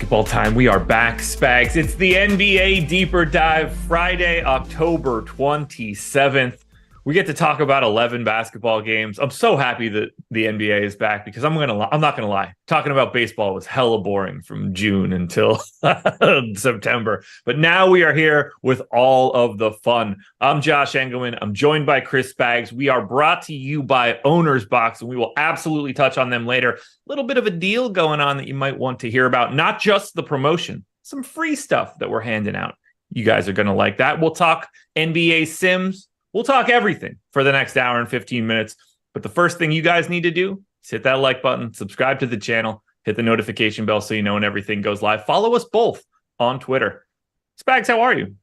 basketball time. We are back, Spags. It's the NBA Deeper Dive, Friday, October 27th. We get to talk about 11 basketball games. I'm so happy that the NBA is back because I'm not gonna lie. Talking about baseball was hella boring from June until September. But now we are here with all of the fun. I'm Josh Engleman. I'm joined by Chris Spags. We are brought to you by Owner's Box, and we will absolutely touch on them later. A little bit of a deal going on that you might want to hear about. Not just the promotion, some free stuff that we're handing out. You guys are going to like that. We'll talk NBA Sims. We'll talk everything for the next hour and 15 minutes. But the first thing you guys need to do is hit that like button, subscribe to the channel, hit the notification bell so you know when everything goes live. Follow us both on Twitter. Spags, how are you?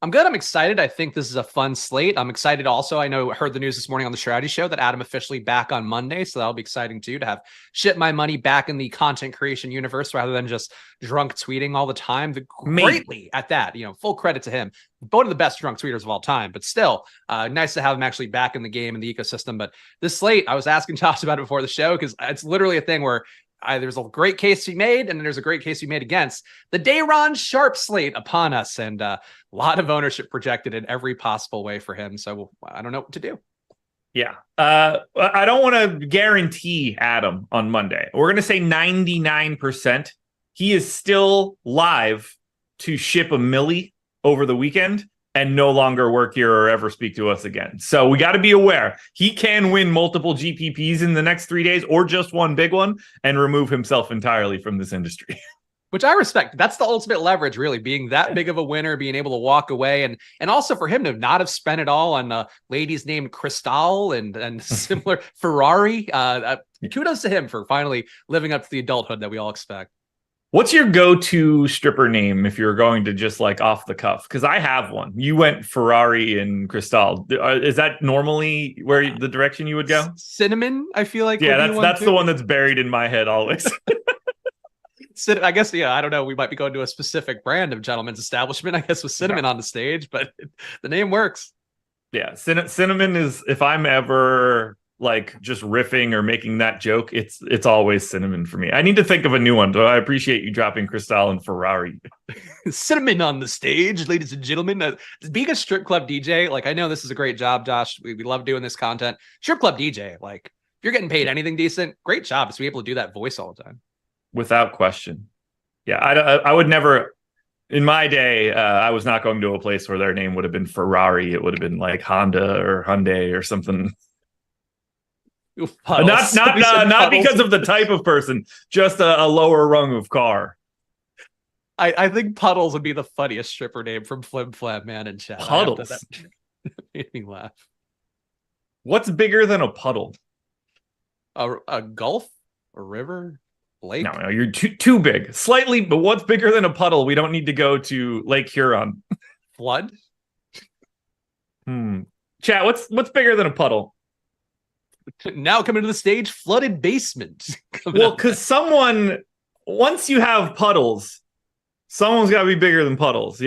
I'm good. I'm excited. I think this is a fun slate. I'm excited also. I heard the news this morning on the Strategy Show that Adam officially back on Monday. So that'll be exciting too, to have shit my money back in the content creation universe rather than just drunk tweeting all the time. Greatly at that, full credit to him. One of the best drunk tweeters of all time, but still nice to have him actually back in the game, in the ecosystem. But this slate, I was asking Josh about it before the show because it's literally a thing where there's a great case to be made, and then there's a great case to be made against. The Day'Ron Sharpe slate upon us, and a lot of ownership projected in every possible way for him. So I don't know what to do. Yeah. I don't want to guarantee Adam on Monday. We're going to say 99%. He is still live to ship a milli over the weekend and no longer work here or ever speak to us again. So we got to be aware. He can win multiple GPPs in the next 3 days or just one big one and remove himself entirely from this industry. Which I respect. That's the ultimate leverage, really, being that big of a winner, being able to walk away, and also for him to not have spent it all on ladies named Cristal and similar Ferrari. Kudos to him for finally living up to the adulthood that we all expect. What's your go-to stripper name if you're going to just like off the cuff? Because I have one. You went Ferrari and Cristal. Is that normally where the direction you would go? Cinnamon, I feel like. Yeah, that's the one that's buried in my head always. I guess, I don't know. We might be going to a specific brand of gentleman's establishment, I guess, with cinnamon on the stage, but the name works. Yeah, cinnamon is, if I'm ever like just riffing or making that joke, it's always cinnamon for me. I need to think of a new one, but I appreciate you dropping Cristal and Ferrari. Cinnamon on the stage, ladies and gentlemen. Being a strip club DJ, I know this is a great job, Josh. We love doing this content. Strip club DJ, if you're getting paid anything decent, great job to be able to do that voice all the time. Without question. Yeah, I would never, in my day, I was not going to a place where their name would have been Ferrari. It would have been like Honda or Hyundai or something. Not because of the type of person, just a lower rung of car. I think Puddles would be the funniest stripper name from Flim Flam Man in chat. Puddles. That made me laugh. What's bigger than a puddle? A gulf? A river? Lake? No, you're too big. Slightly, but what's bigger than a puddle? We don't need to go to Lake Huron. Flood? Chat, what's bigger than a puddle? Now coming to the stage, flooded basement. Well, because once you have puddles, someone's got to be bigger than puddles, So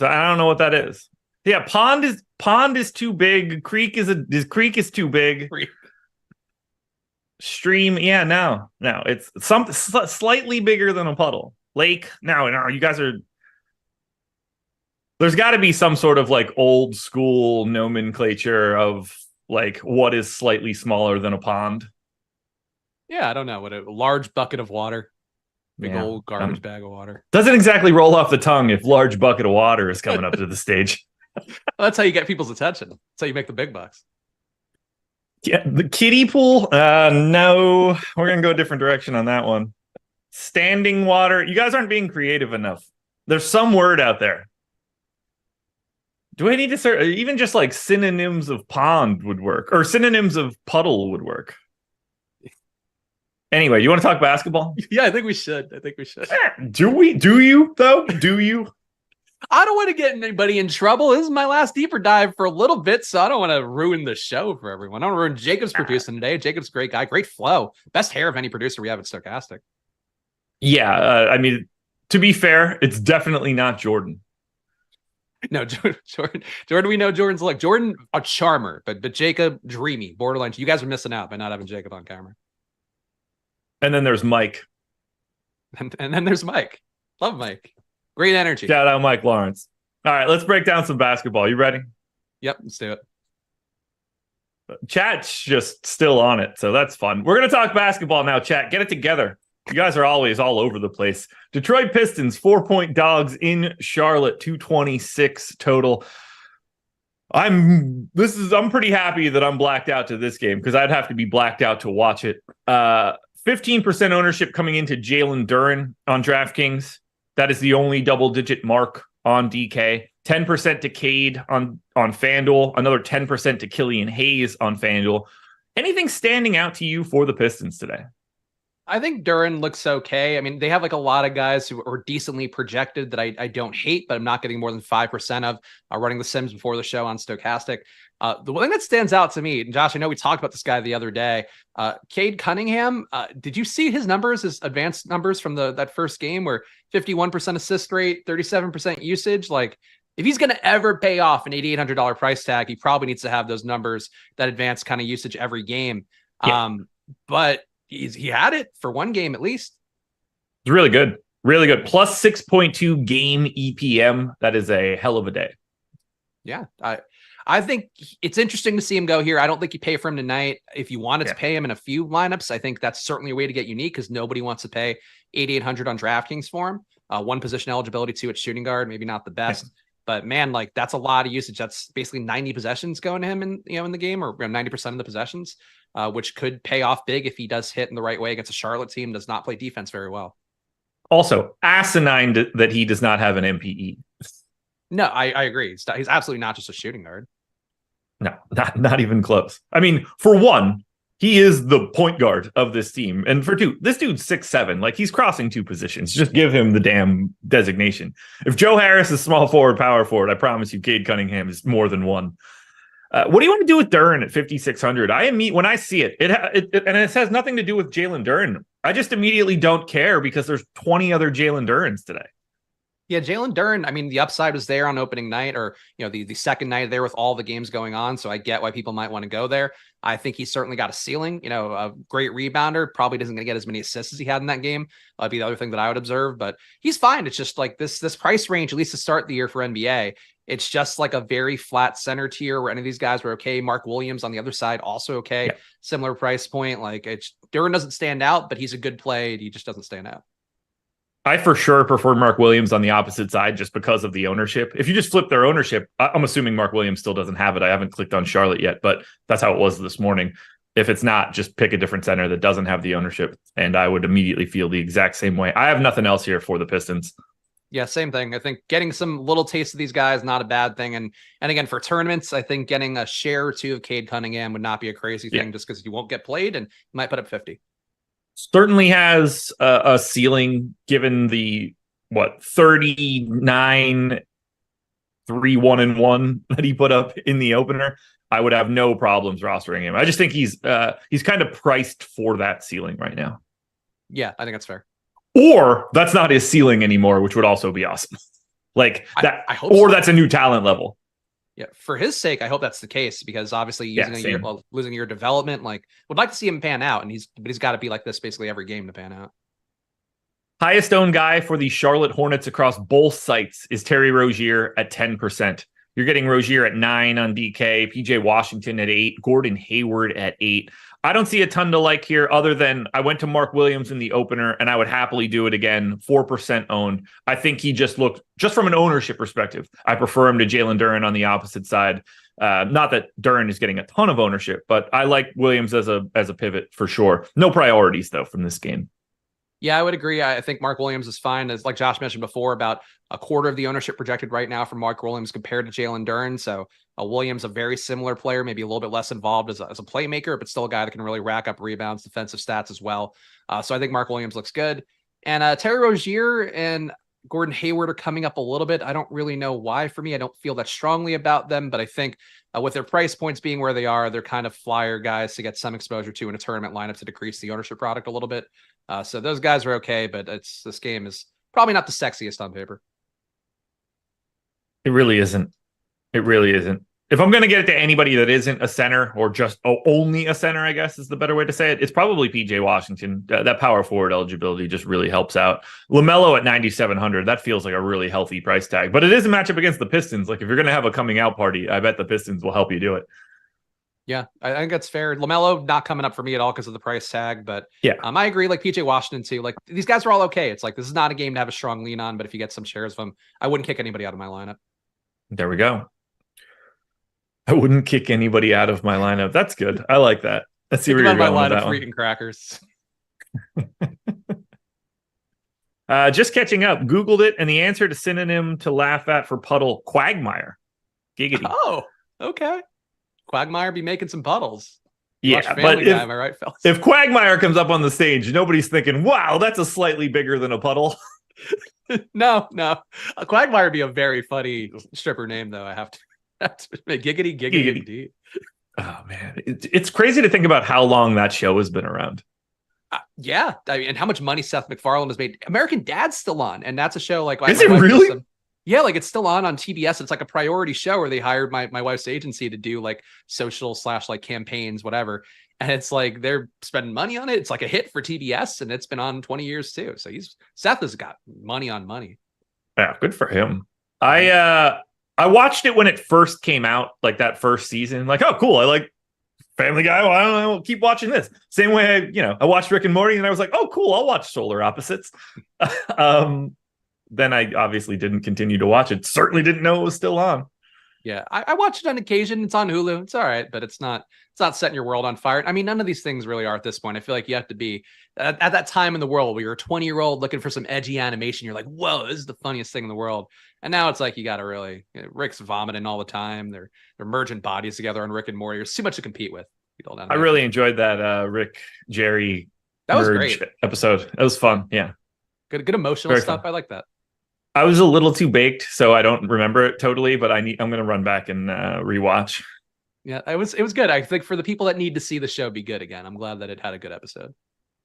I don't know what that is. Yeah, pond is too big. Creek is too big. Stream, yeah, no, it's something slightly bigger than a puddle. Lake, no, you guys are. There's got to be some sort of old school nomenclature of what is slightly smaller than a pond. Yeah, I don't know. What a large bucket of water, old garbage bag of water. Doesn't exactly roll off the tongue if large bucket of water is coming up to the stage. Well, that's how you get people's attention. That's how you make the big bucks. Yeah, the kiddie pool. No, we're gonna go a different direction on that one. Standing water. You guys aren't being creative enough. There's some word out there. Do I need to start? Even just synonyms of pond would work, or synonyms of puddle would work. Anyway, you want to talk basketball? Yeah, I think we should. Do we? Do you though? Do you? I don't want to get anybody in trouble. This is my last deeper dive for a little bit, so I don't want to ruin the show for everyone. I don't want to ruin Jacob's producing today. Jacob's a great guy, great flow, best hair of any producer we have at Stochastic. Yeah, I mean, to be fair, it's definitely not Jordan. No, Jordan, we know Jordan's look. Jordan, a charmer, but Jacob, dreamy, borderline. You guys are missing out by not having Jacob on camera. And then there's Mike. And then there's Mike. Love Mike. Great energy. Shout out Mike Lawrence. All right, let's break down some basketball. You ready? Yep, let's do it. Chat's just still on it, so that's fun. We're going to talk basketball now, chat. Get it together. You guys are always all over the place. Detroit Pistons, 4-point dogs in Charlotte, 226 total. I'm pretty happy that I'm blacked out to this game because I'd have to be blacked out to watch it. 15% ownership coming into Jalen Duren on DraftKings. That is the only double-digit mark on DK. 10% to Cade on FanDuel. Another 10% to Killian Hayes on FanDuel. Anything standing out to you for the Pistons today? I think Duren looks okay. I mean, they have like a lot of guys who are decently projected that I don't hate, but I'm not getting more than 5% of running the Sims before the show on Stochastic. The one thing that stands out to me, and Josh, I know we talked about this guy the other day, Cade Cunningham. Did you see his numbers, his advanced numbers from that first game where 51% assist rate, 37% usage? Like, if he's going to ever pay off an $8,800 price tag, he probably needs to have those numbers, that advanced kind of usage every game. Yeah. But he had it for one game at least. It's really good. Really good. Plus 6.2 game EPM. That is a hell of a day. Yeah. I think it's interesting to see him go here. I don't think you pay for him tonight. If you wanted to pay him in a few lineups, I think that's certainly a way to get unique because nobody wants to pay $8,800 on DraftKings for him. One position eligibility, two at shooting guard, maybe not the best. But man, like that's a lot of usage. That's basically 90 possessions going to him in the game, or 90% of the possessions, which could pay off big if he does hit in the right way against a Charlotte team does not play defense very well. Also, asinine that he does not have an MPE. No, I agree. He's absolutely not just a shooting guard. No, not even close. I mean, for one, he is the point guard of this team. And for two, this dude's 6'7". Like, he's crossing two positions. Just give him the damn designation. If Joe Harris is small forward, power forward, I promise you Cade Cunningham is more than one. What do you want to do with Duren at 5,600? When I see it, and it has nothing to do with Jalen Duren. I just immediately don't care because there's 20 other Jalen Durens today. Yeah, Jalen Duren, I mean, the upside was there on opening night, or the second night there with all the games going on. So I get why people might want to go there. I think he's certainly got a ceiling, a great rebounder, probably doesn't get as many assists as he had in that game. That'd be the other thing that I would observe, but he's fine. It's just like this price range, at least to start the year for NBA. It's just like a very flat center tier where any of these guys were okay. Mark Williams on the other side, also okay. Yeah. Similar price point. Like Duren doesn't stand out, but he's a good play. He just doesn't stand out. I for sure prefer Mark Williams on the opposite side just because of the ownership. If you just flip their ownership, I'm assuming Mark Williams still doesn't have it. I haven't clicked on Charlotte yet, but that's how it was this morning. If it's not, just pick a different center that doesn't have the ownership, and I would immediately feel the exact same way. I have nothing else here for the Pistons. Yeah, same thing. I think getting some little taste of these guys, not a bad thing. And again, for tournaments, I think getting a share or two of Cade Cunningham would not be a crazy thing just because you won't get played and you might put up 50. Certainly has a ceiling given the 39 3-1-1 that he put up in the opener. I would have no problems rostering him. I just think he's kind of priced for that ceiling right now. Yeah, I think that's fair. Or that's not his ceiling anymore, which would also be awesome. Like that, I hope or so. That's a new talent level. Yeah, for his sake, I hope that's the case because obviously losing a year of development, would like to see him pan out, and he's got to be like this basically every game to pan out. Highest owned guy for the Charlotte Hornets across both sites is Terry Rozier at 10%. You're getting Rozier at 9 on DK, PJ Washington at 8, Gordon Hayward at 8. I don't see a ton to like here other than I went to Mark Williams in the opener and I would happily do it again. 4% owned. I think he just looked, just from an ownership perspective, I prefer him to Jalen Duren on the opposite side. Not that Duren is getting a ton of ownership, but I like Williams as a pivot for sure. No priorities though from this game. Yeah, I would agree. I think Mark Williams is fine. As like Josh mentioned before, about a quarter of the ownership projected right now for Mark Williams compared to Jalen Duren. So Williams, a very similar player, maybe a little bit less involved as a playmaker, but still a guy that can really rack up rebounds, defensive stats as well. So I think Mark Williams looks good. And Terry Rozier and Gordon Hayward are coming up a little bit. I don't really know why for me. I don't feel that strongly about them, but I think with their price points being where they are, they're kind of flyer guys to get some exposure to in a tournament lineup to decrease the ownership product a little bit. So those guys are okay, but this game is probably not the sexiest on paper. It really isn't. It really isn't. if I'm going to get it to anybody that isn't a center or just only a center, I guess is the better way to say it, it's probably PJ Washington. That power forward eligibility just really helps out. LaMelo at 9,700, that feels like a really healthy price tag, but it is a matchup against the Pistons. Like if you're going to have a coming out party, I bet the Pistons will help you do it. Yeah, I think that's fair. LaMelo not coming up for me at all because of the price tag, but yeah, I agree. Like PJ Washington too. Like these guys are all okay. It's like this is not a game to have a strong lean on, but if you get some shares of them, I wouldn't kick anybody out of my lineup. There we go. I wouldn't kick anybody out of my lineup. That's good. I like that. Let's see where you're going with that one. Eating crackers. Just catching up. Googled it, and the answer to synonym to laugh at for puddle, quagmire. Giggity. Oh, okay. Quagmire be making some puddles. Yeah, but if, am I right, fellas? If Quagmire comes up on the stage, nobody's thinking, wow, that's a slightly bigger than a puddle. No. A Quagmire would be a very funny stripper name, though. I have to make giggity indeed. Oh, man. It's crazy to think about how long that show has been around. Yeah. I mean, and how much money Seth MacFarlane has made. American Dad's still on, and that's a show like... Is it really? Yeah, like it's still on TBS. It's like a priority show where they hired my wife's agency to do like social / like campaigns, whatever. And it's like they're spending money on it. It's like a hit for TBS, and it's been on 20 years too. So Seth has got money on money. Yeah, good for him. I watched it when it first came out, like that first season. Like, oh, cool. I like Family Guy. Well, I don't know. I'll keep watching this. Same way, I watched Rick and Morty, and I was like, oh, cool. I'll watch Solar Opposites. Then I obviously didn't continue to watch it. Certainly didn't know it was still on. Yeah, I watch it on occasion. It's on Hulu. It's all right, but it's not setting your world on fire. I mean, none of these things really are at this point. I feel like you have to be at that time in the world where you're a 20-year-old looking for some edgy animation. You're like, whoa, this is the funniest thing in the world. And now it's like you got to really, Rick's vomiting all the time. They're merging bodies together on Rick and Morty. There's too much to compete with. I really enjoyed that Rick Jerry that was great episode. That was fun. Yeah, good emotional Very stuff. Fun. I like that. I was a little too baked, so I don't remember it totally, but I'm going to run back and rewatch. Yeah, it was good. I think for the people that need to see the show be good again, I'm glad that it had a good episode.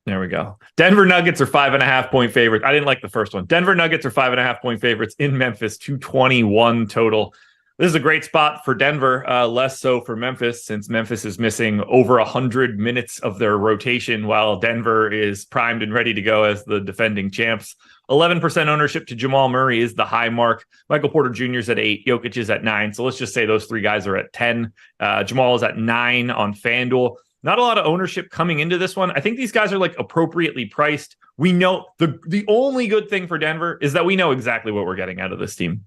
There we go. Denver Nuggets are 5.5 point favorites. I didn't like the first one. Denver Nuggets are 5.5 point favorites in Memphis, 221 total. This is a great spot for Denver, less so for Memphis, since Memphis is missing over 100 minutes of their rotation, while Denver is primed and ready to go as the defending champs. 11% ownership to Jamal Murray is the high mark. Michael Porter Jr. is at 8. Jokic is at 9. So let's just say those three guys are at 10. Jamal is at 9 on FanDuel. Not a lot of ownership coming into this one. I think these guys are like appropriately priced. We know the only good thing for Denver is that we know exactly what we're getting out of this team.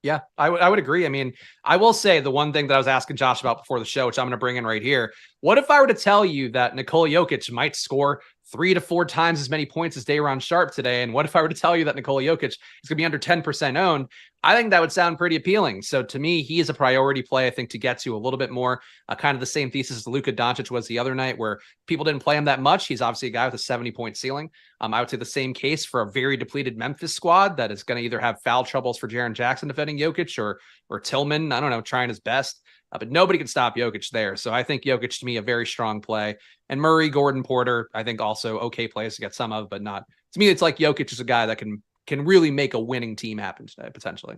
Yeah, I would agree. I mean, I will say the one thing that I was asking Josh about before the show, which I'm going to bring in right here. What if I were to tell you that Nikola Jokic might score 3 to 4 times as many points as Day'Ron Sharpe today? And what if I were to tell you that Nikola Jokic is going to be under 10% owned? I think that would sound pretty appealing. So to me, he is a priority play, I think, to get to a little bit more kind of the same thesis as Luka Doncic was the other night, where people didn't play him that much. He's obviously a guy with a 70-point ceiling. I would say the same case for a very depleted Memphis squad that is going to either have foul troubles for Jaren Jackson defending Jokic or Tillman, I don't know, trying his best. But nobody can stop Jokic there. So I think Jokic, to me, a very strong play. And Murray, Gordon, Porter, I think also okay plays to get some of, but not. To me, it's like Jokic is a guy that can really make a winning team happen today, potentially.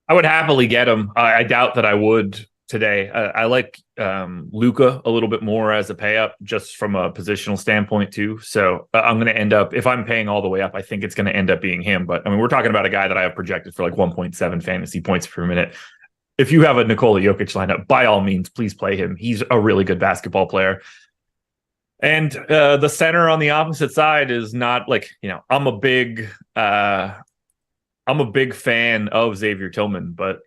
I would happily get him. I doubt that I would today. I like Luka a little bit more as a pay up, just from a positional standpoint too. So I'm going to end up, if I'm paying all the way up, I think it's going to end up being him. But I mean, we're talking about a guy that I have projected for like 1.7 fantasy points per minute. If you have a Nikola Jokic lineup, by all means, please play him. He's a really good basketball player. And the center on the opposite side is not like, I'm a big fan of Xavier Tillman, but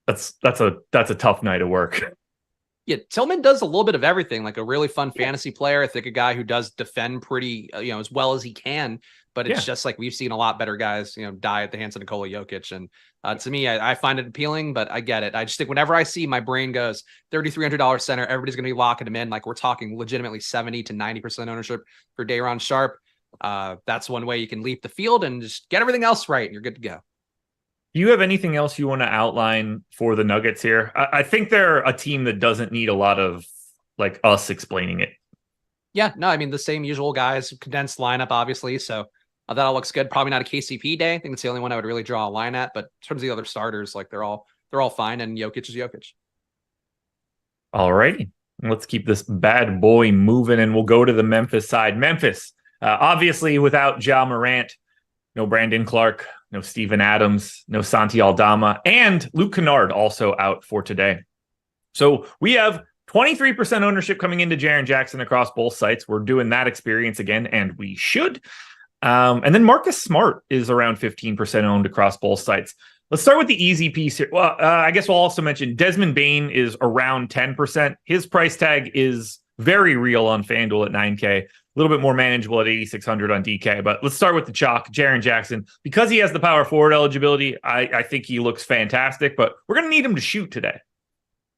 that's a tough night of work. Yeah, Tillman does a little bit of everything, like a really fun fantasy player. I think a guy who does defend pretty, as well as he can. But it's just like we've seen a lot better guys, die at the hands of Nikola Jokic. And to me, I find it appealing, but I get it. I just think whenever I see, my brain goes $3,300 center, everybody's going to be locking him in. Like we're talking legitimately 70 to 90% ownership for Day'Ron Sharpe. That's one way you can leap the field and just get everything else right, and you're good to go. Do you have anything else you want to outline for the Nuggets here? I think they're a team that doesn't need a lot of like us explaining it. Yeah, no, I mean, the same usual guys, condensed lineup, obviously. So that all looks good. Probably not a KCP day. I think it's the only one I would really draw a line at. But in terms of the other starters, like they're all they're all fine. And Jokic is Jokic. All righty. Let's keep this bad boy moving, and we'll go to the Memphis side. Memphis, obviously without Ja Morant, no Brandon Clark, no Steven Adams, no Santi Aldama, and Luke Kennard also out for today. So we have 23% ownership coming into Jaren Jackson across both sites. We're doing that experience again, and we should. And then Marcus Smart is around 15% owned across both sites. Let's start with the easy piece here. Well, I guess we'll also mention Desmond Bane is around 10%. His price tag is very real on FanDuel at 9K. A little bit more manageable at 8,600 on DK. But let's start with the chalk, Jaren Jackson. Because he has the power forward eligibility, I think he looks fantastic. But we're going to need him to shoot today.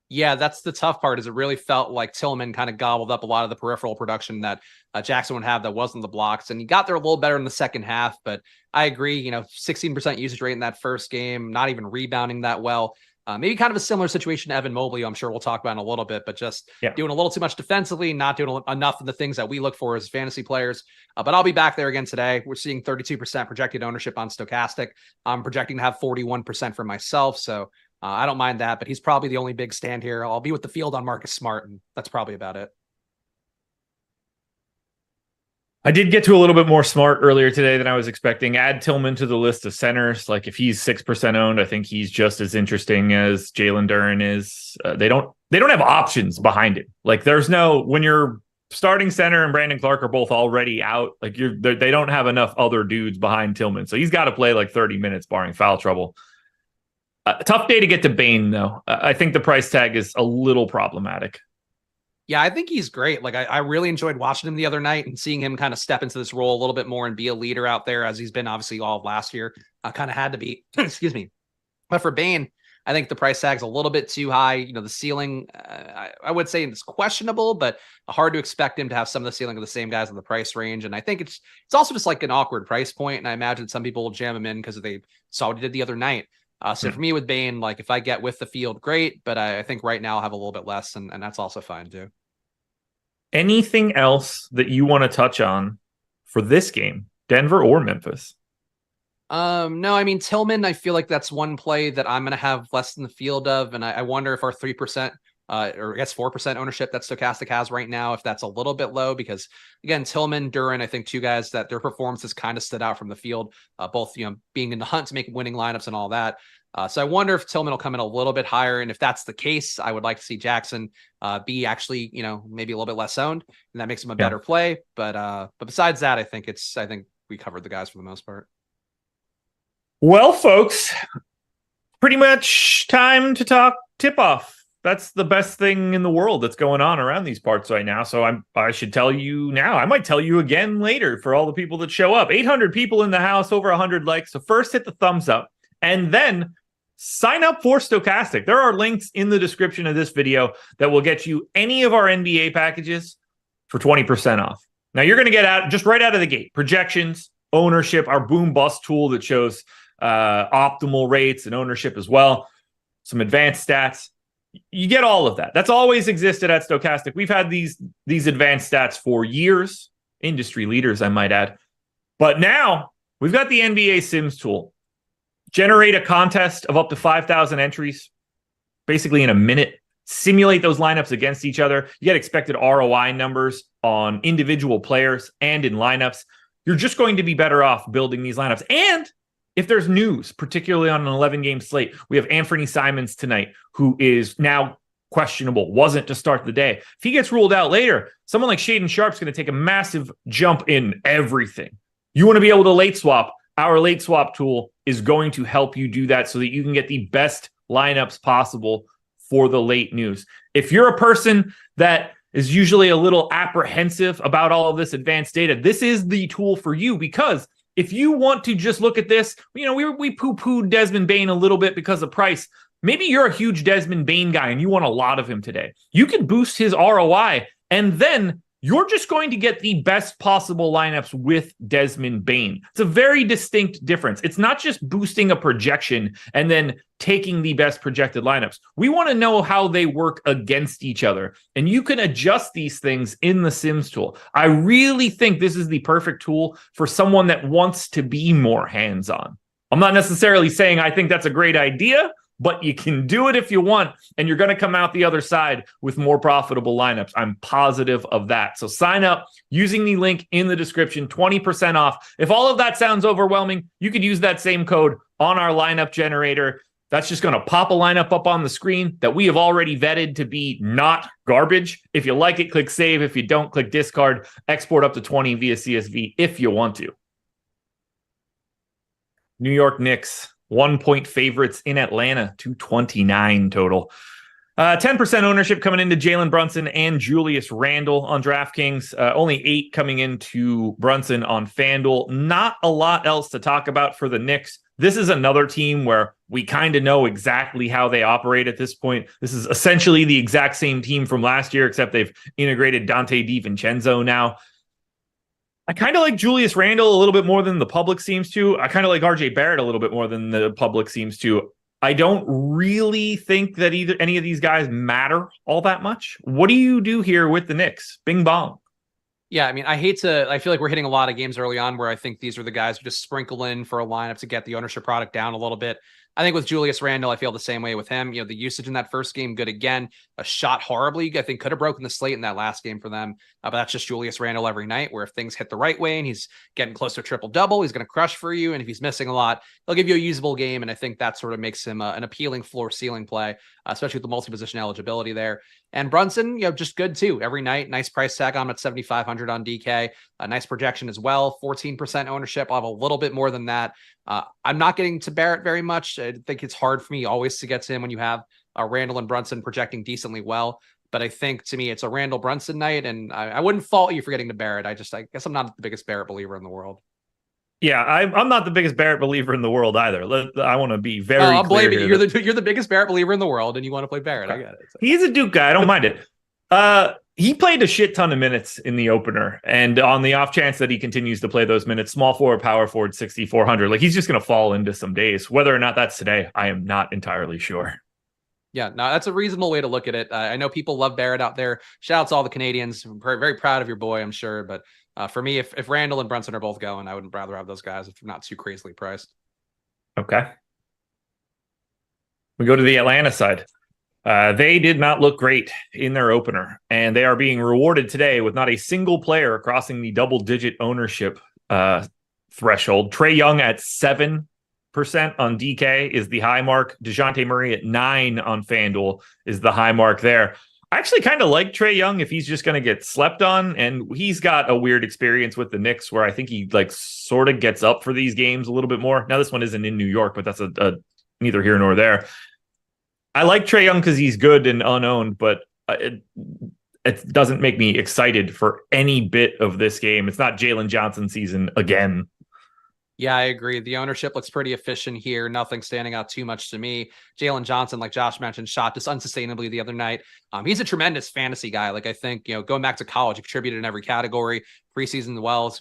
Yeah, that's the tough part. Is it really felt like Tillman kind of gobbled up a lot of the peripheral production that Jackson would have that wasn't the blocks, and he got there a little better in the second half. But I agree, 16% usage rate in that first game, not even rebounding that well. Maybe kind of a similar situation to Evan Mobley, I'm sure we'll talk about in a little bit, but just doing a little too much defensively, not doing enough of the things that we look for as fantasy players. But I'll be back there again today. We're seeing 32% projected ownership on Stochastic. I'm projecting to have 41% for myself, so I don't mind that, but he's probably the only big stand here. I'll be with the field on Marcus Smart, and that's probably about it. I did get to a little bit more smart earlier today than I was expecting. Add Tillman to the list of centers. Like if he's 6% owned, I think he's just as interesting as Jalen Duren is. They don't have options behind it. Like there's no, when you're starting center and Brandon Clark are both already out, like they don't have enough other dudes behind Tillman. So he's got to play like 30 minutes barring foul trouble. Tough day to get to Bane, though. I think the price tag is a little problematic. Yeah, I think he's great. Like I really enjoyed watching him the other night and seeing him kind of step into this role a little bit more and be a leader out there, as he's been obviously all of last year. Kind of had to be, excuse me. But for Bane, I think the price tag's a little bit too high. The ceiling, I would say it's questionable, but hard to expect him to have some of the ceiling of the same guys in the price range. And I think it's also just like an awkward price point. And I imagine some people will jam him in because they saw what he did the other night. So for me with Bane, like if I get with the field, great. But I think right now I'll have a little bit less, and that's also fine too. Anything else that you want to touch on for this game, Denver or Memphis? No, I mean, Tillman, I feel like that's one play that I'm going to have less in the field of. And I wonder if our 3%, or I guess 4% ownership that Stochastic has right now, if that's a little bit low, because again, Tillman, Duren, I think two guys that their performances kind of stood out from the field, both, being in the hunt to make winning lineups and all that. So I wonder if Tillman will come in a little bit higher. And if that's the case, I would like to see Jackson be actually, maybe a little bit less owned, and that makes him a better play. But besides that, I think we covered the guys for the most part. Well, folks, pretty much time to talk tip-off. That's the best thing in the world that's going on around these parts right now. So I should tell you now. I might tell you again later for all the people that show up. 800 people in the house, over 100 likes. So first hit the thumbs up and then sign up for Stochastic. There are links in the description of this video that will get you any of our NBA packages for 20% off. Now you're going to get out just right out of the gate. Projections, ownership, our boom bust tool that shows optimal rates and ownership as well. Some advanced stats. You get all of that. That's always existed at Stochastic. We've had these advanced stats for years, industry leaders, I might add. But now we've got the NBA Sims tool. Generate a contest of up to 5,000 entries, basically in a minute. Simulate those lineups against each other. You get expected ROI numbers on individual players and in lineups. You're just going to be better off building these lineups. And if there's news, particularly on an 11-game slate, we have Anthony Simons tonight, who is now questionable, wasn't to start the day. If he gets ruled out later, someone like Shaedon Sharp's going to take a massive jump in everything. You want to be able to late swap. Our late swap tool is going to help you do that so that you can get the best lineups possible for the late news. If you're a person that is usually a little apprehensive about all of this advanced data, this is the tool for you, because if you want to just look at this, we poo-pooed Desmond Bane a little bit because of price. Maybe you're a huge Desmond Bane guy and you want a lot of him today. You can boost his ROI, and then you're just going to get the best possible lineups with Desmond Bane. It's a very distinct difference. It's not just boosting a projection and then taking the best projected lineups. We want to know how they work against each other, and you can adjust these things in the Sims tool. I really think this is the perfect tool for someone that wants to be more hands-on. I'm not necessarily saying I think that's a great idea, but you can do it if you want, and you're going to come out the other side with more profitable lineups. I'm positive of that. So sign up using the link in the description, 20% off. If all of that sounds overwhelming, you could use that same code on our lineup generator. That's just going to pop a lineup up on the screen that we have already vetted to be not garbage. If you like it, click save. If you don't, click discard. Export up to 20 via CSV if you want to. New York Knicks, 1-point favorites in Atlanta, 229 total. 10% ownership coming into Jalen Brunson and Julius Randle on DraftKings. Only 8 coming into Brunson on FanDuel. Not a lot else to talk about for the Knicks. This is another team where we kind of know exactly how they operate at this point. This is essentially the exact same team from last year, except they've integrated Dante DiVincenzo now. I kind of like Julius Randle a little bit more than the public seems to. I kind of like RJ Barrett a little bit more than the public seems to. I don't really think that any of these guys matter all that much. What do you do here with the Knicks? Bing bong. Yeah, I mean, I feel like we're hitting a lot of games early on where I think these are the guys who just sprinkle in for a lineup to get the ownership product down a little bit. I think with Julius Randle, I feel the same way with him. You know, the usage in that first game, good again. A shot horribly. I think could have broken the slate in that last game for them. But that's just Julius Randle every night, where if things hit the right way and he's getting close to a triple-double, he's going to crush for you. And if he's missing a lot, he'll give you a usable game. And I think that sort of makes him an appealing floor-ceiling play, especially with the multi-position eligibility there. And Brunson, just good too. Every night, nice price tag on him at 7,500 on DK. A nice projection as well. 14% ownership. I'll have a little bit more than that. I'm not getting to Barrett very much. I think it's hard for me always to get to him when you have Randle and Brunson projecting decently well. But I think to me, it's a Randle Brunson night, and I wouldn't fault you for getting to Barrett. I guess I'm not the biggest Barrett believer in the world. Yeah, I'm not the biggest Barrett believer in the world either. I want to be very I'm clear blaming you. here You're the biggest Barrett believer in the world, and you want to play Barrett. I get it. He's a Duke guy. I don't mind it. He played a shit ton of minutes in the opener, and on the off chance that he continues to play those minutes, small forward, power forward, 6,400. Like, he's just going to fall into some days. Whether or not that's today, I am not entirely sure. Yeah, no, that's a reasonable way to look at it. I know people love Barrett out there. Shout out to all the Canadians. I'm very, very proud of your boy, I'm sure. But for me, if Randle and Brunson are both going, I would rather have those guys if they're not too crazily priced. Okay. We go to the Atlanta side. They did not look great in their opener, and they are being rewarded today with not a single player crossing the double-digit ownership threshold. Trae Young at 7% on DK is the high mark. DeJounte Murray at 9 on FanDuel is the high mark there. I actually kind of like Trae Young if he's just going to get slept on, and he's got a weird experience with the Knicks where I think he sort of gets up for these games a little bit more. Now, this one isn't in New York, but that's a neither here nor there. I like Trae Young because he's good and unowned, but it doesn't make me excited for any bit of this game. It's not Jalen Johnson season again. Yeah, I agree. The ownership looks pretty efficient here. Nothing standing out too much to me. Jalen Johnson, like Josh mentioned, shot just unsustainably the other night. He's a tremendous fantasy guy. Like, I think, going back to college, he contributed in every category. Preseason well,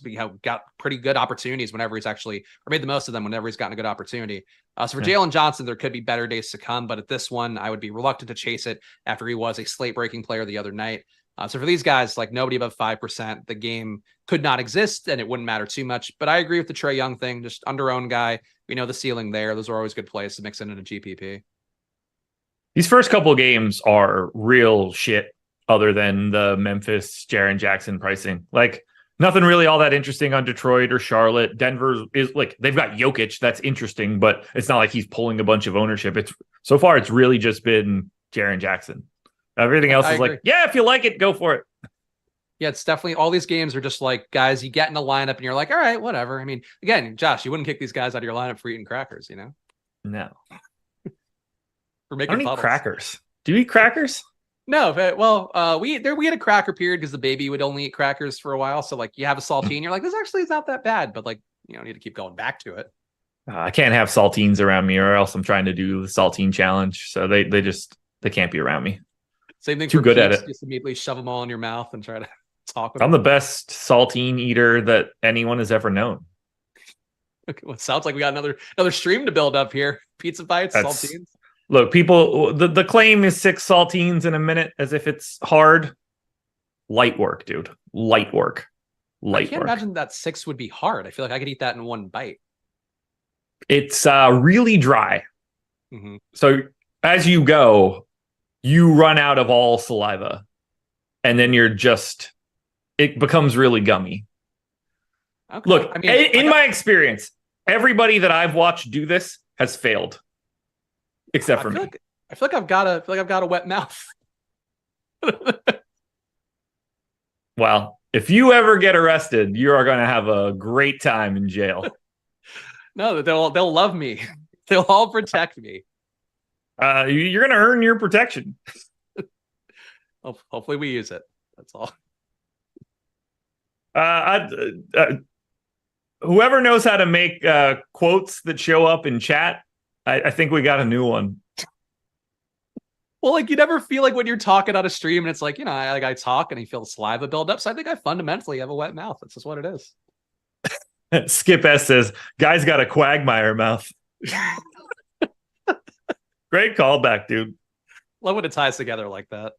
got pretty good opportunities whenever he's or made the most of them whenever he's gotten a good opportunity. So for Jalen Johnson, there could be better days to come, but at this one, I would be reluctant to chase it after he was a slate-breaking player the other night. So for these guys, nobody above 5%, the game could not exist and it wouldn't matter too much. But I agree with the Trae Young thing, just under-owned guy. We know the ceiling there. Those are always good plays to mix in a GPP. These first couple of games are real shit other than the Memphis Jaren Jackson pricing. Nothing really all that interesting on Detroit or Charlotte. Denver is they've got Jokic. That's interesting, but it's not like he's pulling a bunch of ownership. So far, it's really just been Jaren Jackson. Everything else is yeah, if you like it, go for it. Yeah, it's definitely all these games are just guys you get in a lineup and you're like, all right, whatever. I mean, again, Josh, you wouldn't kick these guys out of your lineup for eating crackers, No. For making I don't eat crackers. Do you eat crackers? No, well, we had a cracker period because the baby would only eat crackers for a while. So you have a saltine, you're like, this actually is not that bad, but you don't need to keep going back to it. I can't have saltines around me, or else I'm trying to do the saltine challenge. So they can't be around me. Same thing. Too good at it. Just immediately shove them all in your mouth and try to talk with I'm them. the best saltine eater that anyone has ever known. Okay, well, it sounds like we got another stream to build up here. Pizza bites, saltines. Look, people, the claim is 6 saltines in a minute as if it's hard. Light work, dude. Light work. I can't imagine that 6 would be hard. I feel like I could eat that in one bite. It's really dry. Mm-hmm. So as you go, you run out of all saliva, and then it becomes really gummy. Okay. Look, I mean, in my experience, everybody that I've watched do this has failed, except for me. I feel like I've got a wet mouth. Well, if you ever get arrested, you are going to have a great time in jail. No, they'll love me. They'll all protect me. You're going to earn your protection. Hopefully we use it. That's all. Whoever knows how to make quotes that show up in chat, I think we got a new one. Well, like you never feel like when you're talking on a stream and it's like, I talk and you feel the saliva build up. So I think I fundamentally have a wet mouth. That's just what it is. Skip S says, guy's got a quagmire mouth. Great callback, dude. Love when it ties together like that.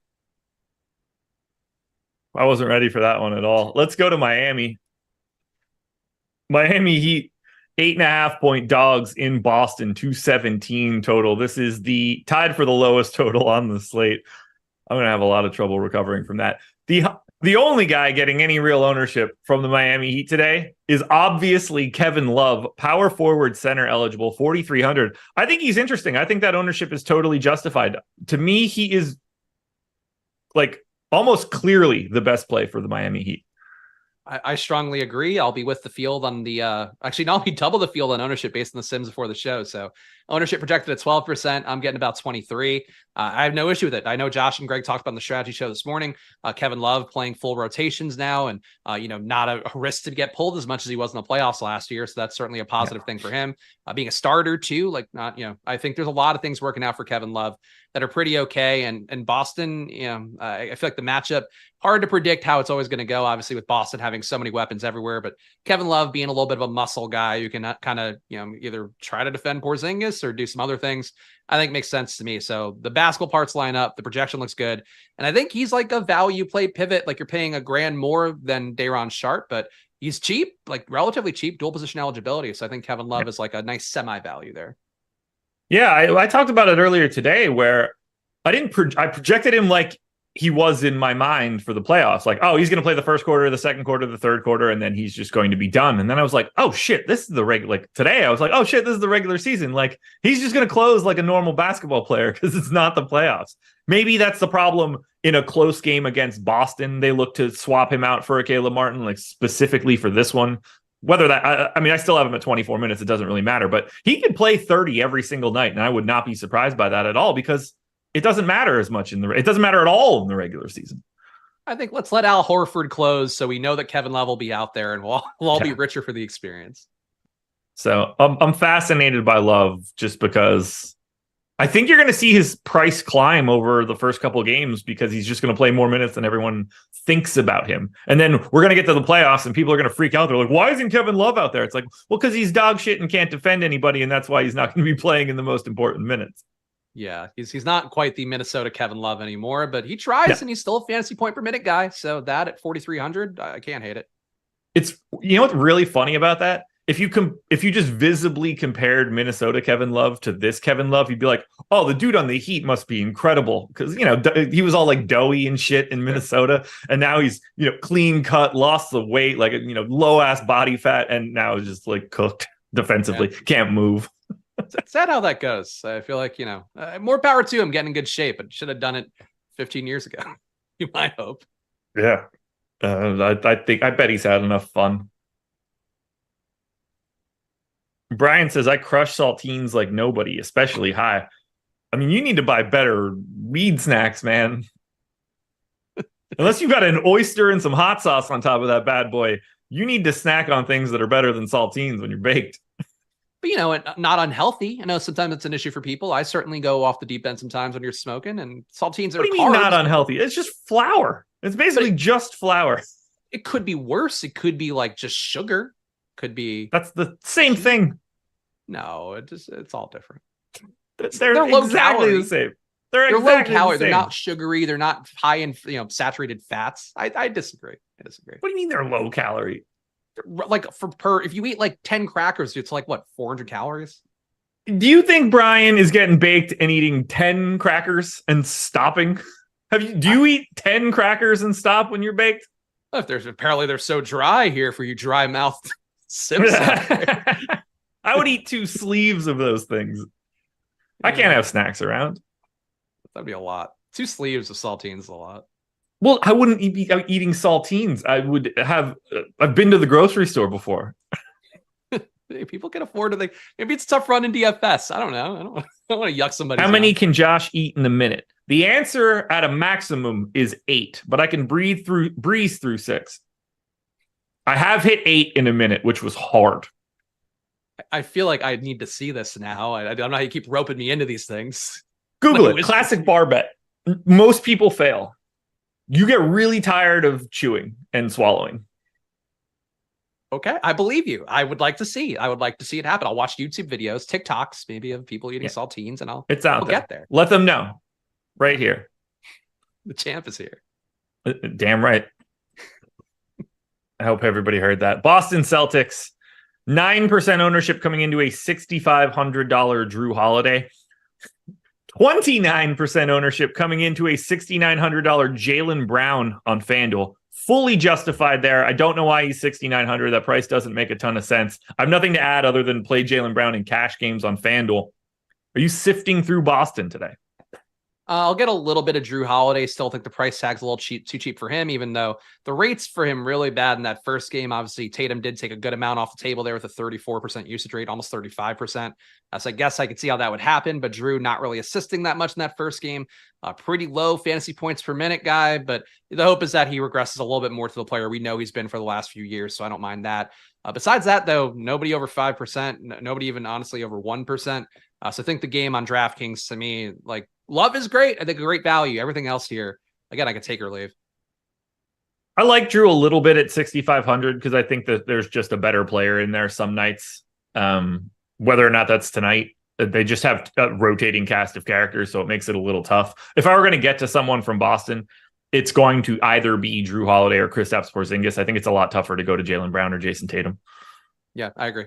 I wasn't ready for that one at all. Let's go to Miami. Miami Heat, 8.5-point dogs in Boston, 217 total. This is the tied for the lowest total on the slate. I'm going to have a lot of trouble recovering from that. The only guy getting any real ownership from the Miami Heat today is obviously Kevin Love, power forward center eligible, 4,300. I think he's interesting. I think that ownership is totally justified. To me, he is like almost clearly the best play for the Miami Heat. I strongly agree. I'll be with the field on the actually, no, I'll be double the field on ownership based on the Sims before the show. So ownership projected at 12%. I'm getting about 23. I have no issue with it. I know Josh and Greg talked about on the strategy show this morning. Kevin Love playing full rotations now, and not a risk to get pulled as much as he was in the playoffs last year. So that's certainly a positive thing for him. Being a starter too, I think there's a lot of things working out for Kevin Love that are pretty okay. And Boston, I feel like the matchup, hard to predict how it's always going to go, obviously, with Boston having so many weapons everywhere. But Kevin Love being a little bit of a muscle guy who can kind of, either try to defend Porzingis or do some other things, I think makes sense to me. So the basketball parts line up. The projection looks good. And I think he's like a value play pivot. Like you're paying $1,000 more than Day'Ron Sharpe, but he's cheap, like relatively cheap, dual position eligibility. So I think Kevin Love is like a nice semi-value there. Yeah, I talked about it earlier today where I projected him like he was in my mind for the playoffs. Like, oh, he's going to play the first quarter, the second quarter, the third quarter, and then he's just going to be done. And then I was like, oh shit, this is the regular. Like today, I was like, oh shit, this is the regular season. Like he's just going to close like a normal basketball player because it's not the playoffs. Maybe that's the problem in a close game against Boston. They look to swap him out for a Caleb Martin, like specifically for this one. Whether that, I still have him at 24 minutes. It doesn't really matter, but he could play 30 every single night, and I would not be surprised by that at all because it doesn't matter as much it doesn't matter at all in the regular season. I think let's let Al Horford close so we know that Kevin Love will be out there and we'll all be richer for the experience. So I'm fascinated by Love just because I think you're going to see his price climb over the first couple of games because he's just going to play more minutes than everyone thinks about him. And then we're going to get to the playoffs and people are going to freak out. They're like, why isn't Kevin Love out there? It's like, well, because he's dog shit and can't defend anybody. And that's why he's not going to be playing in the most important minutes. Yeah, he's not quite the Minnesota Kevin Love anymore, but he tries and he's still a fantasy point per minute guy. So that at 4,300, I can't hate it. It's, what's really funny about that? If you just visibly compared Minnesota Kevin Love to this Kevin Love, you'd be like, oh, the dude on the Heat must be incredible. Because, he was all like doughy and shit in Minnesota. And now he's, clean cut, lost the weight, like, low ass body fat. And now is just like cooked defensively, can't move. It's sad how that goes. I feel like, more power to him getting in good shape, but should have done it 15 years ago. You might hope. Yeah. I bet he's had enough fun. Brian says, I crush saltines like nobody, especially high. I mean, you need to buy better weed snacks, man. Unless you've got an oyster and some hot sauce on top of that bad boy, you need to snack on things that are better than saltines when you're baked. But, not unhealthy. I know sometimes it's an issue for people. I certainly go off the deep end sometimes when you're smoking, and saltines are What do you mean not unhealthy? It's just flour. It's basically just flour. It could be worse. It could be like just sugar. Could be. That's the same thing. No, it's all different. They're low exactly calorie. The same. They're exactly low calorie. They're not sugary. They're not high in saturated fats. I disagree. What do you mean they're low calorie? Like if you eat like 10 crackers, it's like what, 400 calories? Do you think Brian is getting baked and eating 10 crackers and stopping? Do you eat 10 crackers and stop when you're baked? If apparently they're so dry here for you dry mouthed Sims out there. I would eat 2 sleeves of those things. I can't have snacks around. That'd be a lot. 2 sleeves of saltines is a lot. Well, I wouldn't be eating saltines. I've been to the grocery store before. People can afford to. Maybe it's a tough run in DFS. I don't know. I don't want to yuck somebody. How many can Josh eat in a minute? The answer at a maximum is 8, but I can breeze through 6. I have hit 8 in a minute, which was hard. I feel like I need to see this now. I don't know how you keep roping me into these things. Google it. Classic bar bet. Most people fail. You get really tired of chewing and swallowing. Okay, I believe you. I would like to see it happen. I'll watch YouTube videos, TikToks, maybe of people eating saltines, and it's out we'll there. Get there. Let them know. Right here. The champ is here. Damn right. I hope everybody heard that. Boston Celtics, 9% ownership coming into a $6,500 Drew Holiday. 29% ownership coming into a $6,900 Jaylen Brown on FanDuel. Fully justified there. I don't know why he's $6,900. That price doesn't make a ton of sense. I have nothing to add other than play Jaylen Brown in cash games on FanDuel. Are you sifting through Boston today? I'll get a little bit of Drew Holiday. Still think the price tag's a little too cheap for him, even though the rates for him really bad in that first game. Obviously, Tatum did take a good amount off the table there with a 34% usage rate, almost 35%. So I guess I could see how that would happen, but Drew not really assisting that much in that first game. Pretty low fantasy points per minute guy, but the hope is that he regresses a little bit more to the player we know he's been for the last few years, so I don't mind that. Besides that, though, nobody over 5%, nobody even honestly over 1%. So I think the game on DraftKings, to me, like, Love is great. I think a great value. Everything else here, again, I could take or leave. I like Drew a little bit at 6,500 because I think that there's just a better player in there some nights. Whether or not that's tonight, they just have a rotating cast of characters, so it makes it a little tough. If I were going to get to someone from Boston, it's going to either be Drew Holiday or Kristaps Porzingis. I think it's a lot tougher to go to Jaylen Brown or Jason Tatum. Yeah, I agree.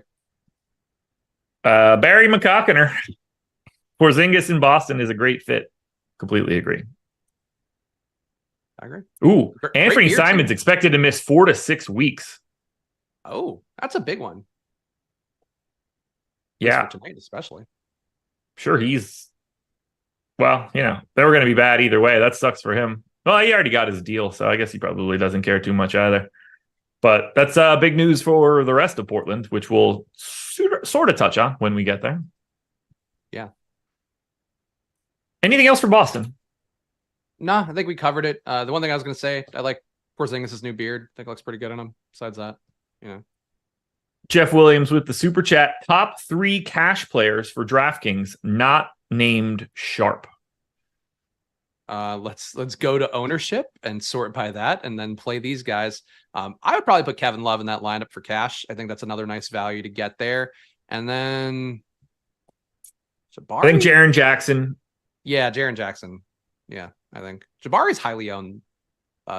Barry McCockiner. Porzingis in Boston is a great fit. Completely agree. I agree. Ooh, Anthony Simons expected to miss 4 to 6 weeks. Oh, that's a big one. Yeah. Tonight, especially. Sure, well, they were going to be bad either way. That sucks for him. Well, he already got his deal, so I guess he probably doesn't care too much either. But that's big news for the rest of Portland, which we'll sort of touch on when we get there. Yeah. Anything else for Boston? No, I think we covered it. The one thing I was going to say, I like Porzingis' new beard. I think it looks pretty good on him. Besides that, Jeff Williams with the super chat. Top 3 cash players for DraftKings not named Sharp. Let's go to ownership and sort by that, and then play these guys. I would probably put Kevin Love in that lineup for cash. I think that's another nice value to get there. And then Jabari? I think Jaren Jackson. Yeah, Jaren Jackson. Yeah, I think Jabari's highly owned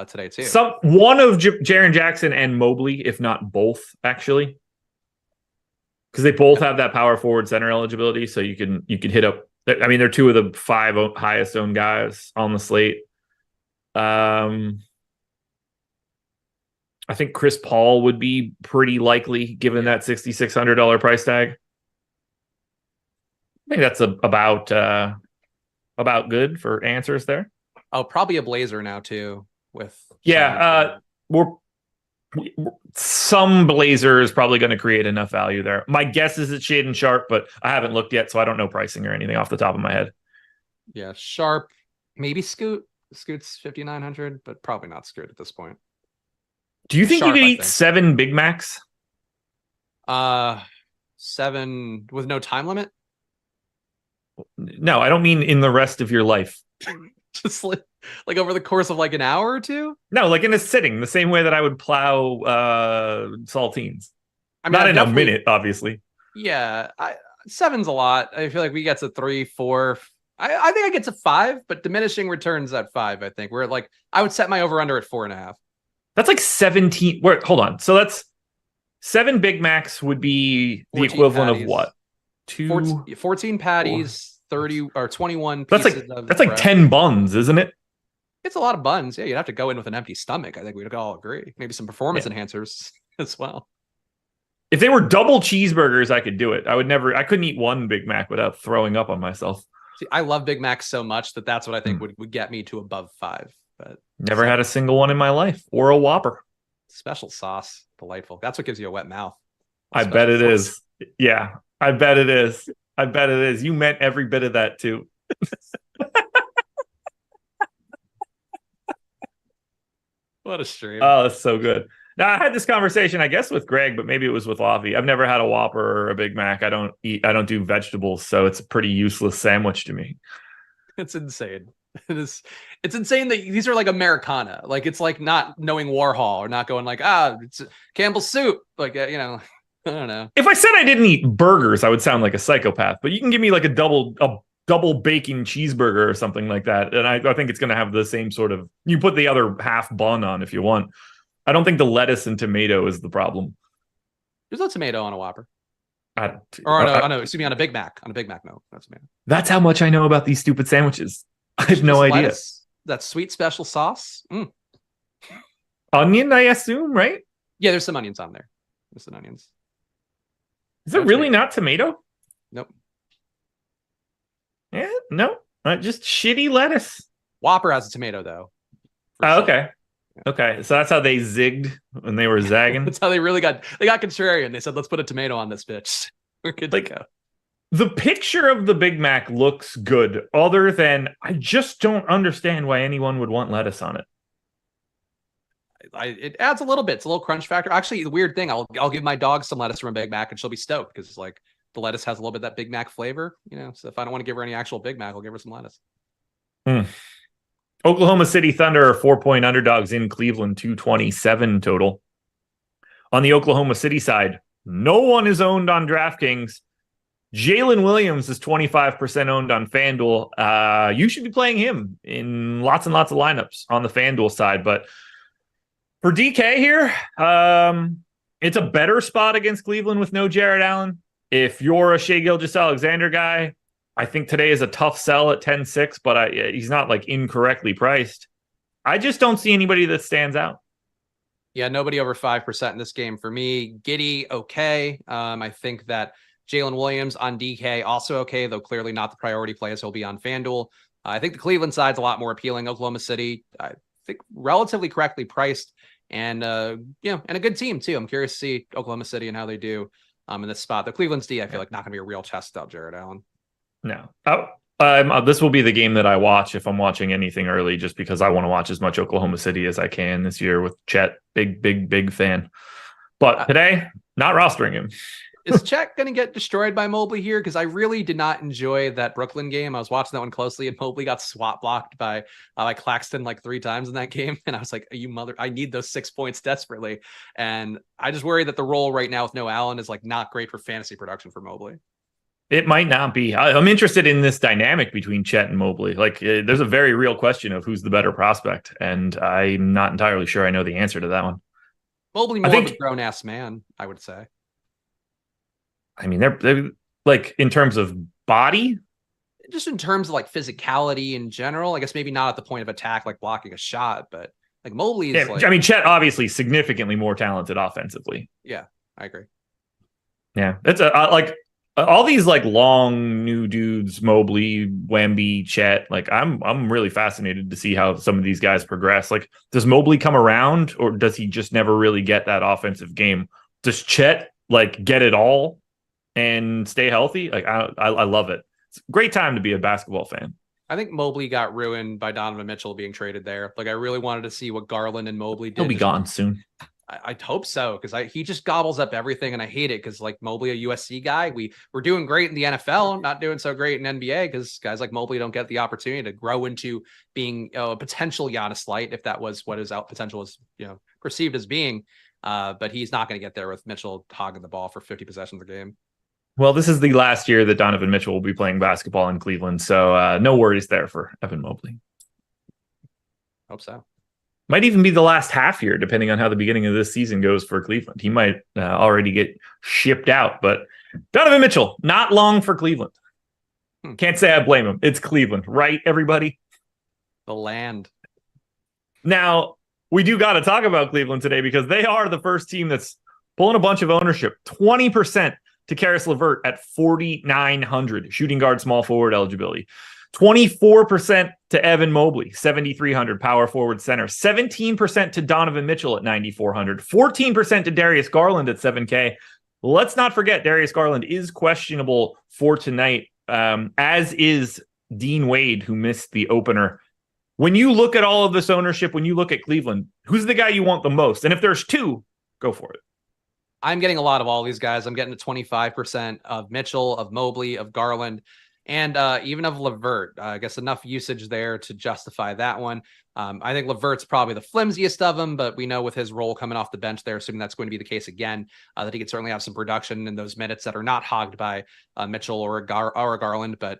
today too. One of Jaren Jackson and Mobley, if not both, actually, because they both have that power forward center eligibility. So you can hit up. I mean, they're 2 of the 5 highest owned guys on the slate. I think Chris Paul would be pretty likely given that $6,600 price tag. I think that's about good for answers there. Oh, probably a Blazer now too. Some Blazer is probably going to create enough value there. My guess is it's Shaedon Sharp, but I haven't looked yet, so I don't know pricing or anything off the top of my head. Yeah, Sharp, maybe Scoot. Scoot's 5,900, but probably not Scoot at this point. Do you think Sharp, you could eat 7 Big Macs? 7 with no time limit? No, I don't mean in the rest of your life. Just like over the course of like an hour or two? No, like in a sitting, the same way that I would plow saltines. I mean, not in a minute, obviously. Yeah, 7's a lot. I feel like we get to 3, 4. I think I get to 5, but diminishing returns at 5. I think we're like I would set my over under at 4.5. That's like 17. Hold on. So that's 7 Big Macs would be the equivalent patties. Of what? 14 patties, 30 or 21 That's pieces like of that's like bread. 10 buns, isn't it? It's a lot of buns. Yeah, you'd have to go in with an empty stomach. I think we'd all agree. Maybe some performance enhancers as well. If they were double cheeseburgers, I could do it. I couldn't eat one Big Mac without throwing up on myself. See, I love Big Macs so much that's what I think would get me to above 5. But never had a single one in my life, or a Whopper. Special sauce, delightful. That's what gives you a wet mouth. I bet it is. Yeah, I bet it is. I bet it is. You meant every bit of that too. What a stream. Oh, that's so good. Now, I had this conversation, I guess, with Greg, but maybe it was with Lavi. I've never had a Whopper or a Big Mac. I don't do vegetables, so it's a pretty useless sandwich to me. It's insane. It's insane that these are like Americana. Like, it's like not knowing Warhol or not going like, it's Campbell's soup. Like, I don't know. If I said I didn't eat burgers, I would sound like a psychopath, but you can give me like a double bacon cheeseburger or something like that, and I think it's going to have the same sort of, you put the other half bun on if you want. I don't think the lettuce and tomato is the problem. There's no tomato on a Whopper. On a Big Mac. On a Big Mac, no, that's tomato. That's how much I know about these stupid sandwiches. I have no idea. Lettuce, that sweet special sauce. Onion, I assume, right? Yeah, there's some onions on there. There's some onions. Is it really not tomato? Nope. Yeah, no. Just shitty lettuce. Whopper has a tomato, though. Oh, okay. Okay, so that's how they zigged when they were zagging. That's how they got contrarian. They said, let's put a tomato on this bitch. We're good to go. The picture of the Big Mac looks good, other than I just don't understand why anyone would want lettuce on it. It adds a little bit. It's a little crunch factor. Actually, the weird thing, I'll give my dog some lettuce from a Big Mac and she'll be stoked because it's like the lettuce has a little bit of that Big Mac flavor, So if I don't want to give her any actual Big Mac, I'll give her some lettuce. Oklahoma City Thunder are 4-point underdogs in Cleveland, 227 total. On the Oklahoma City side, no one is owned on DraftKings. Jalen Williams is 25% owned on FanDuel. You should be playing him in lots and lots of lineups on the FanDuel side. But for DK here, it's a better spot against Cleveland with no Jared Allen. If you're a Shai Gilgeous-Alexander guy, I think today is a tough sell at 10-6, but he's not like incorrectly priced. I just don't see anybody that stands out. Yeah, nobody over 5% in this game for me. Giddey, okay. I think that Jalen Williams on DK, also okay, though clearly not the priority play as he'll be on FanDuel. I think the Cleveland side's a lot more appealing. Oklahoma City, I think relatively correctly priced and, and a good team too. I'm curious to see Oklahoma City and how they do in this spot. The Cleveland's D, I feel like not going to be a real test without Jared Allen. No. This will be the game that I watch if I'm watching anything early, just because I want to watch as much Oklahoma City as I can this year with Chet. Big fan. But today, not rostering him. Is Chet going to get destroyed by Mobley here? Because I really did not enjoy that Brooklyn game. I was watching that one closely, and Mobley got swat blocked by Claxton like 3 times in that game. And I was like, I need those 6 points desperately. And I just worry that the role right now with no Allen is like not great for fantasy production for Mobley. It might not be. I'm interested in this dynamic between Chet and Mobley. Like, there's a very real question of who's the better prospect, and I'm not entirely sure I know the answer to that one. Mobley more of a grown-ass man, I would say. I mean, they're like, in terms of body? Just in terms of like physicality in general. I guess maybe not at the point of attack, like blocking a shot, but like Mobley is like... I mean, Chet obviously significantly more talented offensively. Yeah, I agree. Yeah, it's like... all these like long new dudes, Mobley, Wemby, Chet, like I'm really fascinated to see how some of these guys progress. Like, does Mobley come around, or does he just never really get that offensive game? Does Chet like get it all and stay healthy? Like, I love it. It's a great time to be a basketball fan. I think Mobley got ruined by Donovan Mitchell being traded there. Like, I really wanted to see what Garland and Mobley did. He'll be gone soon. I'd hope so, because he just gobbles up everything, and I hate it because, like, Mobley, a USC guy, we're doing great in the NFL, not doing so great in NBA because guys like Mobley don't get the opportunity to grow into being a potential Giannis Light, if that was what his out potential is, perceived as being. But he's not going to get there with Mitchell hogging the ball for 50 possessions a game. Well, this is the last year that Donovan Mitchell will be playing basketball in Cleveland, so no worries there for Evan Mobley. Hope so. Might even be the last half year, depending on how the beginning of this season goes for Cleveland. He might already get shipped out. But Donovan Mitchell, not long for Cleveland. Hmm. Can't say I blame him. It's Cleveland, right, everybody? The land. Now, we do got to talk about Cleveland today because they are the first team that's pulling a bunch of ownership. 20% to Karis LeVert at 4,900, shooting guard, small forward eligibility. 24% to Evan Mobley, 7,300, power forward center. 17% to Donovan Mitchell at 9,400. 14% to Darius Garland at 7K. Let's not forget Darius Garland is questionable for tonight, as is Dean Wade, who missed the opener. When you look at all of this ownership, when you look at Cleveland, who's the guy you want the most? And if there's two, go for it. I'm getting a lot of all these guys. I'm getting to 25% of Mitchell, of Mobley, of Garland, and even of LeVert. I guess enough usage there to justify that one. I think LeVert's probably the flimsiest of them, but we know with his role coming off the bench there, assuming that's going to be the case again, that he could certainly have some production in those minutes that are not hogged by Mitchell or Garland. But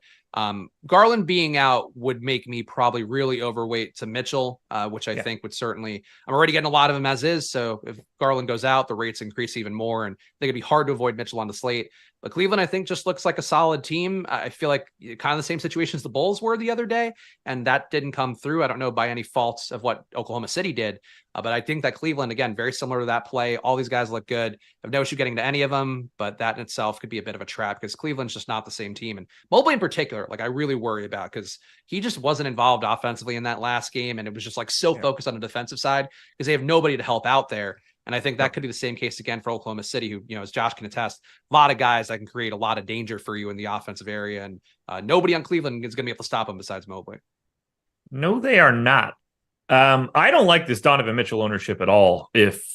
Garland being out would make me probably really overweight to Mitchell, which I think would certainly, I'm already getting a lot of them as is. So if Garland goes out, the rates increase even more, and I think it'd be hard to avoid Mitchell on the slate. But Cleveland, I think, just looks like a solid team. I feel like kind of the same situation as the Bulls were the other day, and that didn't come through. I don't know by any faults of what Oklahoma City did, but I think that Cleveland, again, very similar to that play. All these guys look good. I have no issue getting to any of them, but that in itself could be a bit of a trap because Cleveland's just not the same team. And Mobley in particular, like I really worry about because he just wasn't involved offensively in that last game, and it was just like so focused on the defensive side because they have nobody to help out there. And I think that could be the same case again for Oklahoma City, who, as Josh can attest, a lot of guys that can create a lot of danger for you in the offensive area. And nobody on Cleveland is going to be able to stop them besides Mobley. No, they are not. I don't like this Donovan Mitchell ownership at all. If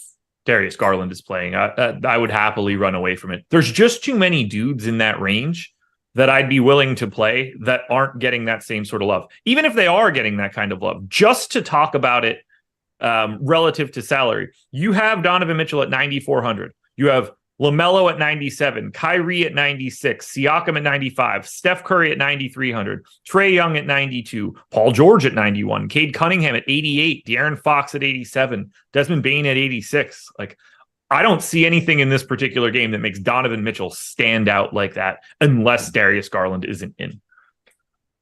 Darius Garland is playing, I would happily run away from it. There's just too many dudes in that range that I'd be willing to play that aren't getting that same sort of love. Even if they are getting that kind of love, just to talk about it relative to salary. You have Donovan Mitchell at 9,400. You have LaMelo at 97, Kyrie at 96, Siakam at 95, Steph Curry at 9,300, Trae Young at 92, Paul George at 91, Cade Cunningham at 88, De'Aaron Fox at 87, Desmond Bane at 86. Like, I don't see anything in this particular game that makes Donovan Mitchell stand out like that unless Darius Garland isn't in.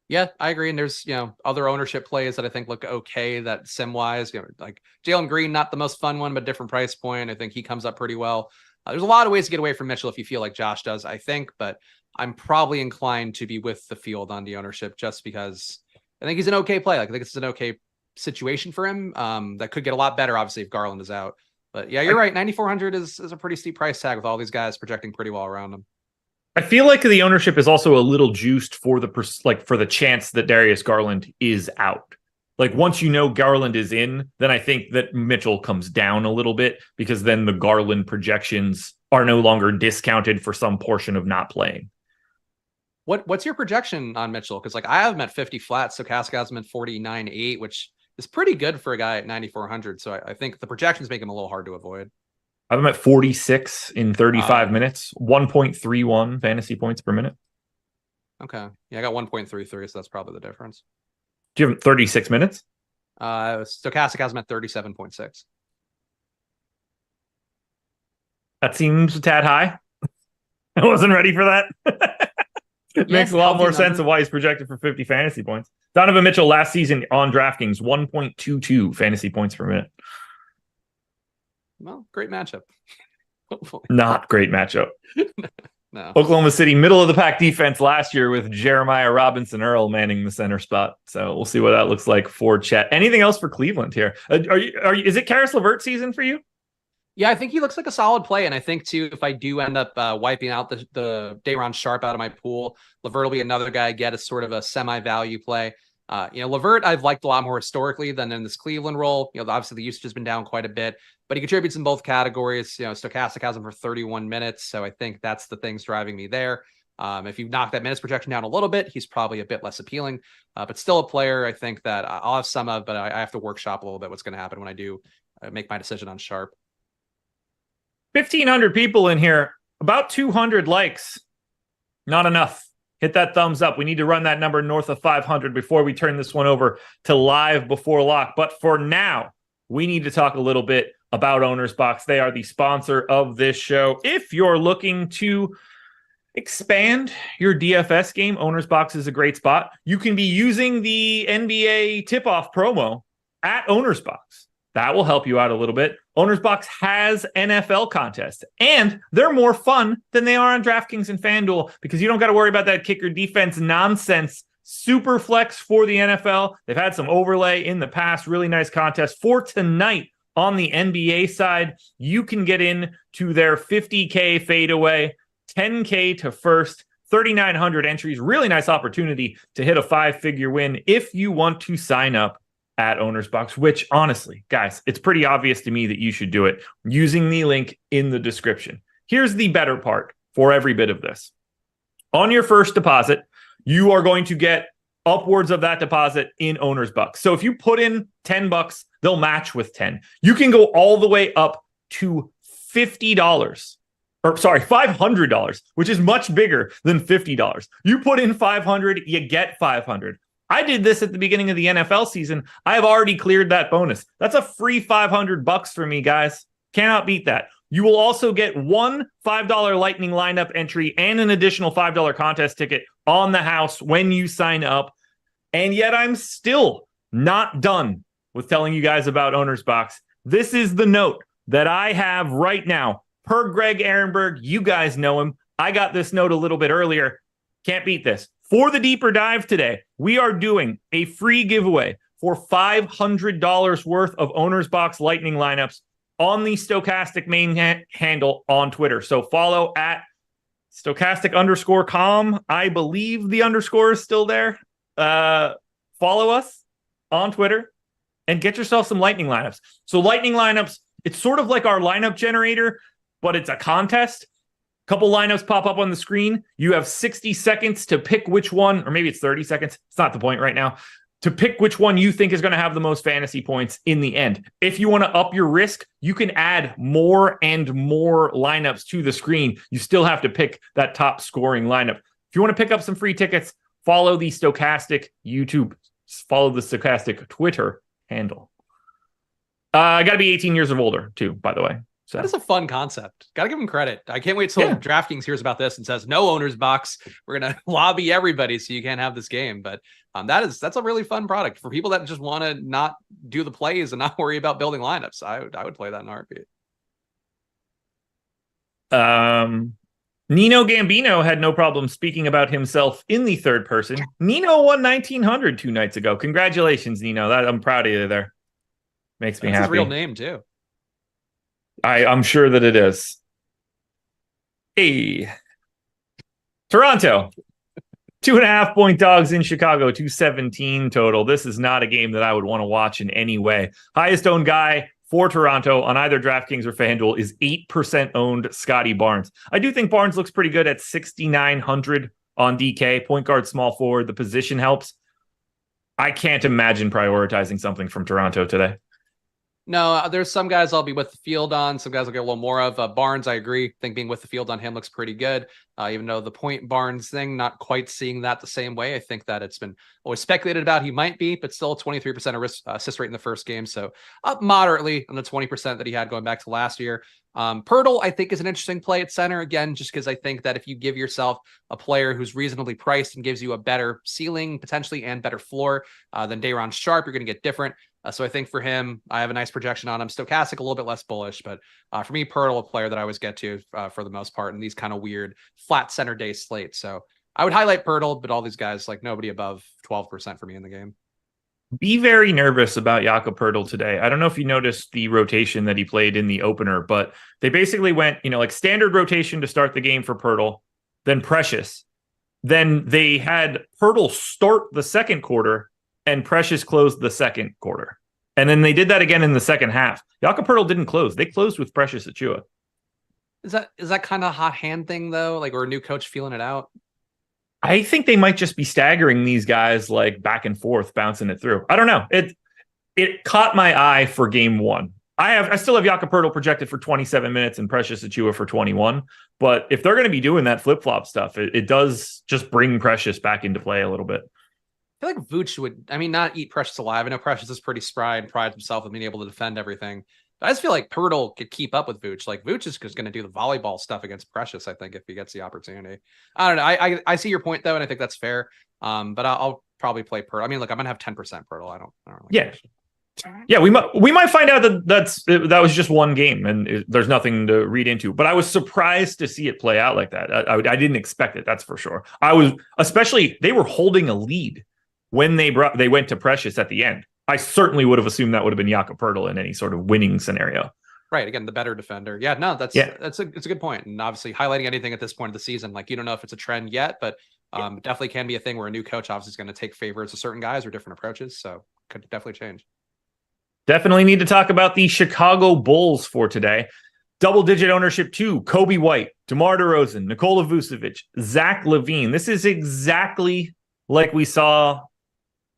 Yeah, I agree. And there's, other ownership plays that I think look okay that sim-wise, like Jalen Green, not the most fun one, but different price point. I think he comes up pretty well. There's a lot of ways to get away from Mitchell if you feel like Josh does, I think, but I'm probably inclined to be with the field on the ownership just because I think he's an okay play. Like, I think it's an okay situation for him. That could get a lot better, obviously, if Garland is out. But yeah, you're right. 9,400 is a pretty steep price tag with all these guys projecting pretty well around him. I feel like the ownership is also a little juiced for the chance that Darius Garland is out. Like, once Garland is in, then I think that Mitchell comes down a little bit because then the Garland projections are no longer discounted for some portion of not playing. What's your projection on Mitchell? Because I have him at 50 flat, so Stochastic has him at 49.8, which is pretty good for a guy at 9,400. So I think the projections make him a little hard to avoid. I have him at 46 in 35 minutes, 1.31 fantasy points per minute. Okay. Yeah, I got 1.33, so that's probably the difference. Do you have 36 minutes? Stochastic has him at 37.6. That seems a tad high. I wasn't ready for that. It makes a lot more sense of why he's projected for 50 fantasy points. Donovan Mitchell last season on DraftKings, 1.22 fantasy points per minute. Well, great matchup. Hopefully. Not great matchup. No. Oklahoma City, middle of the pack defense last year with Jeremiah Robinson Earl manning the center spot. So we'll see what that looks like for Chet. Anything else for Cleveland here? Is it Karis LeVert season for you? Yeah, I think he looks like a solid play. And I think, too, if I do end up wiping out the Day'Ron Sharpe out of my pool, LeVert will be another guy I get as sort of a semi-value play. LeVert I've liked a lot more historically than in this Cleveland role. Obviously the usage has been down quite a bit, but he contributes in both categories. Stochastic has him for 31 minutes. So I think that's the things driving me there. If you knock that minutes projection down a little bit, he's probably a bit less appealing, but still a player I think that I'll have some of, but I have to workshop a little bit what's going to happen when I do make my decision on Sharpe. 1,500 people in here, about 200 likes. Not enough. Hit that thumbs up. We need to run that number north of 500 before we turn this one over to live before lock. But for now, we need to talk a little bit about Owner's Box. They are the sponsor of this show. If you're looking to expand your DFS game. Owner's Box is a great spot. You can be using the NBA tip-off promo at Owner's Box. That will help you out a little bit. Owner's Box has NFL contests, and they're more fun than they are on DraftKings and FanDuel because you don't got to worry about that kicker defense nonsense. Super flex for the NFL. They've had some overlay in the past. Really nice contest for tonight. On the NBA side, you can get in to their 50K fadeaway, 10K to first, 3,900 entries. Really nice opportunity to hit a 5-figure win if you want to sign up at Owner's Box, which honestly, guys, it's pretty obvious to me that you should do it using the link in the description. Here's the better part for every bit of this. On your first deposit, you are going to get upwards of that deposit in Owner's Box. So if you put in $10, they'll match with 10. You can go all the way up to $50. Or sorry, $500, which is much bigger than $50. You put in 500, you get 500. I did this at the beginning of the NFL season. I have already cleared that bonus. That's a free $500 for me, guys. Cannot beat that. You will also get one $5 Lightning lineup entry and an additional $5 contest ticket on the house when you sign up. And yet I'm still not done with telling you guys about Owner's Box. This is the note that I have right now. Per Greg Ehrenberg, you guys know him. I got this note a little bit earlier. Can't beat this. For the deeper dive today, we are doing a free giveaway for $500 worth of Owner's Box Lightning lineups on the Stokastic main handle on Twitter. So follow at Stokastic_com. I believe the underscore is still there. Follow us on Twitter and get yourself some Lightning lineups. So Lightning lineups, it's sort of like our lineup generator, but it's a contest. Couple lineups pop up on the screen. You have 60 seconds to pick which one, or maybe it's 30 seconds. It's not the point right now. To pick which one you think is going to have the most fantasy points in the end. If you want to up your risk, you can add more and more lineups to the screen. You still have to pick that top scoring lineup. If you want to pick up some free tickets, follow the Stokastic YouTube, follow the Stokastic Twitter handle. I got to be 18 years or older too, by the way. So that is a fun concept. Got to give him credit. I can't wait till DraftKings hears about this and says, no Owner's Box. We're going to lobby everybody so you can't have this game. But that's a really fun product for people that just want to not do the plays and not worry about building lineups. I would play that in a heartbeat. Nino Gambino had no problem speaking about himself in the third person. Nino won 1,900 2 nights ago. Congratulations, Nino. I'm proud of you there. Makes me happy. His real name, too. I'm sure that it is. Hey. Toronto. 2.5-point dogs in Chicago, 217 total. This is not a game that I would want to watch in any way. Highest owned guy for Toronto on either DraftKings or FanDuel is 8% owned Scotty Barnes. I do think Barnes looks pretty good at 6,900 on DK. Point guard, small forward. The position helps. I can't imagine prioritizing something from Toronto today. No, there's some guys I'll be with the field on. Some guys I'll get a little more of. Barnes, I agree. I think being with the field on him looks pretty good. Even though the point Barnes thing, not quite seeing that the same way. I think that it's been always speculated about he might be, but still 23% assist rate in the first game. So up moderately on the 20% that he had going back to last year. Pirtle, I think, is an interesting play at center. Again, just because I think that if you give yourself a player who's reasonably priced and gives you a better ceiling potentially and better floor than Day'Ron Sharpe, you're going to get different. So I think for him, I have a nice projection on him. Stokastic, a little bit less bullish, but for me, Pirtle, a player that I always get to for the most part in these kind of weird flat center day slates. So I would highlight Pirtle, but all these guys, like nobody above 12% for me in the game. Be very nervous about Jakob Poeltl today. I don't know if you noticed the rotation that he played in the opener, but they basically went, like standard rotation to start the game for Poeltl, then Precious. Then they had Poeltl start the second quarter and Precious closed the second quarter. And then they did that again in the second half. Jakob Poeltl didn't close. They closed with Precious Achiuwa. Is that kind of a hot hand thing though? Like, or a new coach feeling it out? I think they might just be staggering these guys like back and forth, bouncing it through. I don't know. It caught my eye for game one. I still have Jakob Poeltl projected for 27 minutes and Precious Achiuwa for 21. But if they're going to be doing that flip-flop stuff, it does just bring Precious back into play a little bit. I feel like Vooch would, not eat Precious alive. I know Precious is pretty spry and prides himself on being able to defend everything. I just feel like Pirtle could keep up with Vooch. Like Vooch is just going to do the volleyball stuff against Precious, I think, if he gets the opportunity. I don't know. I see your point though, and I think that's fair. But I'll probably play Pirtle. I mean, look, I'm gonna have 10% Pirtle. I don't really yeah, we might find out that was just one game and there's nothing to read into. But I was surprised to see it play out like that. I didn't expect it. That's for sure. Especially they were holding a lead when they went to Precious at the end. I certainly would have assumed that would have been Jakob Poeltl in any sort of winning scenario. Right. Again, the better defender. Yeah, no, it's a good point. And obviously highlighting anything at this point of the season, like you don't know if it's a trend yet, but definitely can be a thing where a new coach obviously is going to take favorites of certain guys or different approaches. So could definitely change. Definitely need to talk about the Chicago Bulls for today. Double-digit ownership too. Kobe White, DeMar DeRozan, Nikola Vucevic, Zach LaVine. This is exactly like we saw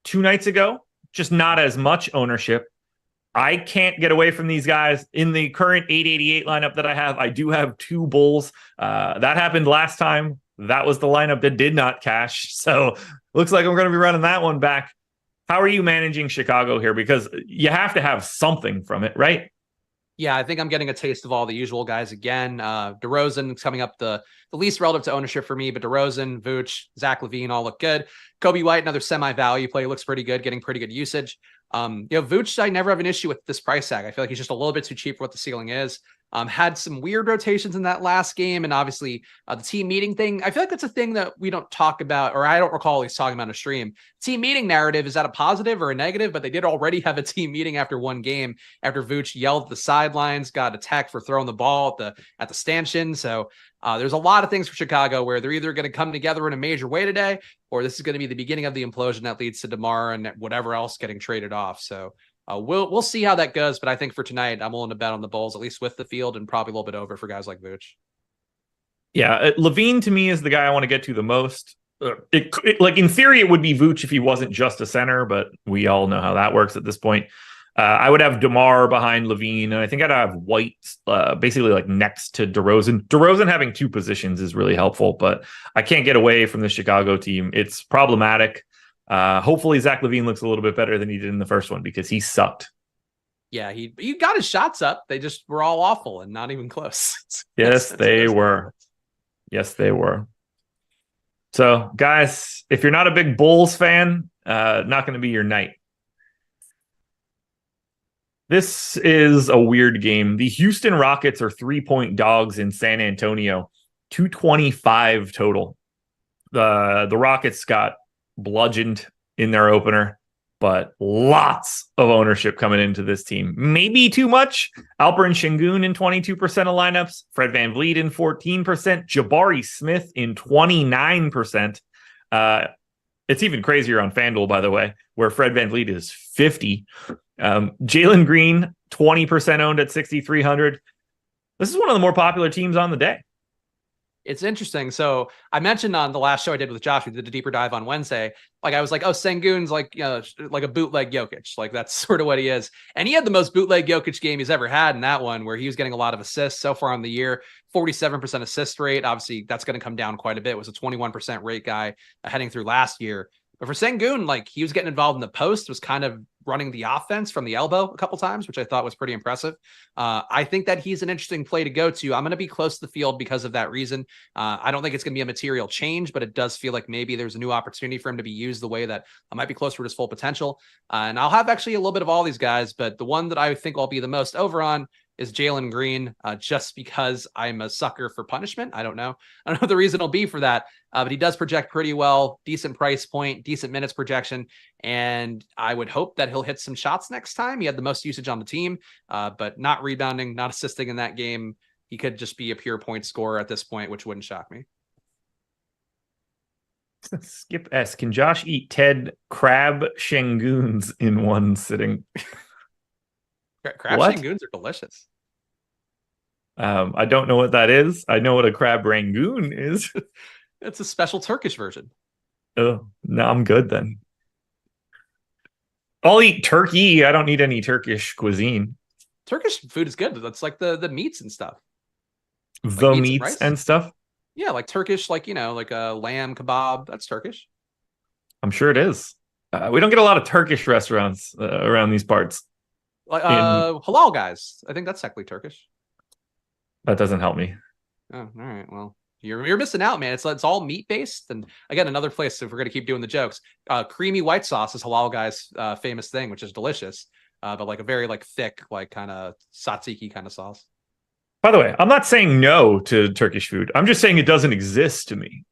2 nights ago, just not as much ownership. I can't get away from these guys. In the current 888 lineup that I have, I do have 2 Bulls. That happened last time. That was the lineup that did not cash. So looks like I'm going to be running that one back. How are you managing Chicago here? Because you have to have something from it, right? Yeah, I think I'm getting a taste of all the usual guys again. DeRozan is coming up the least relative to ownership for me, but DeRozan, Vooch, Zach LaVine all look good. Kobe White, another semi-value play, looks pretty good, getting pretty good usage. Vooch, I never have an issue with this price tag. I feel like he's just a little bit too cheap for what the ceiling is. Had some weird rotations in that last game, and obviously the team meeting thing. I feel like that's a thing that we don't talk about, or I don't recall he's talking about in a stream. Team meeting narrative, is that a positive or a negative? But they did already have a team meeting after one game, after Vooch yelled at the sidelines, got attacked for throwing the ball at the stanchion. So there's a lot of things for Chicago where they're either going to come together in a major way today, or this is going to be the beginning of the implosion that leads to DeMar and whatever else getting traded off. So we'll see how that goes, but I think for tonight, I'm willing to bet on the Bulls, at least with the field, and probably a little bit over for guys like Vooch. Yeah, LaVine to me is the guy I want to get to the most. Like in theory, it would be Vooch if he wasn't just a center, but we all know how that works at this point. I would have DeMar behind LaVine, and I think I'd have White basically like next to DeRozan. DeRozan having 2 positions is really helpful, but I can't get away from the Chicago team. It's problematic. Hopefully Zach LaVine looks a little bit better than he did in the first one because he sucked. Yeah, he got his shots up. They just were all awful and not even close. Yes, they were. Yes, they were. So, guys, if you're not a big Bulls fan, not going to be your night. This is a weird game. The Houston Rockets are 3-point dogs in San Antonio, 225 total. The Rockets got bludgeoned in their opener, but lots of ownership coming into this team. Maybe too much. Alperen Şengün in 22% of lineups, Fred VanVleet in 14%, Jabari Smith in 29%. It's even crazier on FanDuel, by the way, where Fred VanVleet is 50. Jalen Green, 20% owned at 6,300. This is one of the more popular teams on the day. It's interesting. So I mentioned on the last show I did with Josh, we did a deeper dive on Wednesday. Like I was like, oh, Şengün's like a bootleg Jokic. Like that's sort of what he is. And he had the most bootleg Jokic game he's ever had in that one, where he was getting a lot of assists so far on the year, 47% assist rate. Obviously that's going to come down quite a bit. It was a 21% rate guy heading through last year. But for Şengün, like he was getting involved in the post, was kind of running the offense from the elbow a couple times, which I thought was pretty impressive. I think that he's an interesting play to go to. I'm going to be close to the field because of that reason. I don't think it's going to be a material change, but it does feel like maybe there's a new opportunity for him to be used the way that I might be closer to his full potential. And I'll have actually a little bit of all these guys, but the one that I think I'll be the most over on is Jalen Green, just because I'm a sucker for punishment. I don't know what the reason will be for that, but he does project pretty well, decent price point, decent minutes projection, and I would hope that he'll hit some shots next time. He had the most usage on the team, but not rebounding, not assisting in that game. He could just be a pure point scorer at this point, which wouldn't shock me. Skip S. Can Josh eat Ted Crab Şengüns in one sitting? Crab Şengüns are delicious. I don't know what that is. I know what a crab rangoon is. It's a special Turkish version. Oh, no, I'm good then. I'll eat turkey. I don't need any Turkish cuisine. Turkish food is good. That's like the meats and stuff. The like meats and stuff? Yeah, like Turkish, like, like a lamb kebab. That's Turkish. I'm sure it is. We don't get a lot of Turkish restaurants around these parts. Halal guys. I think that's technically Turkish. That doesn't help me. Oh, all right. Well, you're missing out, man. It's all meat based. And again, another place, if we're gonna keep doing the jokes, creamy white sauce is halal guys' famous thing, which is delicious. But like a very like thick, like kind of tzatziki kind of sauce. By the way, I'm not saying no to Turkish food. I'm just saying it doesn't exist to me.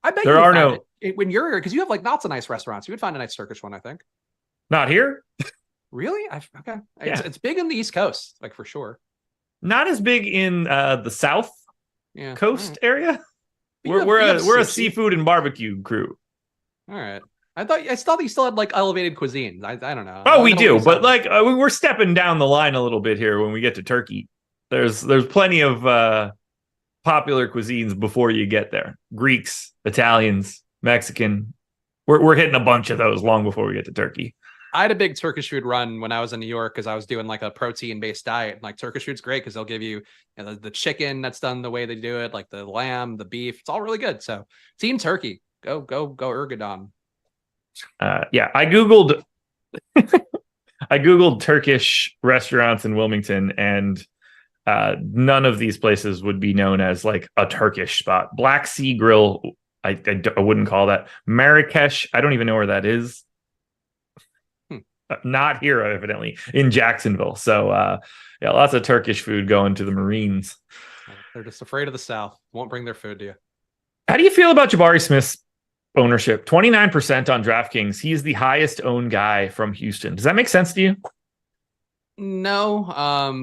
I bet there are no when you're because you have like lots of nice restaurants. You would find a nice Turkish one, I think. Not here. Really? Okay. Yeah. It's big in the East Coast, like for sure. Not as big in the South Coast area. We're a seafood and barbecue crew. All right. I thought you still had like elevated cuisine. I don't know. Oh, we do, but like we're stepping down the line a little bit here when we get to Turkey. There's plenty of popular cuisines before you get there. Greeks, Italians, Mexican. We're hitting a bunch of those long before we get to Turkey. I had a big Turkish food run when I was in New York because I was doing like a protein-based diet. Like Turkish food's great because they'll give you, the chicken that's done the way they do it, like the lamb, the beef. It's all really good. So Team Turkey, go Ergadon. Yeah, I googled Turkish restaurants in Wilmington, and none of these places would be known as like a Turkish spot. Black Sea Grill, I wouldn't call that. Marrakesh, I don't even know where that is. Not here, evidently, in Jacksonville. So, yeah, lots of Turkish food going to the Marines. They're just afraid of the South. Won't bring their food to you. How do you feel about Jabari Smith's ownership? 29% on DraftKings. He's the highest owned guy from Houston. Does that make sense to you? No,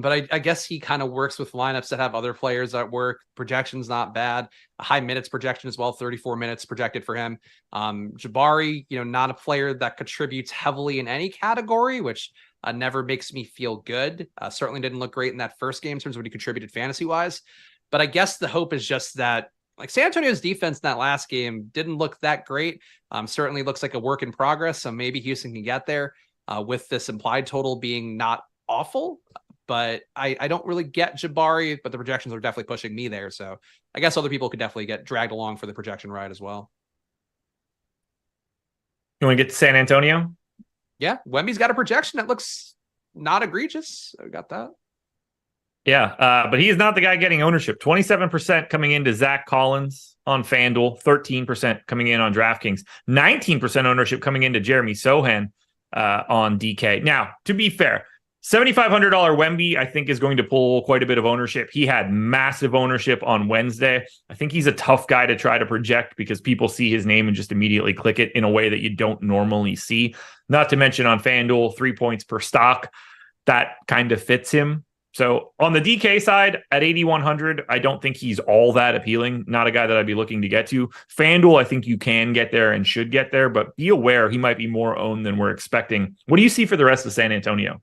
but I guess he kind of works with lineups that have other players that work. Projection's not bad. A high minutes projection as well, 34 minutes projected for him. Jabari, not a player that contributes heavily in any category, which never makes me feel good. Certainly didn't look great in that first game in terms of what he contributed fantasy-wise. But I guess the hope is just that like San Antonio's defense in that last game didn't look that great. Certainly looks like a work in progress. So maybe Houston can get there with this implied total being not awful, but I don't really get Jabari, but the projections are definitely pushing me there. So I guess other people could definitely get dragged along for the projection ride as well. You want to get to San Antonio? Yeah, Wemby's got a projection that looks not egregious. I got that. Yeah, but he is not the guy getting ownership. 27% coming into Zach Collins on FanDuel, 13% coming in on DraftKings, 19% ownership coming into Jeremy Sohan on DK. Now, to be fair, $7,500 Wemby, I think, is going to pull quite a bit of ownership. He had massive ownership on Wednesday. I think he's a tough guy to try to project because people see his name and just immediately click it in a way that you don't normally see. Not to mention on FanDuel, 3 points per stock. That kind of fits him. So on the DK side, at 8,100, I don't think he's all that appealing. Not a guy that I'd be looking to get to. FanDuel, I think you can get there and should get there, but be aware he might be more owned than we're expecting. What do you see for the rest of San Antonio?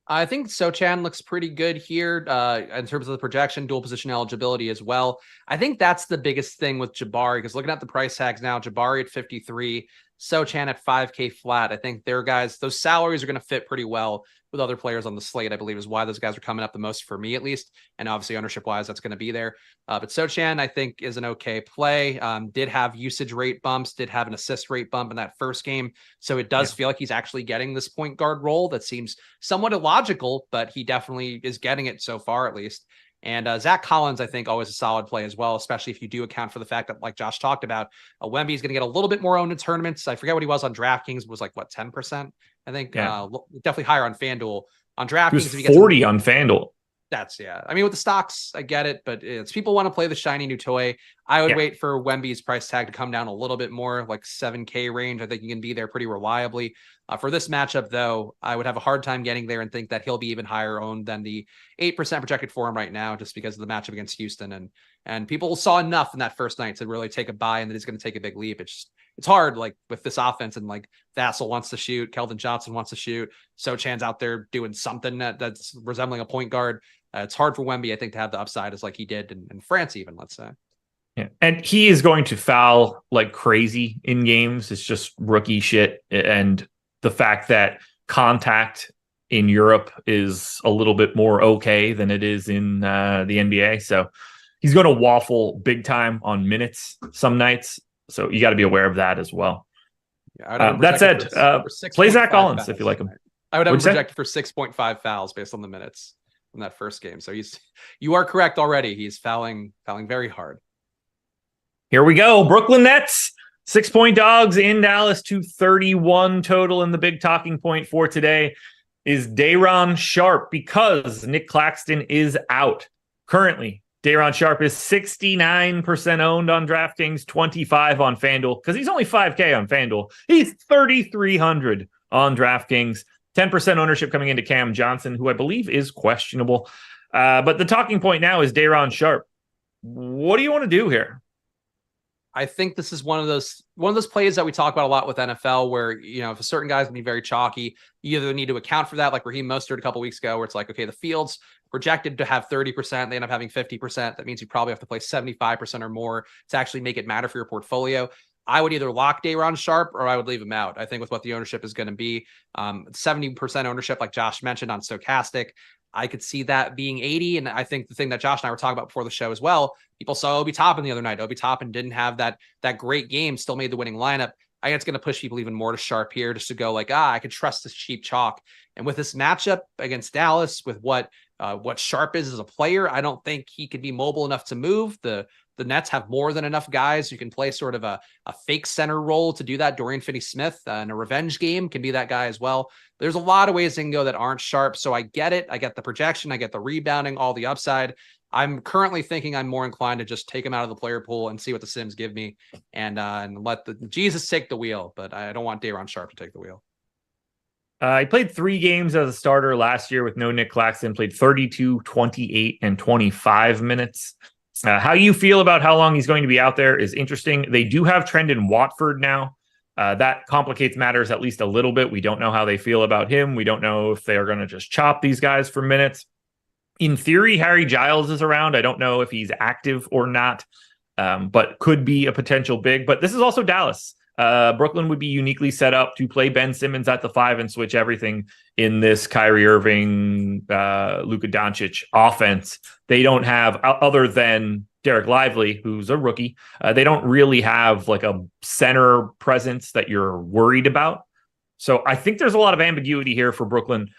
I think Sochan looks pretty good here in terms of the projection, dual position eligibility as well. I think that's the biggest thing with Jabari, because looking at the price tags now, Jabari at 53, Sochan at 5K flat. I think their guys, those salaries are going to fit pretty well with other players on the slate, I believe is why those guys are coming up the most for me, at least. And obviously ownership wise, that's going to be there. But Sochan, I think, is an okay play. Did have usage rate bumps, did have an assist rate bump in that first game. So it does feel like he's actually getting this point guard role that seems somewhat illogical, but he definitely is getting it so far, at least. And Zach Collins, I think, always a solid play as well, especially if you do account for the fact that, like Josh talked about, Wemby is going to get a little bit more owned in tournaments. I forget what he was on DraftKings, was like, what, 10%? I think definitely higher on FanDuel. On DraftKings, he was 40 on FanDuel. That's, I mean, with the stocks, I get it, but it's people want to play the shiny new toy. I would wait for Wemby's price tag to come down a little bit more, like 7K range. I think you can be there pretty reliably. For this matchup, though, I would have a hard time getting there and think that he'll be even higher owned than the 8% projected for him right now, just because of the matchup against Houston. And people saw enough in that first night to really take a buy and that he's going to take a big leap. It's hard, like with this offense, and like Vassell wants to shoot, Keldon Johnson wants to shoot, Sochan's out there doing something that's resembling a point guard. It's hard for Wemby, I think, to have the upside as like he did in France, even, let's say. Yeah, and he is going to foul like crazy in games. It's just rookie shit, and the fact that contact in Europe is a little bit more okay than it is in the NBA. So he's going to waffle big time on minutes some nights. So you got to be aware of that as well. Yeah, that said, play Zach Collins if you like him. I would have him What'd you say? projected for 6.5 fouls based on the minutes in that first game. So you are correct already. He's fouling very hard. Here we go. Brooklyn Nets, 6-point dogs in Dallas, 231 total. And the big talking point for today is Day'Ron Sharpe, because Nick Claxton is out. Currently, Day'Ron Sharpe is 69% owned on DraftKings, 25 on FanDuel, because he's only 5K on FanDuel. He's 3,300 on DraftKings. 10% ownership coming into Cam Johnson, who I believe is questionable. But the talking point now is Day'Ron Sharpe. What do you want to do here? I think this is one of those plays that we talk about a lot with NFL, where, if a certain guy's gonna be very chalky, you either need to account for that, like Raheem Mostert a couple weeks ago, where it's like, okay, the field's projected to have 30%, they end up having 50%. That means you probably have to play 75% or more to actually make it matter for your portfolio. I would either lock Day'Ron Sharpe or I would leave him out. I think with what the ownership is going to be, 70% ownership, like Josh mentioned on Stochastic, I could see that being 80. And I think the thing that Josh and I were talking about before the show as well, people saw Obi Toppin the other night. Obi Toppin didn't have that great game, still made the winning lineup. I think it's going to push people even more to Sharpe here, just to go like, I could trust this cheap chalk. And with this matchup against Dallas, with what Sharpe is as a player, I don't think he could be mobile enough to move. The Nets have more than enough guys who can play sort of a fake center role to do that. Dorian Finney-Smith in a revenge game can be that guy as well. There's a lot of ways they can go that aren't Sharpe. So I get it. I get the projection. I get the rebounding, all the upside. I'm currently thinking I'm more inclined to just take him out of the player pool and see what the Sims give me, and let the Jesus take the wheel. But I don't want Day'Ron Sharpe to take the wheel. He played 3 games as a starter last year with no Nick Claxton, played 32, 28, and 25 minutes. How you feel about how long he's going to be out there is interesting. They do have Trendon Watford now. That complicates matters at least a little bit. We don't know how they feel about him. We don't know if they are going to just chop these guys for minutes. In theory, Harry Giles is around. I don't know if he's active or not, but could be a potential big. But this is also Dallas. Brooklyn would be uniquely set up to play Ben Simmons at the 5 and switch everything in this Kyrie Irving, Luka Doncic offense. They don't have, other than Derek Lively, who's a rookie, they don't really have like a center presence that you're worried about. So I think there's a lot of ambiguity here for Brooklyn.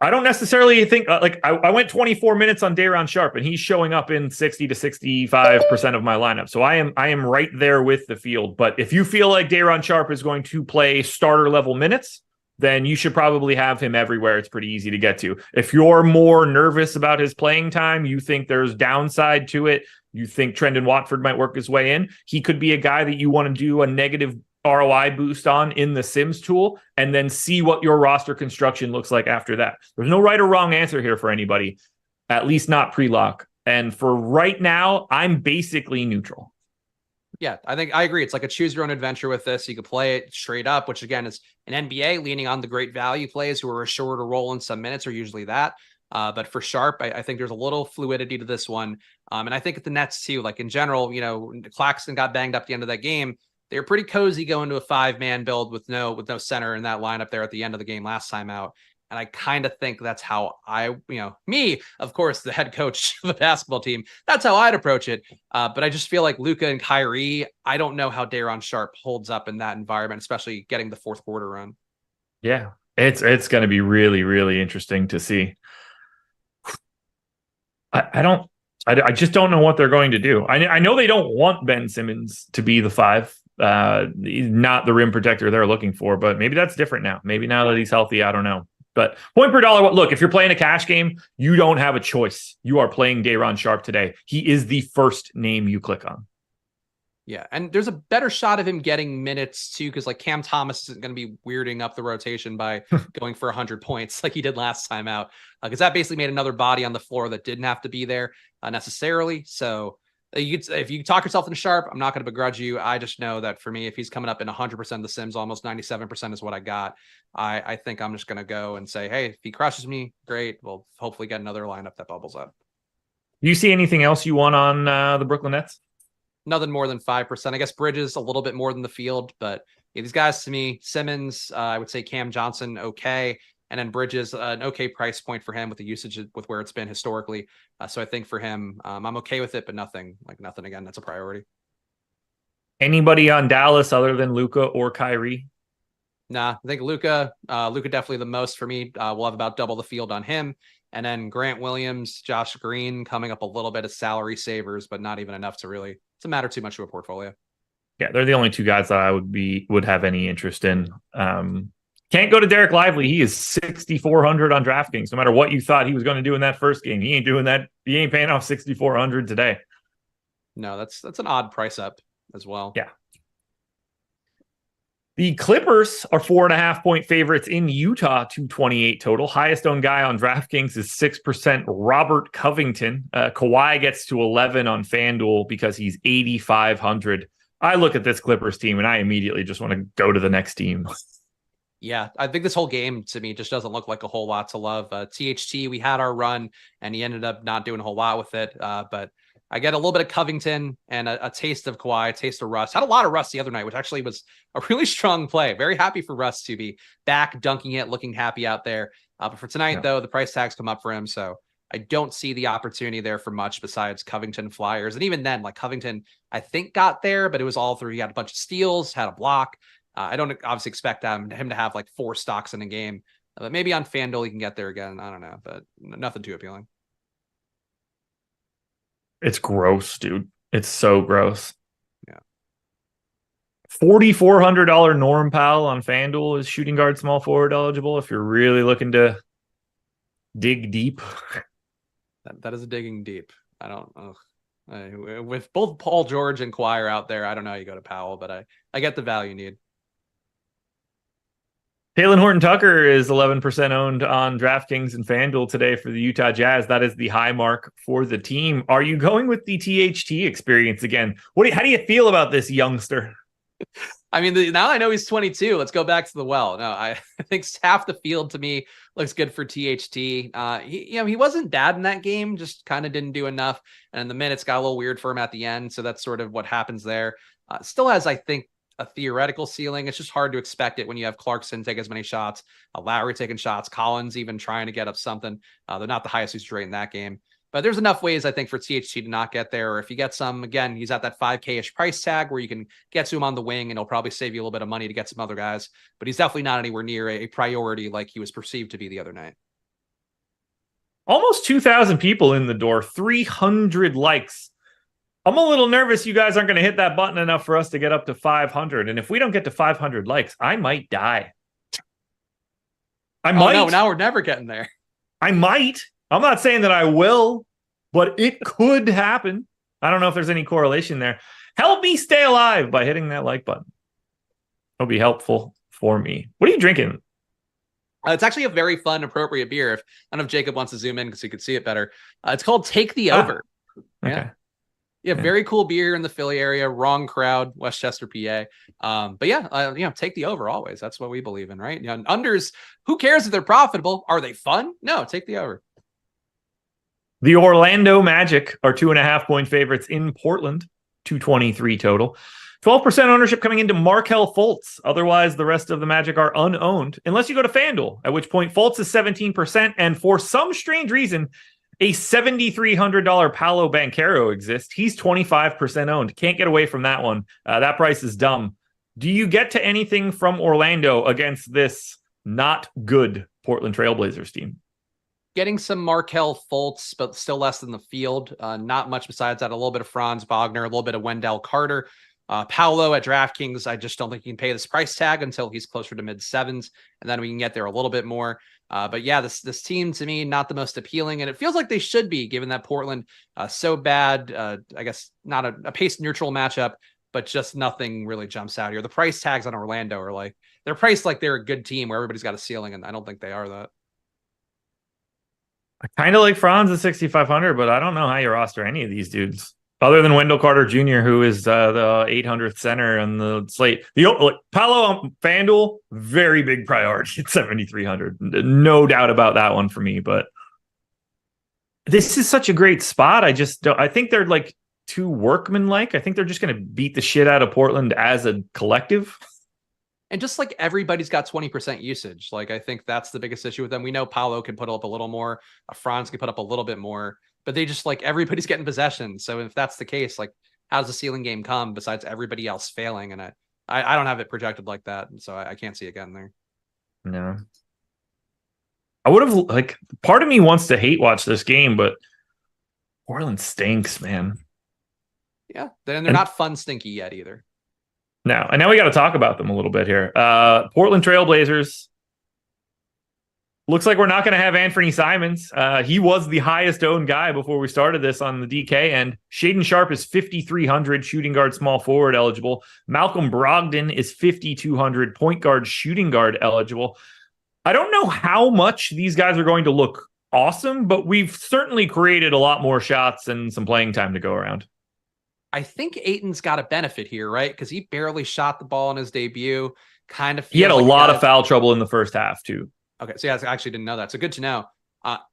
I don't necessarily think I went 24 minutes on Day'Ron Sharpe, and he's showing up in 60 to 65% of my lineup. So I am right there with the field. But if you feel like Day'Ron Sharpe is going to play starter level minutes, then you should probably have him everywhere. It's pretty easy to get to. If you're more nervous about his playing time, you think there's downside to it, you think Trendon Watford might work his way in, he could be a guy that you want to do a negative ROI boost on in the Sims tool, and then see what your roster construction looks like after that. There's no right or wrong answer here for anybody, at least not pre-lock. And for right now, I'm basically neutral. Yeah, I think I agree. It's like a choose your own adventure with this. You could play it straight up, which again is an NBA leaning on the great value plays who are a shorter roll in some minutes are usually that. But for Sharpe, I think there's a little fluidity to this one. And I think at the Nets too, like in general, Claxton got banged up at the end of that game. They were pretty cozy going to a 5-man build with no center in that lineup there at the end of the game last time out. And I kind of think that's how me, of course, the head coach of a basketball team, that's how I'd approach it. But I just feel like Luka and Kyrie, I don't know how Day'Ron Sharpe holds up in that environment, especially getting the fourth quarter run. Yeah, it's going to be really, really interesting to see. I just don't know what they're going to do. I know they don't want Ben Simmons to be the 5. He's not the rim protector they're looking for, but maybe that's different now. Maybe now that he's healthy, I don't know. But point per dollar, look, if you're playing a cash game, you don't have a choice. You are playing Day'Ron Sharpe today. He is the first name you click on. Yeah, and there's a better shot of him getting minutes too, because like Cam Thomas isn't going to be weirding up the rotation by going for 100 points like he did last time out, because that basically made another body on the floor that didn't have to be there necessarily. So if you talk yourself into Sharpe, I'm not going to begrudge you. I just know that for me, if he's coming up in 100% of the Sims, almost 97% is what I got. I think I'm just going to go and say, hey, if he crushes me, great. We'll hopefully get another lineup that bubbles up. Do you see anything else you want on the Brooklyn Nets? Nothing more than 5%. I guess Bridges a little bit more than the field, but yeah, these guys to me, Simmons, I would say Cam Johnson, okay. And then Bridges, an okay price point for him with the usage with where it's been historically. So I think for him, I'm okay with it, but nothing again, that's a priority. Anybody on Dallas other than Luka or Kyrie? Nah, I think Luca definitely the most for me. We'll have about double the field on him. And then Grant Williams, Josh Green coming up a little bit of salary savers, but not even enough to matter too much to a portfolio. Yeah, they're the only two guys that I would have any interest in. Can't go to Derek Lively. He is 6,400 on DraftKings. No matter what you thought he was going to do in that first game, he ain't doing that. He ain't paying off 6,400 today. No, that's an odd price up as well. Yeah. The Clippers are 4.5-point favorites in Utah, 228 total. Highest owned guy on DraftKings is 6%, Robert Covington. Kawhi gets to 11 on FanDuel because he's 8,500. I look at this Clippers team and I immediately just want to go to the next team. Yeah, I think this whole game to me just doesn't look like a whole lot to love. THT, we had our run and he ended up not doing a whole lot with it. But I get a little bit of Covington and a taste of Kawhi, a taste of Russ. Had a lot of Russ the other night, which actually was a really strong play. Very happy for Russ to be back, dunking it, looking happy out there. But for tonight, though, the price tags come up for him. So I don't see the opportunity there for much besides Covington Flyers. And even then, like Covington, I think got there, but it was all through. He had a bunch of steals, had a block. I don't obviously expect him to have like 4 stocks in a game. But maybe on FanDuel he can get there again. I don't know, but nothing too appealing. It's gross, dude. It's so gross. Yeah. $4,400 Norm Powell on FanDuel is shooting guard small forward eligible if you're really looking to dig deep. That is a digging deep. I don't with both Paul George and Kawhi are out there, I don't know how you go to Powell, but I get the value need. Talen Horton-Tucker is 11% owned on DraftKings and FanDuel today for the Utah Jazz. That is the high mark for the team. Are you going with the THT experience again? How do you feel about this youngster? I mean, now I know he's 22. Let's go back to the well. No, I think half the field to me looks good for THT. He wasn't bad in that game, just kind of didn't do enough. And the minutes got a little weird for him at the end. So that's sort of what happens there. Still has, I think, a theoretical ceiling. It's just hard to expect it when you have Clarkson take as many shots, Lowry taking shots, Collins even trying to get up something. They're not the highest usage rate in that game. But there's enough ways, I think, for THT to not get there. Or if you get some, again, he's at that 5K-ish price tag where you can get to him on the wing and he'll probably save you a little bit of money to get some other guys. But he's definitely not anywhere near a priority like he was perceived to be the other night. Almost 2,000 people in the door, 300 likes. I'm a little nervous you guys aren't going to hit that button enough for us to get up to 500. And if we don't get to 500 likes, I might die. No, now we're never getting there. I might. I'm not saying that I will, but it could happen. I don't know if there's any correlation there. Help me stay alive by hitting that like button. It'll be helpful for me. What are you drinking? It's actually a very fun, appropriate beer. I don't know if Jacob wants to zoom in because you could see it better. It's called Take the Over. Okay. Yeah, very cool beer in the Philly area. Wrong crowd, Westchester, PA. But yeah, take the over always. That's what we believe in, right? Unders, who cares if they're profitable? Are they fun? No, take the over. The Orlando Magic are 2.5-point favorites in Portland, 223 total. 12% ownership coming into Markelle Fultz. Otherwise, the rest of the Magic are unowned, unless you go to FanDuel, at which point Fultz is 17%. And for some strange reason, a $7,300 Paolo Banchero exists. He's 25% owned. Can't get away from that one. That price is dumb. Do you get to anything from Orlando against this not good Portland Trailblazers team? Getting some Markelle Fultz, but still less than the field. Not much besides that. A little bit of Franz Wagner, a little bit of Wendell Carter. Paolo at DraftKings, I just don't think you can pay this price tag until he's closer to mid sevens, and then we can get there a little bit more. But yeah, this team to me, not the most appealing, and it feels like they should be, given that Portland so bad. I guess not a pace neutral matchup, but just nothing really jumps out here. The price tags on Orlando are like, they're priced like they're a good team where everybody's got a ceiling, and I don't think they are that. I kind of like Franz at 6,500, but I don't know how you roster any of these dudes. Other than Wendell Carter Jr., who is the 800th center on the slate. Paolo on FanDuel, very big priority at 7,300. No doubt about that one for me, but this is such a great spot. I think they're like too workmanlike. I think they're just going to beat the shit out of Portland as a collective. And just like everybody's got 20% usage. Like, I think that's the biggest issue with them. We know Paolo can put up a little more. Franz can put up a little bit more. But they just, like, everybody's getting possession. So if that's the case, like, how does the ceiling game come besides everybody else failing? And I don't have it projected like that, so I can't see it getting there. No. I would have, like, part of me wants to hate watch this game, but Portland stinks, man. Yeah, then they're not fun stinky yet either. No, and now we got to talk about them a little bit here. Portland Trailblazers. Looks like we're not going to have Anthony Simons. He was the highest owned guy before we started this on the DK end. Shaden Sharp is 5,300 shooting guard, small forward eligible. Malcolm Brogdon is 5,200 point guard, shooting guard eligible. I don't know how much these guys are going to look awesome, but we've certainly created a lot more shots and some playing time to go around. I think Ayton's got a benefit here, right? Because he barely shot the ball in his debut. Kind of, he had a lot of foul trouble in the first half too. Okay, so yeah, I actually didn't know that. So good to know.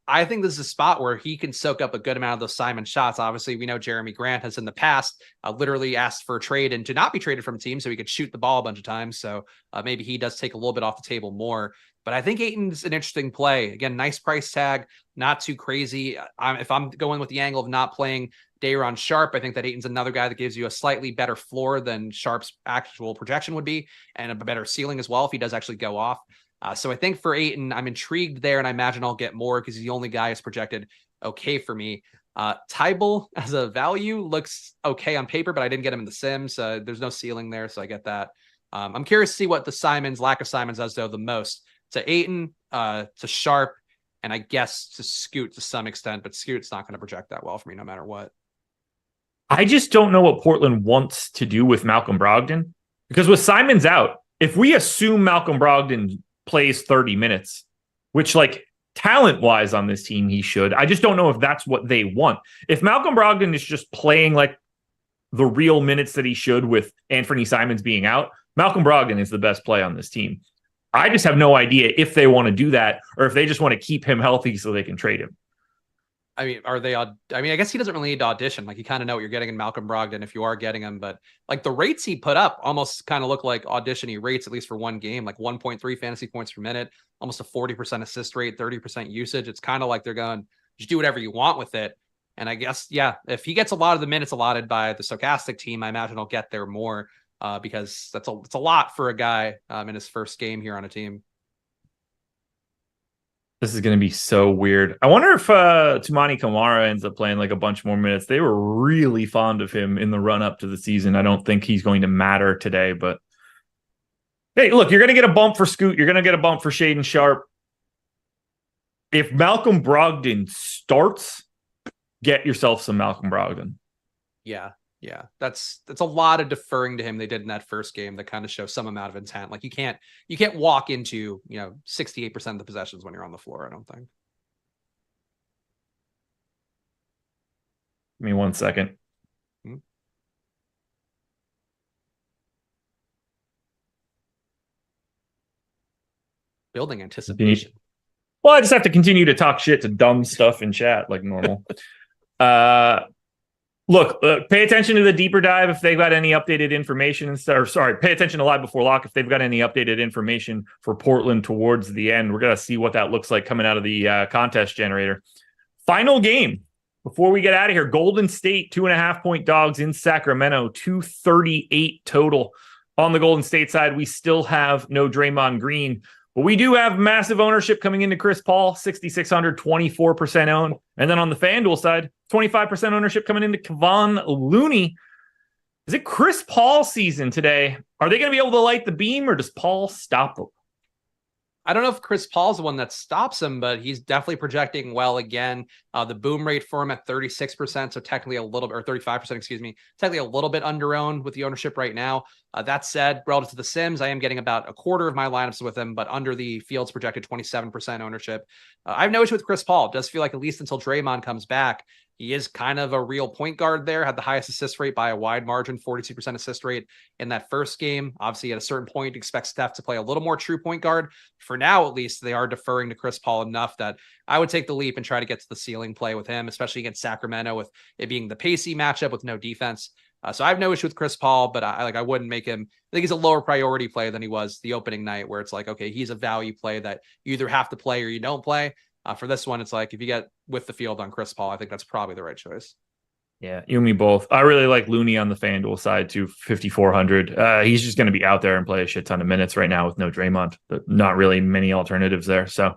I think this is a spot where he can soak up a good amount of those Simon shots. Obviously, we know Jeremy Grant has in the past literally asked for a trade and to not be traded from a team so he could shoot the ball a bunch of times. So maybe he does take a little bit off the table more. But I think Ayton's an interesting play. Again, nice price tag, not too crazy. If I'm going with the angle of not playing Day'Ron Sharp, I think that Ayton's another guy that gives you a slightly better floor than Sharp's actual projection would be, and a better ceiling as well if he does actually go off. So I think for Ayton, I'm intrigued there, and I imagine I'll get more because he's the only guy who's projected okay for me. Tybal as a value looks okay on paper, but I didn't get him in the Sims. There's no ceiling there, so I get that. I'm curious to see what the lack of Simons does, though, the most. To Ayton, to Sharp, and I guess to Scoot to some extent, but Scoot's not going to project that well for me no matter what. I just don't know what Portland wants to do with Malcolm Brogdon, because with Simons out, if we assume Malcolm Brogdon plays 30 minutes, which, like, talent-wise on this team he should, I just don't know if that's what they want. If Malcolm Brogdon is just playing like the real minutes that he should with Anthony Simons being out, Malcolm Brogdon is the best play on this team. I just have no idea if they want to do that or if they just want to keep him healthy so they can trade him. I mean, I guess he doesn't really need to audition. Like, you kind of know what you're getting in Malcolm Brogdon if you are getting him, but like the rates he put up almost kind of look like audition-y rates, at least for one game, like 1.3 fantasy points per minute, almost a 40% assist rate, 30% usage. It's kind of like they're going, just do whatever you want with it. And I guess, yeah, if he gets a lot of the minutes allotted by the Stochastic team, I imagine he'll get there more because it's a lot for a guy in his first game here on a team. This is going to be so weird. I wonder if Tumani Kamara ends up playing like a bunch more minutes. They were really fond of him in the run up to the season. I don't think he's going to matter today, but hey, look, you're going to get a bump for Scoot. You're going to get a bump for Shaden Sharp. If Malcolm Brogdon starts, get yourself some Malcolm Brogdon. Yeah, that's a lot of deferring to him they did in that first game that kind of shows some amount of intent. Like, you can't walk into 68% of the possessions when you're on the floor, I don't think. Give me 1 second. Building anticipation. Well, I just have to continue to talk shit to dumb stuff in chat like normal. Look, pay attention to the deeper dive if they've got any updated information and stuff. Or sorry, pay attention to live before lock if they've got any updated information for Portland towards the end. We're going to see what that looks like coming out of the contest generator. Final game before we get out of here. Golden State 2.5-point dogs in Sacramento, 238 total. On the Golden State side, we still have no Draymond Green, but we do have massive ownership coming into Chris Paul, 6,600, 24% owned. And then on the FanDuel side, 25% ownership coming into Kevon Looney. Is it Chris Paul season today? Are they going to be able to light the beam, or does Paul stop them? I don't know if Chris Paul's the one that stops him, but he's definitely projecting well again. The boom rate for him at 36%, so technically a little bit, or 35%, excuse me, technically a little bit under-owned with the ownership right now. That said, relative to the Sims, I am getting about a quarter of my lineups with him, but under the field's projected 27% ownership. I have no issue with Chris Paul. It does feel like, at least until Draymond comes back, he is kind of a real point guard there. Had the highest assist rate by a wide margin, 42% assist rate in that first game. Obviously, at a certain point, expect Steph to play a little more true point guard. For now, at least, they are deferring to Chris Paul enough that I would take the leap and try to get to the ceiling play with him, especially against Sacramento, with it being the pacey matchup with no defense. So I have no issue with Chris Paul, but I wouldn't make him. I think he's a lower priority play than he was the opening night, where it's like, okay, he's a value play that you either have to play or you don't play. For this one, it's like, if you get with the field on Chris Paul, I think that's probably the right choice. Yeah, you and me both. I really like Looney on the FanDuel side too, 5,400. He's just going to be out there and play a shit ton of minutes right now with no Draymond. Not really many alternatives there. So,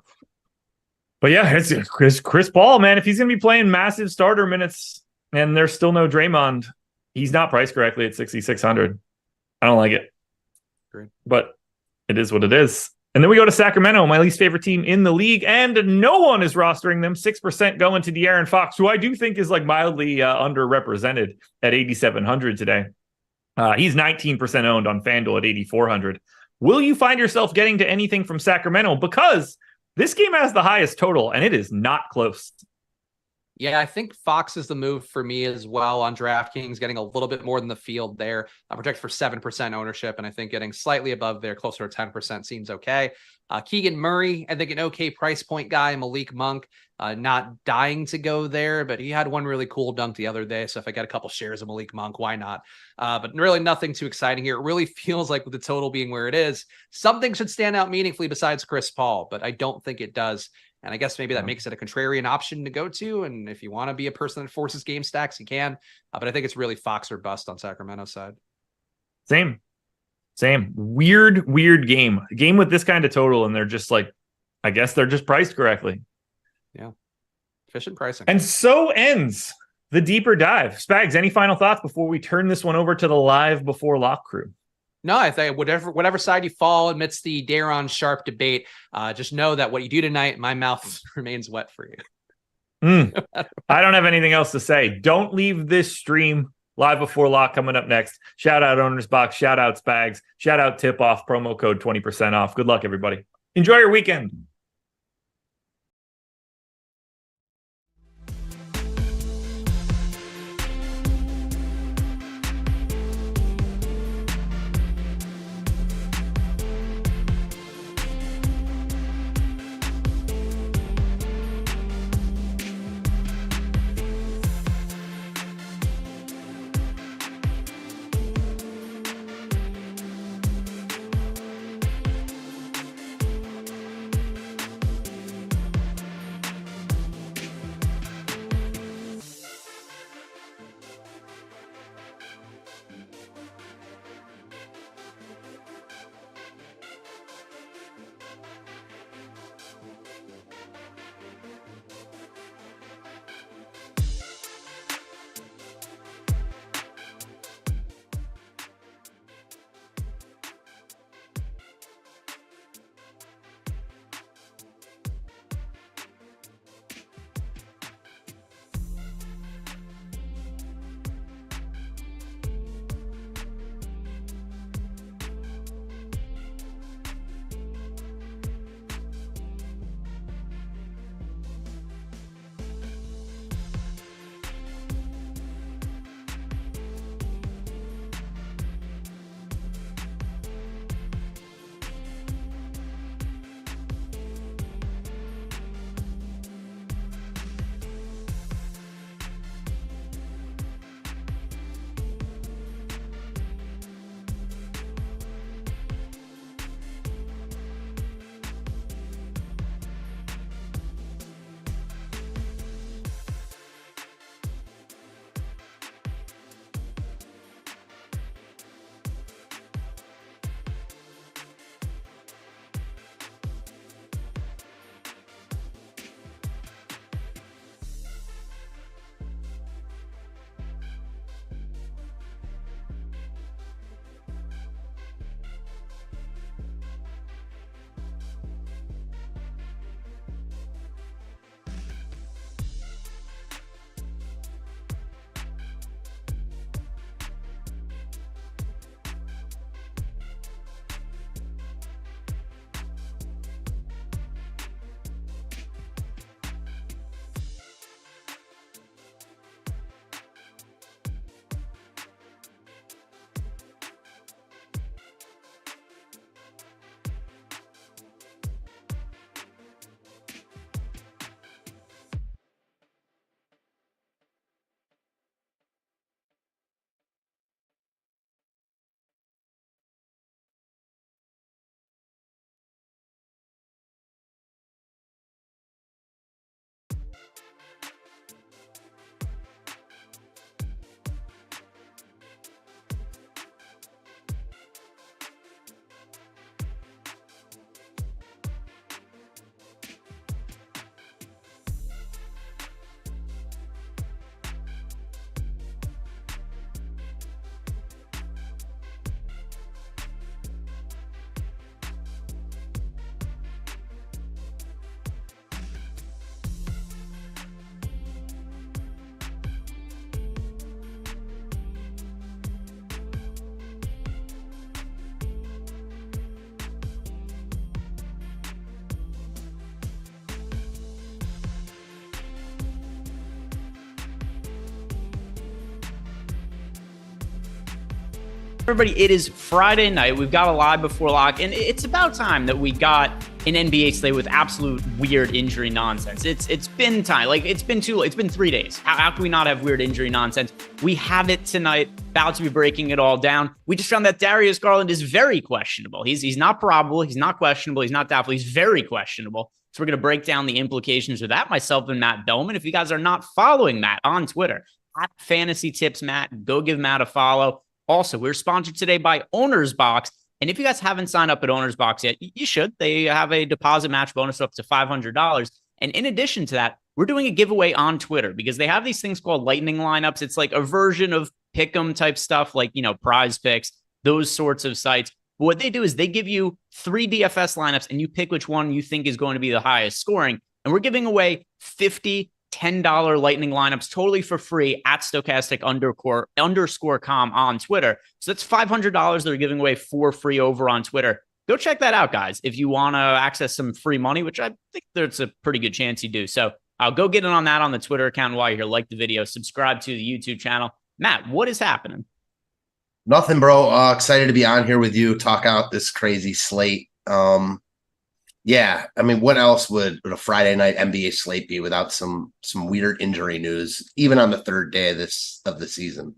but yeah, it's Chris Paul, man. If he's going to be playing massive starter minutes and there's still no Draymond, he's not priced correctly at 6,600. I don't like it. Great. But it is what it is. And then we go to Sacramento, my least favorite team in the league, and no one is rostering them. 6% going to De'Aaron Fox, who I do think is like mildly underrepresented at 8,700 today. He's 19% owned on FanDuel at 8,400. Will you find yourself getting to anything from Sacramento? Because this game has the highest total, and it is not close. Yeah, I think Fox is the move for me as well on DraftKings, getting a little bit more than the field there. I'm projected for 7% ownership, and I think getting slightly above there, closer to 10% seems okay. Keegan Murray, I think an okay price point guy. Malik Monk, not dying to go there, but he had one really cool dunk the other day. So if I get a couple shares of Malik Monk, why not? But really nothing too exciting here. It really feels like with the total being where it is, something should stand out meaningfully besides Chris Paul, but I don't think it does. And I guess maybe that makes it a contrarian option to go to. And if you want to be a person that forces game stacks, you can. But I think it's really Fox or bust on Sacramento's side. Same. Weird game. A game with this kind of total, and they're just like, I guess they're just priced correctly. Yeah. Efficient pricing. And so ends the deeper dive. Spags, any final thoughts before we turn this one over to the live before lock crew? No, I think whatever side you fall amidst the Daron Sharp debate, just know that what you do tonight, my mouth remains wet for you. I don't have anything else to say. Don't leave this stream. Live before lock coming up next. Shout out Owner's Box. Shout out Spags. Shout out Tip Off. Promo code 20% off. Good luck, everybody. Enjoy your weekend. Everybody, it is Friday night. We've got a live before lock, and it's about time that we got an NBA slate with absolute weird injury nonsense. It's been time. Like, it's been too late. It's been 3 days. How can we not have weird injury nonsense? We have it tonight. About to be breaking it all down. We just found that Darius Garland is very questionable. He's not probable. He's not questionable. He's not doubtful. He's very questionable. So we're going to break down the implications of that, myself and Matt Belman. If you guys are not following Matt on Twitter, at Fantasy Tips Matt, go give Matt a follow. Also, we're sponsored today by Owner's Box. And if you guys haven't signed up at Owner's Box yet, you should. They have a deposit match bonus up to $500. And in addition to that, we're doing a giveaway on Twitter because they have these things called lightning lineups. It's like a version of pick'em type stuff, like, Prize Picks, those sorts of sites. But what they do is they give you 3 DFS lineups and you pick which one you think is going to be the highest scoring. And we're giving away 50 $10 lightning lineups totally for free at stochastic_com on Twitter. So that's $500 they're giving away for free over on Twitter. Go check that out, guys, if you want to access some free money, which I think there's a pretty good chance you do. So I'll go get in on that on the Twitter account while you're here. Like the video, subscribe to the YouTube channel. Matt, what is happening? Nothing, bro. Excited to be on here with you, talk out this crazy slate. Yeah, I mean, what else would a Friday night NBA slate be without some weird injury news, even on the third day of the season?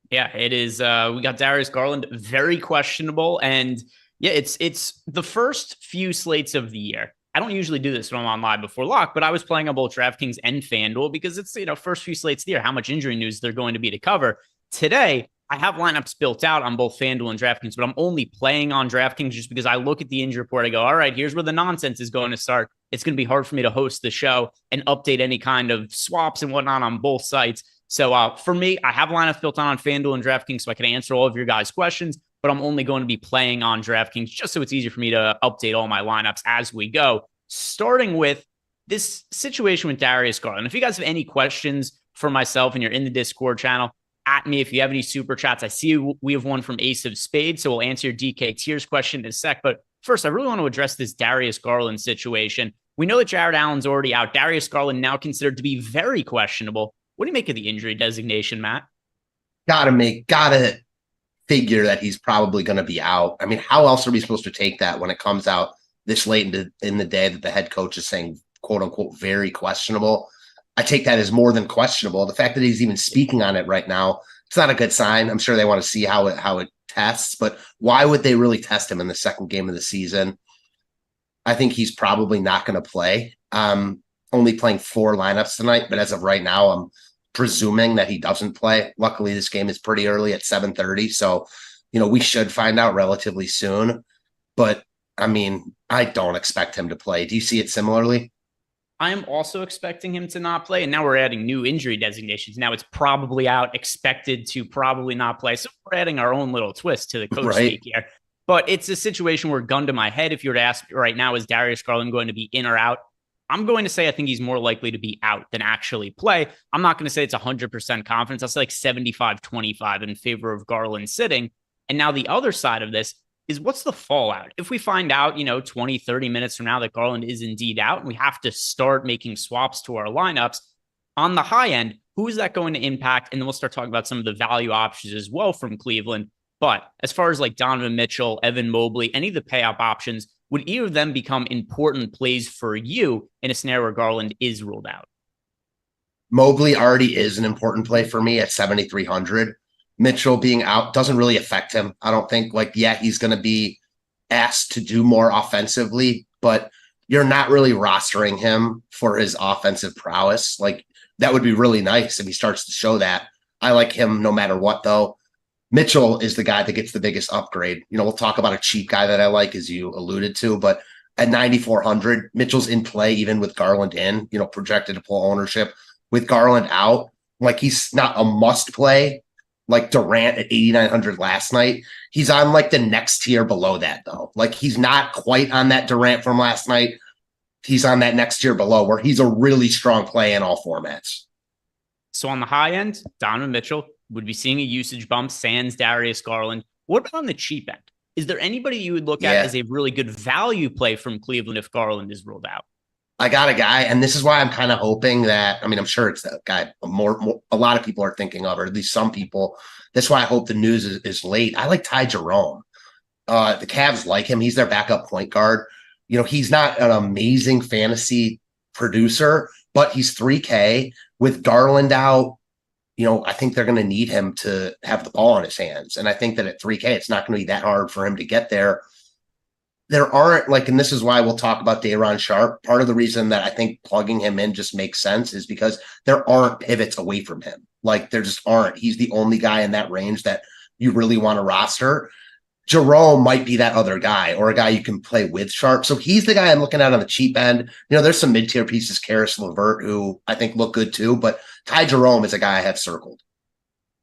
Yeah, it is. We got Darius Garland, very questionable, and yeah, it's the first few slates of the year. I don't usually do this when I'm on live before lock, but I was playing on both DraftKings and FanDuel because it's first few slates of the year. How much injury news they're going to be to cover today? I have lineups built out on both FanDuel and DraftKings, but I'm only playing on DraftKings just because I look at the injury report. I go, all right, here's where the nonsense is going to start. It's going to be hard for me to host the show and update any kind of swaps and whatnot on both sites. So for me, I have lineups built on FanDuel and DraftKings so I can answer all of your guys' questions, but I'm only going to be playing on DraftKings just so it's easier for me to update all my lineups as we go. Starting with this situation with Darius Garland. If you guys have any questions for myself and you're in the Discord channel, at me if you have any super chats. I see we have one from Ace of Spades, so we'll answer your DK Tiers question in a sec. But first, I really want to address this Darius Garland situation. We know that Jared Allen's already out. Darius Garland now considered to be very questionable. What do you make of the injury designation, Matt? Gotta figure that he's probably going to be out. I mean, how else are we supposed to take that when it comes out this late in the day that the head coach is saying, quote unquote, very questionable? I take that as more than questionable. The fact that he's even speaking on it right now, it's not a good sign. I'm sure they want to see how it tests, but why would they really test him in the second game of the season? I think he's probably not going to play. Only playing 4 lineups tonight, but as of right now, I'm presuming that he doesn't play. Luckily, this game is pretty early at 7:30, so we should find out relatively soon. But I mean, I don't expect him to play. Do you see it similarly? I am also expecting him to not play, and now we're adding new injury designations. Now it's probably out, expected to probably not play. So we're adding our own little twist to the coach speak here. But it's a situation where, gun to my head, if you were to ask me right now, is Darius Garland going to be in or out? I'm going to say I think he's more likely to be out than actually play. I'm not going to say it's 100% confidence. I'll say like 75-25 in favor of Garland sitting. And now the other side of this is what's the fallout? If we find out, 20, 30 minutes from now that Garland is indeed out and we have to start making swaps to our lineups on the high end, who is that going to impact? And then we'll start talking about some of the value options as well from Cleveland. But as far as like Donovan Mitchell, Evan Mobley, any of the pay up options, would either of them become important plays for you in a scenario where Garland is ruled out? Mobley already is an important play for me at 7,300. Mitchell being out doesn't really affect him. I don't think he's going to be asked to do more offensively, but you're not really rostering him for his offensive prowess. Like, that would be really nice if he starts to show that. I like him no matter what, though. Mitchell is the guy that gets the biggest upgrade. We'll talk about a cheap guy that I like, as you alluded to, but at 9,400, Mitchell's in play even with Garland in, projected to pull ownership. With Garland out, he's not a must play like Durant at 8,900 last night. He's on the next tier below that, though. He's not quite on that Durant from last night. He's on that next tier below where he's a really strong play in all formats. So on the high end, Donovan Mitchell would be seeing a usage bump, sans Darius Garland. What about on the cheap end? Is there anybody you would look at as a really good value play from Cleveland if Garland is ruled out? I got a guy, and this is why I'm kind of hoping that, I mean, I'm sure it's that guy a lot of people are thinking of, or at least some people. That's why I hope the news is late. I like Ty Jerome. The Cavs like him. He's their backup point guard. He's not an amazing fantasy producer, but he's 3K with Garland out. I think they're going to need him to have the ball in his hands. And I think that at 3K, it's not going to be that hard for him to get there. There aren't and this is why we'll talk about Day'Ron Sharpe. Part of the reason that I think plugging him in just makes sense is because there aren't pivots away from him. There just aren't. He's the only guy in that range that you really want to roster. Jerome might be that other guy, or a guy you can play with Sharpe. So he's the guy I'm looking at on the cheap end. There's some mid-tier pieces, Karis LeVert, who I think look good too, but Ty Jerome is a guy I have circled.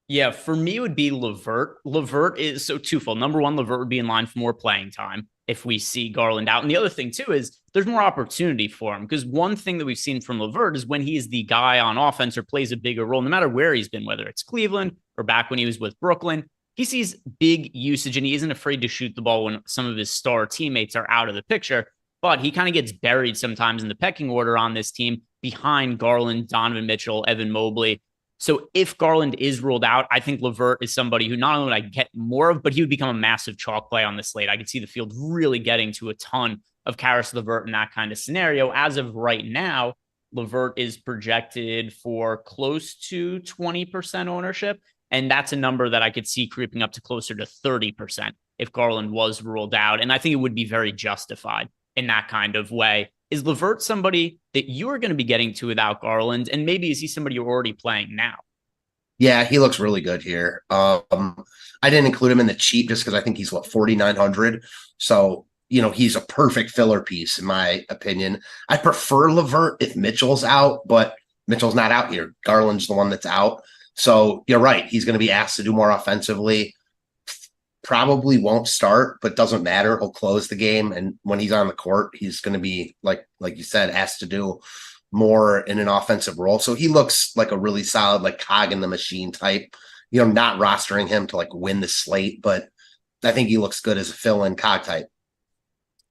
Yeah, for me, it would be LeVert. LeVert is so twofold. Number one, LeVert would be in line for more playing time if we see Garland out. And the other thing, too, is there's more opportunity for him, because one thing that we've seen from LeVert is when he's the guy on offense or plays a bigger role, no matter where he's been, whether it's Cleveland or back when he was with Brooklyn, he sees big usage and he isn't afraid to shoot the ball when some of his star teammates are out of the picture. But he kind of gets buried sometimes in the pecking order on this team behind Garland, Donovan Mitchell, Evan Mobley. So if Garland is ruled out, I think LeVert is somebody who not only would I get more of, but he would become a massive chalk play on the slate. I could see the field really getting to a ton of Karis LeVert in that kind of scenario. As of right now, LeVert is projected for close to 20% ownership. And that's a number that I could see creeping up to closer to 30% if Garland was ruled out. And I think it would be very justified in that kind of way. Is LeVert somebody that you are going to be getting to without Garland? And maybe is he somebody you're already playing now? Yeah, he looks really good here. I didn't include him in the cheap just because I think he's 4,900. So, he's a perfect filler piece in my opinion. I prefer LeVert if Mitchell's out, but Mitchell's not out here. Garland's the one that's out. So you're right. He's going to be asked to do more offensively. Probably won't start, but doesn't matter. He'll close the game. And when he's on the court, he's going to be, like you said, asked to do more in an offensive role. So he looks like a really solid, cog in the machine type, not rostering him to win the slate, but I think he looks good as a fill-in cog type.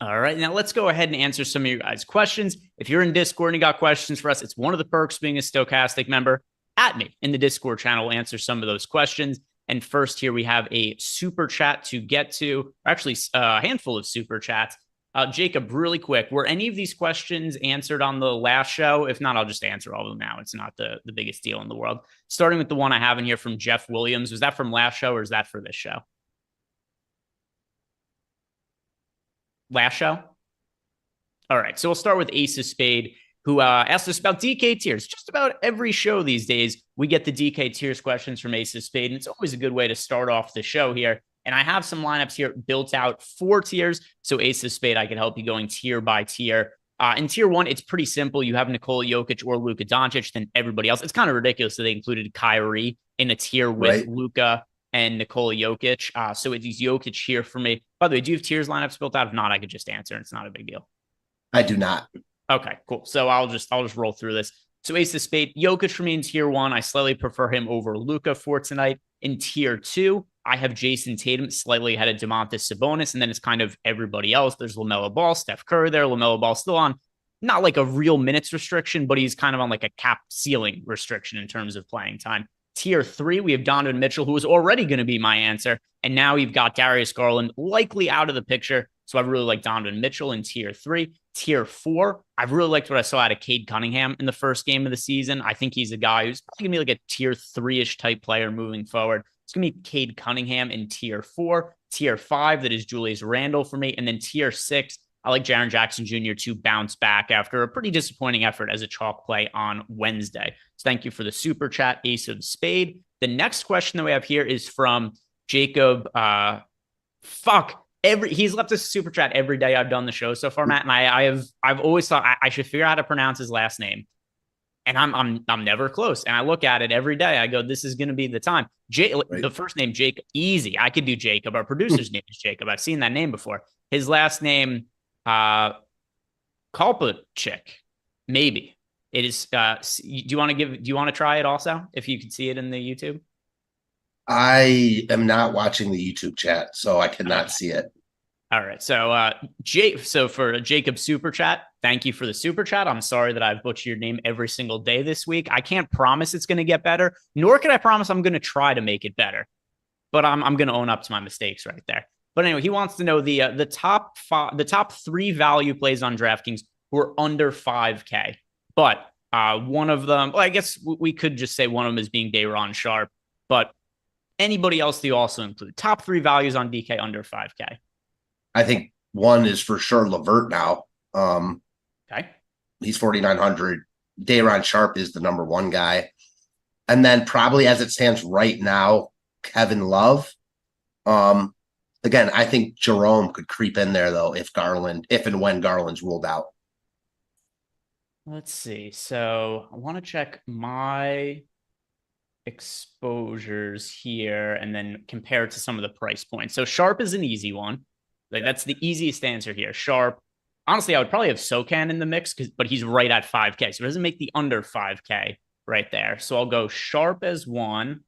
All right, now let's go ahead and answer some of your guys' questions. If you're in Discord and you got questions for us, it's one of the perks being a Stochastic member. At me in the Discord channel, we'll answer some of those questions. And first here we have a super chat to get to, or actually a handful of super chats. Jacob, really quick, were any of these questions answered on the last show? If not, I'll just answer all of them now. It's not the biggest deal in the world. Starting with the one I have in here from Jeff Williams. Was that from last show or is that for this show? Last show? All right, so we'll start with Ace of Spade, who asked us about DK tiers. Just about every show these days, we get the DK tiers questions from Ace of Spade, and it's always a good way to start off the show here. And I have some lineups here built out for tiers. So Ace of Spade, I can help you going tier by tier. In tier one, it's pretty simple. You have Nikola Jokic or Luka Doncic, then everybody else. It's kind of ridiculous that they included Kyrie in a tier with Luka and Nikola Jokic. So it's Jokic here for me. By the way, do you have tiers lineups built out? If not, I could just answer. It's not a big deal. I do not. Okay, cool. So I'll just roll through this. So Ace of Spade, Jokic for me in tier one. I slightly prefer him over Luka for tonight. In tier two, I have Jason Tatum slightly ahead of Domantas Sabonis, and then it's kind of everybody else. There's LaMelo Ball, Steph Curry there. LaMelo Ball still on, not like a real minutes restriction, but he's kind of on a cap ceiling restriction in terms of playing time. Tier three, we have Donovan Mitchell, who was already going to be my answer, and now you've got Darius Garland likely out of the picture. So I really like Donovan Mitchell in tier three. Tier four, I really liked what I saw out of Cade Cunningham in the first game of the season. I think he's a guy who's probably going to be a tier three-ish type player moving forward. It's going to be Cade Cunningham in tier four. Tier five, that is Julius Randle for me. And then tier six, I like Jaren Jackson Jr. to bounce back after a pretty disappointing effort as a chalk play on Wednesday. So thank you for the super chat, Ace of Spade. The next question that we have here is from Jacob. He's left us a super chat every day I've done the show so far, Matt, and I've always thought I should figure out how to pronounce his last name, and I'm never close. And I look at it every day. I go, this is going to be the time. The first name Jacob, easy. I could do Jacob. Our producer's name is Jacob. I've seen that name before. His last name, Kalpachik, maybe it is. Do you want to try it also? If you can see it in the YouTube. I am not watching the YouTube chat, so I cannot see it. All right. So, so for a Jacob super chat, thank you for the super chat. I'm sorry that I've butchered your name every single day this week. I can't promise it's going to get better, nor can I promise I'm going to try to make it better. But I'm going to own up to my mistakes right there. But anyway, he wants to know the top 3 value plays on DraftKings who are under 5K. But one of them, well, I guess we could just say one of them is being Day'Ron Sharpe. But anybody else do you also include? Top 3 values on DK under 5K. I think one is for sure Levert now. Okay. He's 4,900. Day'Ron Sharpe is the number 1 guy. And then probably as it stands right now, Kevin Love. Again, I think Jerome could creep in there though if and when Garland's ruled out. Let's see. So I want to check my exposures here and then compare it to some of the price points. So Sharpe is an easy one. Like that's the easiest answer here. Sharpe. Honestly, I would probably have Sokan in the mix, but he's right at 5K. So it doesn't make the under 5K right there. So I'll go Sharpe as one.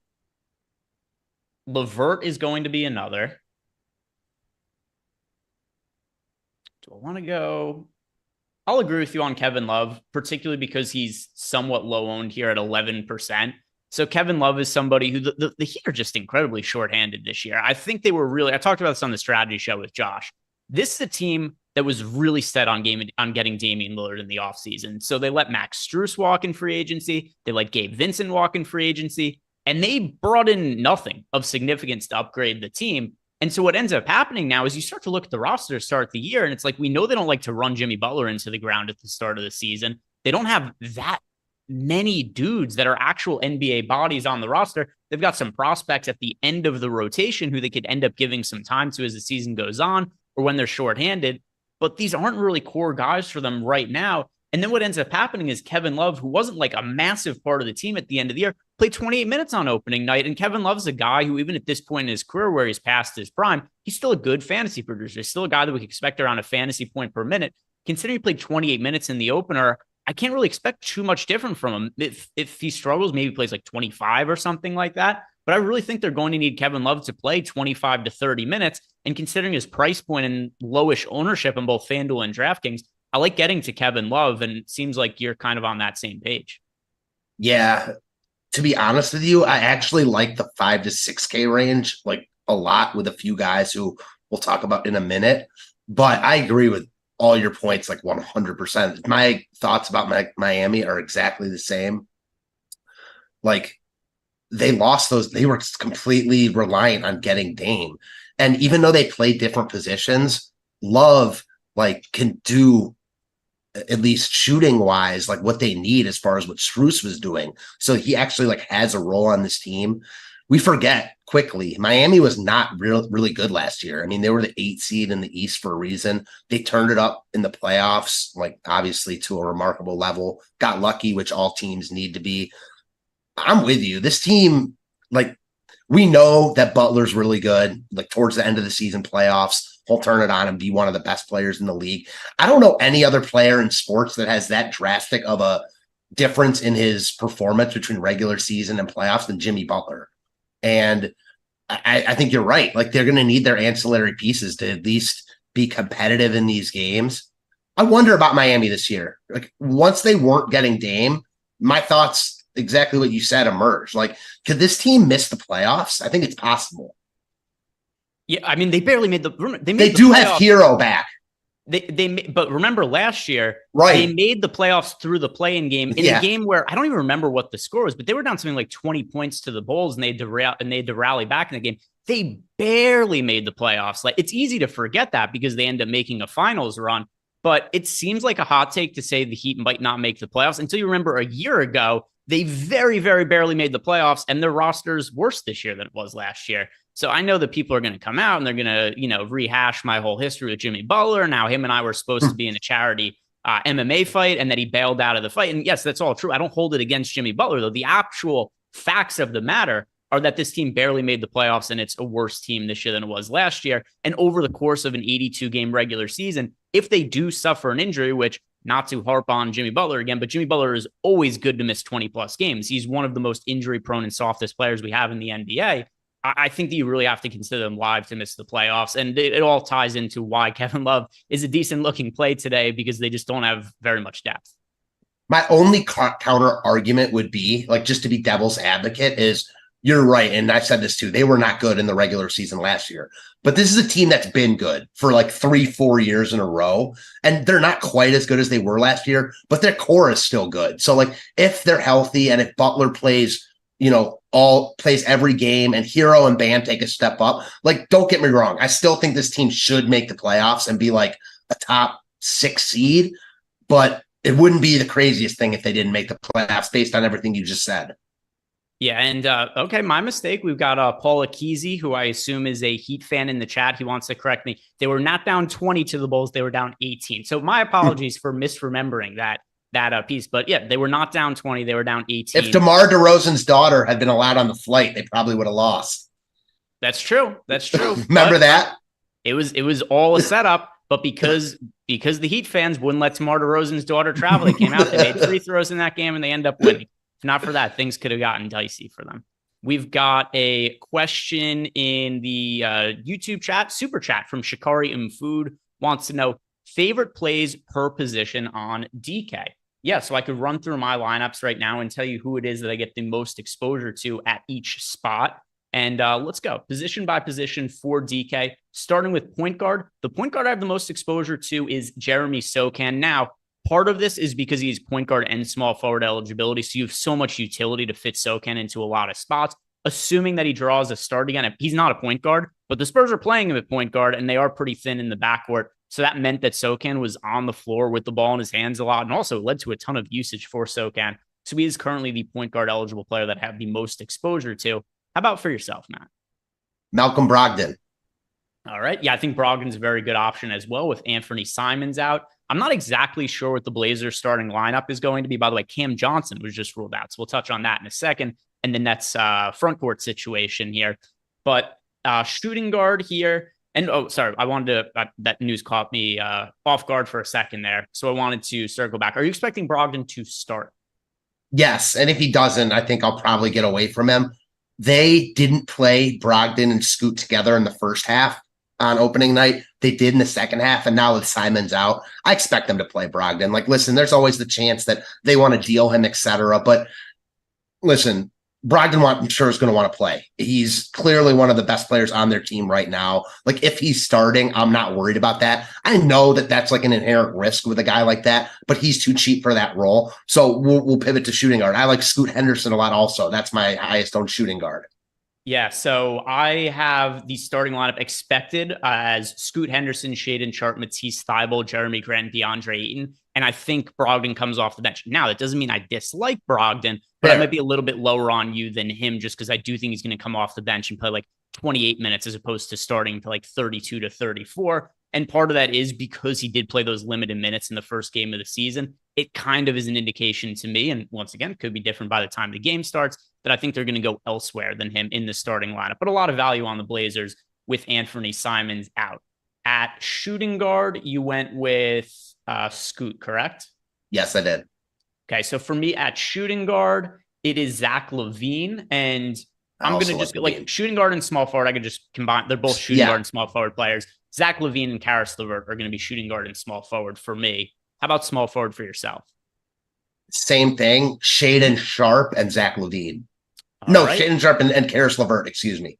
Levert is going to be another. Do I want to go? I'll agree with you on Kevin Love, particularly because he's somewhat low owned here at 11%. So Kevin Love is somebody who the Heat are just incredibly shorthanded this year. I think they were really, I talked about this on the strategy show with Josh. This is a team that was really set on getting Damian Lillard in the offseason. So they let Max Strus walk in free agency. They let Gabe Vincent walk in free agency. And they brought in nothing of significance to upgrade the team. And so what ends up happening now is you start to look at the roster to start the year, and it's like, we know they don't like to run Jimmy Butler into the ground at the start of the season. They don't have that many dudes that are actual NBA bodies on the roster. They've got some prospects at the end of the rotation who they could end up giving some time to as the season goes on or when they're shorthanded. But these aren't really core guys for them right now. And then what ends up happening is Kevin Love, who wasn't like a massive part of the team at the end of the year, played 28 minutes on opening night. And Kevin Love's a guy who, even at this point in his career where he's past his prime, he's still a good fantasy producer. He's still a guy that we could expect around a fantasy point per minute. Considering he played 28 minutes in the opener, I can't really expect too much different from him. If he struggles, maybe he plays like 25 or something like that. But I really think they're going to need Kevin Love to play 25 to 30 minutes. And considering his price point and lowish ownership on both FanDuel and DraftKings, I like getting to Kevin Love, and it seems like you're kind of on that same page. Yeah. To be honest with you, I actually like the 5 to 6K range like a lot with a few guys who we'll talk about in a minute. But I agree with all your points like 100%. My thoughts about Miami are exactly the same. Like, they lost those. They were completely reliant on getting Dame. And even though they play different positions, Love like can do, at least shooting wise, like what they need as far as what Strus was doing. So he actually like has a role on this team. We forget quickly, Miami was not really good last year. I mean, they were the 8th seed in the East for a reason. They turned it up in the playoffs, like obviously to a remarkable level, got lucky, which all teams need to be. I'm with you. This team, like, we know that Butler's really good, like towards the end of the season playoffs, he'll turn it on and be one of the best players in the league. I don't know any other player in sports that has that drastic of a difference in his performance between regular season and playoffs than Jimmy Butler. And I think you're right. Like, they're going to need their ancillary pieces to at least be competitive in these games. I wonder about Miami this year. Like, once they weren't getting Dame, my thoughts, exactly what you said, emerged. Like, could this team miss the playoffs? I think it's possible. Yeah, I mean, they barely made the. They do have Hero back. But remember last year, right? They made the playoffs through the play-in game in a game where I don't even remember what the score was, but they were down something like 20 points to the Bulls, and they had to rally back in the game. They barely made the playoffs. Like, it's easy to forget that because they end up making a finals run. But it seems like a hot take to say the Heat might not make the playoffs until you remember a year ago, they very, very barely made the playoffs, and their roster's worse this year than it was last year. So I know that people are going to come out and they're going to, rehash my whole history with Jimmy Butler. Now him and I were supposed to be in a charity MMA fight, and that he bailed out of the fight. And yes, that's all true. I don't hold it against Jimmy Butler, though. The actual facts of the matter are that this team barely made the playoffs, and it's a worse team this year than it was last year. And over the course of an 82-game regular season, if they do suffer an injury, which, not to harp on Jimmy Butler again, but Jimmy Butler is always good to miss 20-plus games. He's one of the most injury-prone and softest players we have in the NBA. I think that you really have to consider them live to miss the playoffs. And it all ties into why Kevin Love is a decent looking play today, because they just don't have very much depth. My only counter argument would be, like, just to be devil's advocate, is you're right. And I've said this too. They were not good in the regular season last year, but this is a team that's been good for like 3-4 years in a row. And they're not quite as good as they were last year, but their core is still good. So like, if they're healthy and if Butler plays, plays every game, and Hero and Bam take a step up, like, don't get me wrong, I still think this team should make the playoffs and be like a top 6 seed, but it wouldn't be the craziest thing if they didn't make the playoffs based on everything you just said. Yeah, and okay, my mistake. We've got Paul Akezi, who I assume is a Heat fan in the chat. He wants to correct me. They were not down 20 to the Bulls. They were down 18. So my apologies for misremembering that piece. But yeah, they were not down 20. They were down 18. If DeMar DeRozan's daughter had been allowed on the flight, they probably would have lost. That's true. Remember that? It was all a setup, but because the Heat fans wouldn't let DeMar DeRozan's daughter travel, they came out, they made 3 throws in that game, and they end up winning. If not for that, things could have gotten dicey for them. We've got a question in the YouTube chat, super chat from Shikari Food, wants to know favorite plays per position on DK. Yeah, so I could run through my lineups right now and tell you who it is that I get the most exposure to at each spot. And let's go position by position for DK, starting with point guard. The point guard I have the most exposure to is Jeremy Sochan. Now, part of this is because he's point guard and small forward eligibility, so you have so much utility to fit Sochan into a lot of spots. Assuming that he draws a start again, he's not a point guard, but the Spurs are playing him at point guard, and they are pretty thin in the backcourt. So that meant that Sochan was on the floor with the ball in his hands a lot, and also led to a ton of usage for Sochan. So he is currently the point guard eligible player that I have the most exposure to. How about for yourself, Matt? Malcolm Brogdon. All right. Yeah, I think Brogdon's a very good option as well with Anthony Simons out. I'm not exactly sure what the Blazers starting lineup is going to be. By the way, Cam Johnson was just ruled out, so we'll touch on that in a second. And the Nets front court situation here. But shooting guard here. And I wanted to, that news caught me off guard for a second there. So I wanted to circle back. Are you expecting Brogdon to start? Yes. And if he doesn't, I think I'll probably get away from him. They didn't play Brogdon and Scoot together in the first half on opening night. They did in the second half, and now with Simons out, I expect them to play Brogdon. Like, listen, there's always the chance that they want to deal him, etc. But listen, Brogdon, I'm sure, is going to want to play. He's clearly one of the best players on their team right now. Like, if he's starting, I'm not worried about that. I know that that's like an inherent risk with a guy like that, but he's too cheap for that role. So we'll pivot to shooting guard. I like Scoot Henderson a lot also. That's my highest owned shooting guard. Yeah, so I have the starting lineup expected as Scoot Henderson, Shaedon Sharpe, Matisse Thybulle, Jeremy Grant, DeAndre Ayton. And I think Brogdon comes off the bench. Now, that doesn't mean I dislike Brogdon, but I might be a little bit lower on you than him just because I do think he's going to come off the bench and play like 28 minutes as opposed to starting to like 32 to 34. And part of that is because he did play those limited minutes in the first game of the season. It kind of is an indication to me, and once again, could be different by the time the game starts, that I think they're going to go elsewhere than him in the starting lineup. But a lot of value on the Blazers with Anthony Simons out. At shooting guard, you went with Scoot, correct? Yes, I did. Okay, so for me at shooting guard, it is Zach LaVine, and I'm going to just like shooting guard and small forward. I could just combine. They're both shooting guard and small forward players. Zach LaVine and Karis LeVert are going to be shooting guard and small forward for me. How about small forward for yourself? Same thing. Shaedon Sharpe and Zach LaVine. Shaedon Sharpe and Karis LeVert, excuse me.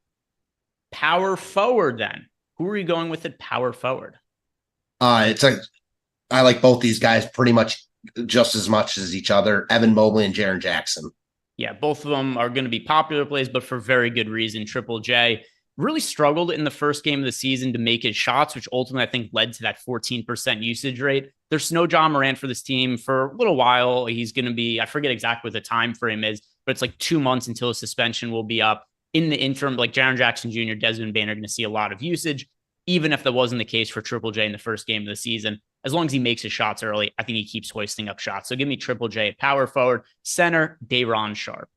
Power forward then. Who are you going with at power forward? I like both these guys pretty much just as much as each other. Evan Mobley and Jaren Jackson. Yeah, both of them are going to be popular plays, but for very good reason. Triple J really struggled in the first game of the season to make his shots, which ultimately I think led to that 14% usage rate. There's no John Morant for this team for a little while. He's going to be, I forget exactly what the time frame is, but it's like 2 months until his suspension will be up. In the interim, like Jaren Jackson Jr., Desmond Bane are going to see a lot of usage, even if that wasn't the case for Triple J in the first game of the season. As long as he makes his shots early, I think he keeps hoisting up shots. So give me Triple J at power forward. Center, Day'Ron Sharpe.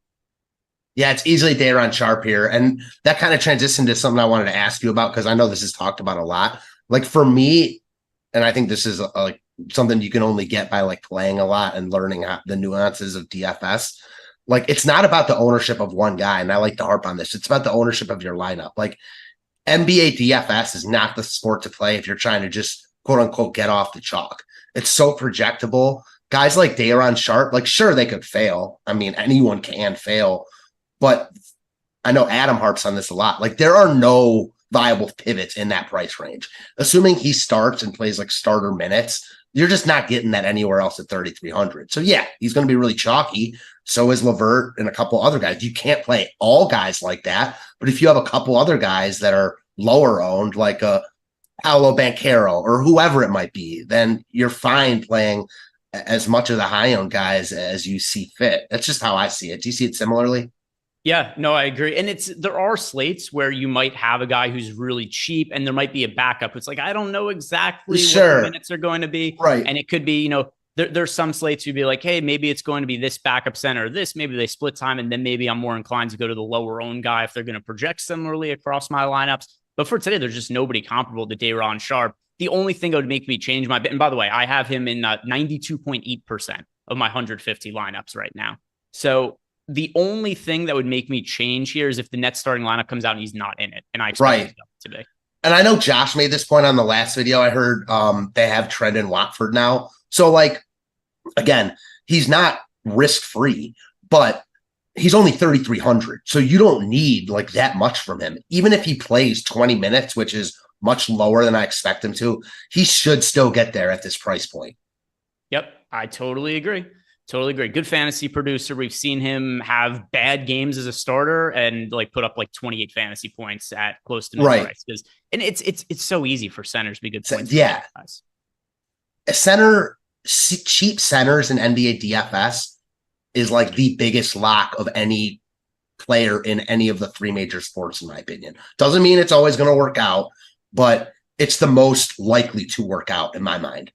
Yeah, it's easily Day'Ron Sharpe here. And that kind of transitioned to something I wanted to ask you about, because I know this is talked about a lot. Like for me, and I think this is like something you can only get by like playing a lot and learning the nuances of DFS. Like, it's not about the ownership of one guy, and I like to harp on this. It's about the ownership of your lineup. Like, NBA DFS is not the sport to play if you're trying to just quote unquote get off the chalk. It's so projectable. Guys like Daron Sharp, like, sure, they could fail. I mean, anyone can fail, but I know Adam harps on this a lot. Like, there are no viable pivots in that price range. Assuming he starts and plays like starter minutes, you're just not getting that anywhere else at 3,300. So yeah, he's going to be really chalky. So is Levert and a couple other guys. You can't play all guys like that, but if you have a couple other guys that are lower owned, like a Paolo Banchero or whoever it might be, then you're fine playing as much of the high owned guys as you see fit. That's just how I see it. Do you see it similarly? Yeah, no, I agree. And there are slates where you might have a guy who's really cheap and there might be a backup. It's like, I don't know exactly what the minutes are going to be. Right. And it could be, there's some slates you'd be like, hey, maybe it's going to be this backup center, this, maybe they split time. And then maybe I'm more inclined to go to the lower owned guy if they're going to project similarly across my lineups. But for today, there's just nobody comparable to Daron Sharp. The only thing that would make me change my bet, and by the way, I have him in 92.8% of my 150 lineups right now. So the only thing that would make me change here is if the Nets starting lineup comes out and he's not in it. And I expect him to be. And I know Josh made this point on the last video. I heard they have Trent and Watford now. So, like, again, he's not risk-free, but he's only 3,300. So you don't need like that much from him. Even if he plays 20 minutes, which is much lower than I expect him to, he should still get there at this price point. Yep, I totally agree. Totally agree. Good fantasy producer. We've seen him have bad games as a starter and like put up like 28 fantasy points at close to mid-price. And it's so easy for centers to be good points. Yeah. A center, cheap centers in NBA DFS is like the biggest lock of any player in any of the three major sports, in my opinion. Doesn't mean it's always going to work out, but it's the most likely to work out in my mind.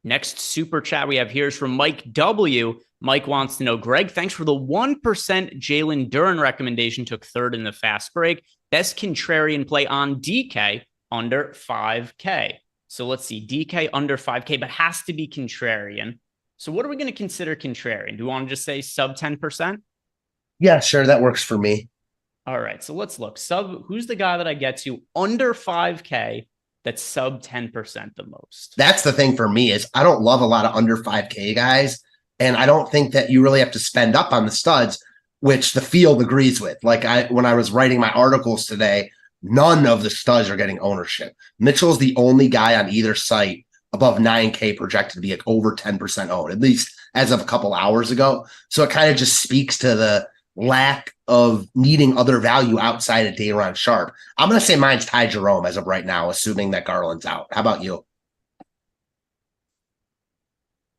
Next super chat we have here is from Mike W. Mike wants to know, Greg, thanks for the 1% Jalen Duren recommendation. Took third in the fast break. Best contrarian play on DK under 5K. So let's see, DK under 5K, but has to be contrarian. So what are we going to consider contrarian? Do we want to just say sub 10%? Yeah, sure. That works for me. All right. So let's look. Who's the guy that I get to under 5K that's sub 10% the most? That's the thing for me is I don't love a lot of under 5K guys. And I don't think that you really have to spend up on the studs, which the field agrees with. Like when I was writing my articles today, none of the studs are getting ownership. Mitchell's the only guy on either site above 9K projected to be like over 10% owned, at least as of a couple hours ago. So it kind of just speaks to the lack of needing other value outside of Daron Sharp. I'm going to say mine's Ty Jerome as of right now, assuming that Garland's out. How about you?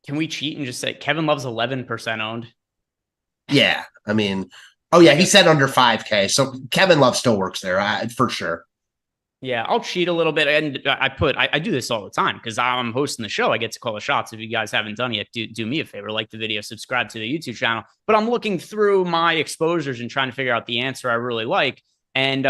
Can we cheat and just say Kevin Love's 11% owned? Yeah. I mean, oh yeah, he said under 5K. So Kevin Love still works there for sure. Yeah, I'll cheat a little bit. And I do this all the time because I'm hosting the show. I get to call the shots. If you guys haven't done it yet, do me a favor, like the video, subscribe to the YouTube channel. But I'm looking through my exposures and trying to figure out the answer I really like. And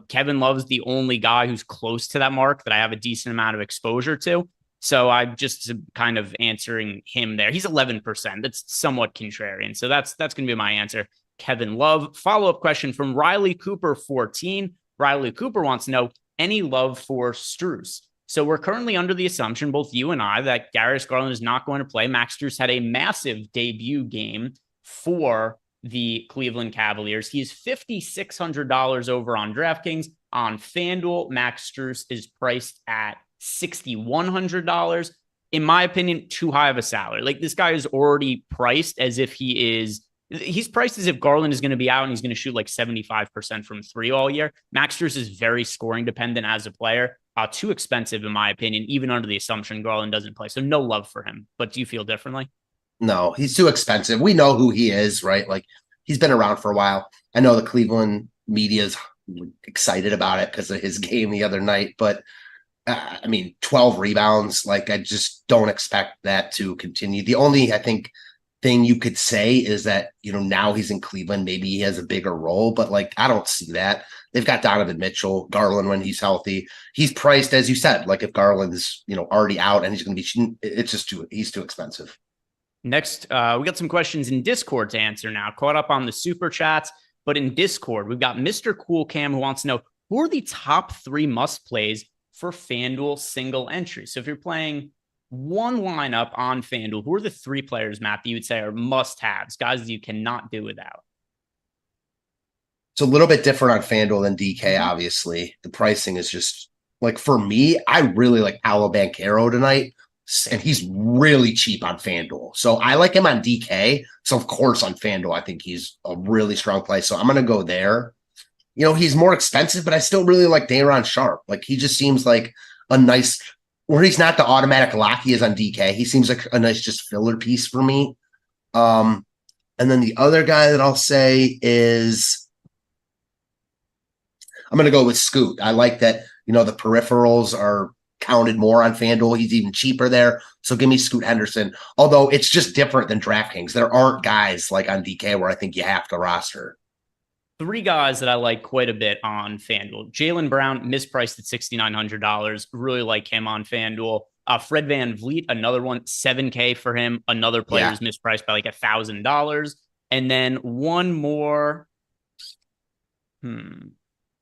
Kevin Love's the only guy who's close to that mark that I have a decent amount of exposure to. So I'm just kind of answering him there. He's 11%. That's somewhat contrarian. So that's going to be my answer. Kevin Love. Follow-up question from Riley Cooper 14. Riley Cooper wants to know, any love for Strus? So we're currently under the assumption, both you and I, that Darius Garland is not going to play. Max Strus had a massive debut game for the Cleveland Cavaliers. He's $5,600 over on DraftKings. On FanDuel, Max Strus is priced at $6,100. In my opinion, too high of a salary. Like, this guy is already priced as if he's priced as if Garland is going to be out and he's going to shoot like 75% from three all year. Max Strus is very scoring dependent as a player. Too expensive, in my opinion, even under the assumption Garland doesn't play. So no love for him. But do you feel differently? No, he's too expensive. We know who he is, right? Like, he's been around for a while. I know the Cleveland media is excited about it because of his game the other night. But, 12 rebounds. Like, I just don't expect that to continue. The only, I think, thing you could say is that, now he's in Cleveland, maybe he has a bigger role, but like, I don't see that. They've got Donovan Mitchell, Garland when he's healthy. He's priced, as you said, like if Garland is, already out and he's going to be, it's just he's too expensive. Next, we got some questions in Discord to answer now. Caught up on the super chats, but in Discord, we've got Mr. Cool Cam who wants to know who are the top 3 must plays for FanDuel single entry. So if you're playing one lineup on FanDuel, who are the 3 players, Matt, that you would say are must haves, guys that you cannot do without? It's a little bit different on FanDuel than DK, obviously. The pricing is just like, for me, I really like Paolo Banchero tonight. And he's really cheap on FanDuel. So I like him on DK. So, of course, on FanDuel, I think he's a really strong play. So I'm going to go there. You know, he's more expensive, but I still really like Day'Ron Sharpe. Like, he just seems like a nice, where he's not the automatic lock he is on DK. He seems like a nice just filler piece for me. And then the other guy that I'll say is, I'm going to go with Scoot. I like that, you know, the peripherals are counted more on FanDuel. He's even cheaper there. So give me Scoot Henderson. Although it's just different than DraftKings. There aren't guys like on DK where I think you have to roster. 3 guys that I like quite a bit on FanDuel. Jaylen Brown, mispriced at $6,900. Really like him on FanDuel. Fred VanVleet, another one, $7K for him. Another player is mispriced by like $1,000. And then one more. I'm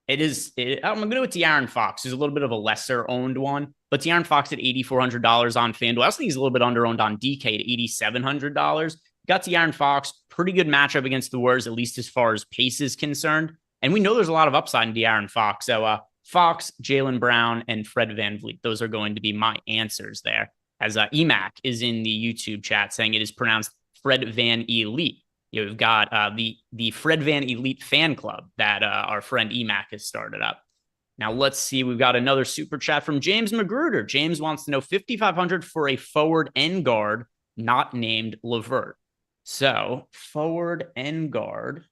going to go with De'Aaron Fox, who's a little bit of a lesser owned one, but De'Aaron Fox at $8,400 on FanDuel. I also think he's a little bit under owned on DK at $8,700. Got De'Aaron Fox, pretty good matchup against the Warriors, at least as far as pace is concerned. And we know there's a lot of upside in De'Aaron Fox. So Fox, Jaylen Brown, and Fred VanVleet, those are going to be my answers there. As Emac is in the YouTube chat saying it is pronounced Fred Van Elite. You've got the Fred Van Elite fan club that our friend Emac has started up. Now let's see. We've got another super chat from James Magruder. James wants to know $5,500 for a forward end guard not named LeVert. So forward end guard.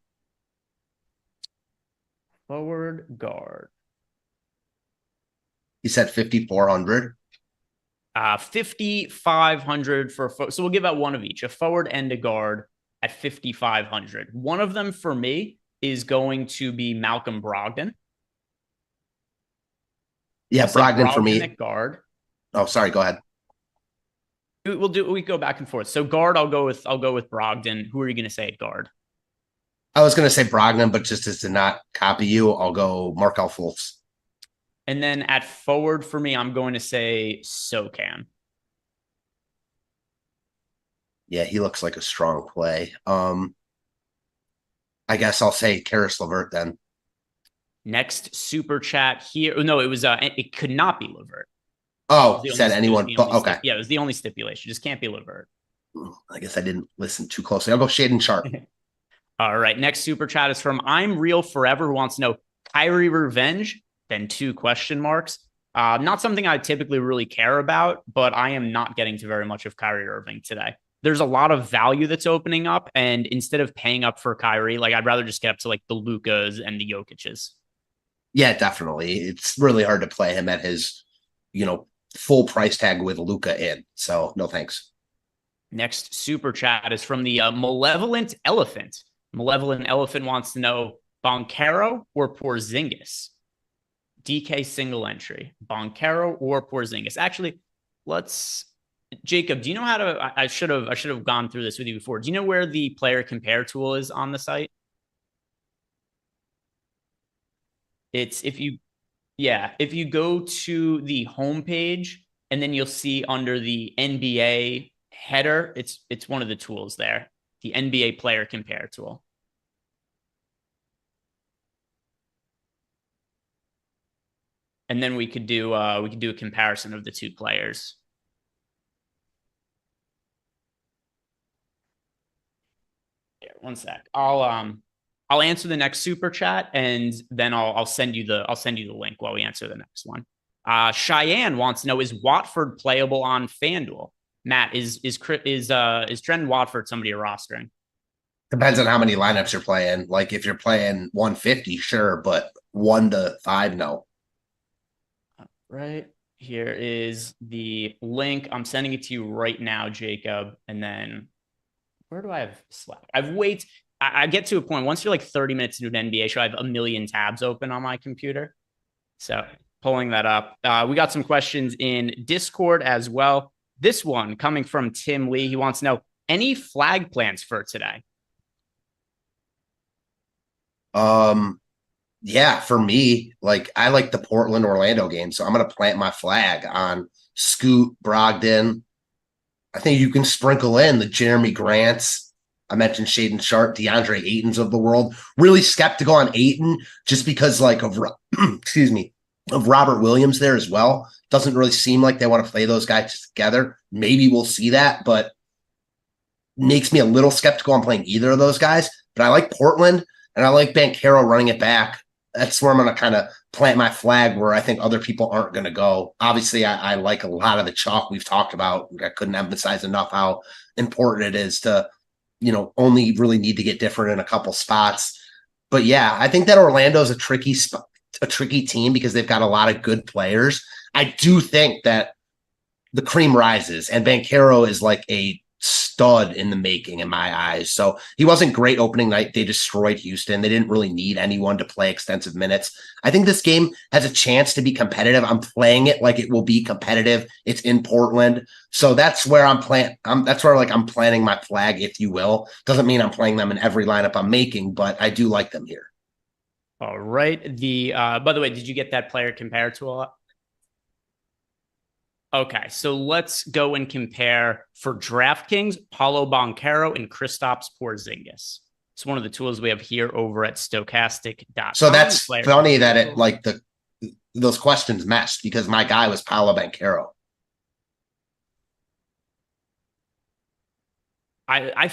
Forward guard. He said 5,400. 5,500 for so we'll give out one of each, a forward and a guard at 5,500. One of them for me is going to be Malcolm Brogdon. Yeah, Brogdon for me. At guard. Oh, sorry. Go ahead. We go back and forth. So guard, I'll go with Brogdon. Who are you going to say at guard? I was going to say Brogdon, but just as to not copy you, I'll go Markelle Fultz. And then at forward for me, I'm going to say Sochan. Yeah, he looks like a strong play. I guess I'll say Karis LeVert then. Next super chat here. No, it could not be LeVert. Oh, said anyone, but okay. Yeah, it was the only stipulation. Just can't be LeVert. I guess I didn't listen too closely. I'll go Shaedon Sharpe. All right. Next super chat is from I'm Real Forever, who wants to know Kyrie revenge, then 2 question marks. Not something I typically really care about, but I am not getting to very much of Kyrie Irving today. There's a lot of value that's opening up. And instead of paying up for Kyrie, like I'd rather just get up to like the Lukas and the Jokic's. Yeah, definitely. It's really hard to play him at his, full price tag with Luka in. So no thanks. Next super chat is from the Malevolent Elephant. Malevolent Elephant wants to know Banchero or Porzingis? DK single entry. Banchero or Porzingis? Actually, Jacob, do you know how to? I should have gone through this with you before. Do you know where the player compare tool is on the site? It's if you go to the homepage and then you'll see under the NBA header, it's one of the tools there, the NBA player compare tool. And then we could do a comparison of the 2 players. Here, one sec. I'll answer the next super chat and then I'll send you the link while we answer the next one. Cheyenne wants to know, is Watford playable on FanDuel? Matt, is Trent Watford somebody you're rostering? Depends on how many lineups you're playing. Like if you're playing 150, sure, but 1 to 5, no. Right. Here is the link. I'm sending it to you right now, Jacob. And then where do I have Slack? I get to a point, once you're like 30 minutes into an NBA show, I have a million tabs open on my computer. So pulling that up. We got some questions in Discord as well. This one coming from Tim Lee. He wants to know, Any flag plans for today? Yeah, for me, like I like the Portland Orlando game, so I'm gonna plant my flag on Scoot, Brogdon. I think you can sprinkle in the Jeremy Grants. I mentioned Shaden Sharp, DeAndre Ayton's of the world. Really skeptical on Ayton just because like of excuse me, of Robert Williams there as well. Doesn't really seem like they want to play those guys together. Maybe we'll see that, but makes me a little skeptical on playing either of those guys. But I like Portland and I like Banchero running it back. That's where I'm going to kind of plant my flag where I think other people aren't going to go. Obviously, I like a lot of the chalk we've talked about. I couldn't emphasize enough how important it is to, only really need to get different in a couple spots. But yeah, I think that Orlando's a tricky team because they've got a lot of good players. I do think that the cream rises and Banchero is like a stud in the making in my eyes. So he wasn't great opening night. They destroyed Houston. They didn't really need anyone to play extensive minutes. I think this game has a chance to be competitive. I'm playing it like it will be competitive. It's in Portland. So that's where I'm planting my flag, if you will. Doesn't mean I'm playing them in every lineup I'm making, but I do like them here. All right. By the way, did you get that player compared to a lot? Okay, so let's go and compare for DraftKings, Paulo Banchero and Kristaps Porzingis. It's one of the tools we have here over at Stochastic.com. So that's funny that it like those questions meshed because my guy was Paulo Banchero. I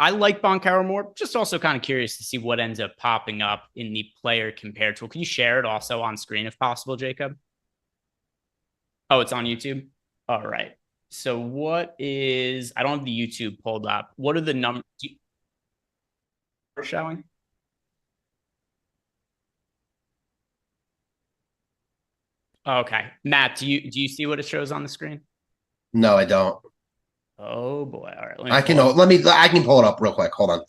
like Banchero more. Just also kind of curious to see what ends up popping up in the player compare tool. Can you share it also on screen if possible, Jacob? Oh, it's on YouTube? All right. So what is, I don't have the YouTube pulled up. What are the numbers showing? Okay. Matt, do you see what it shows on the screen? No, I don't. Oh boy. All right. I can pull it up real quick. Hold on.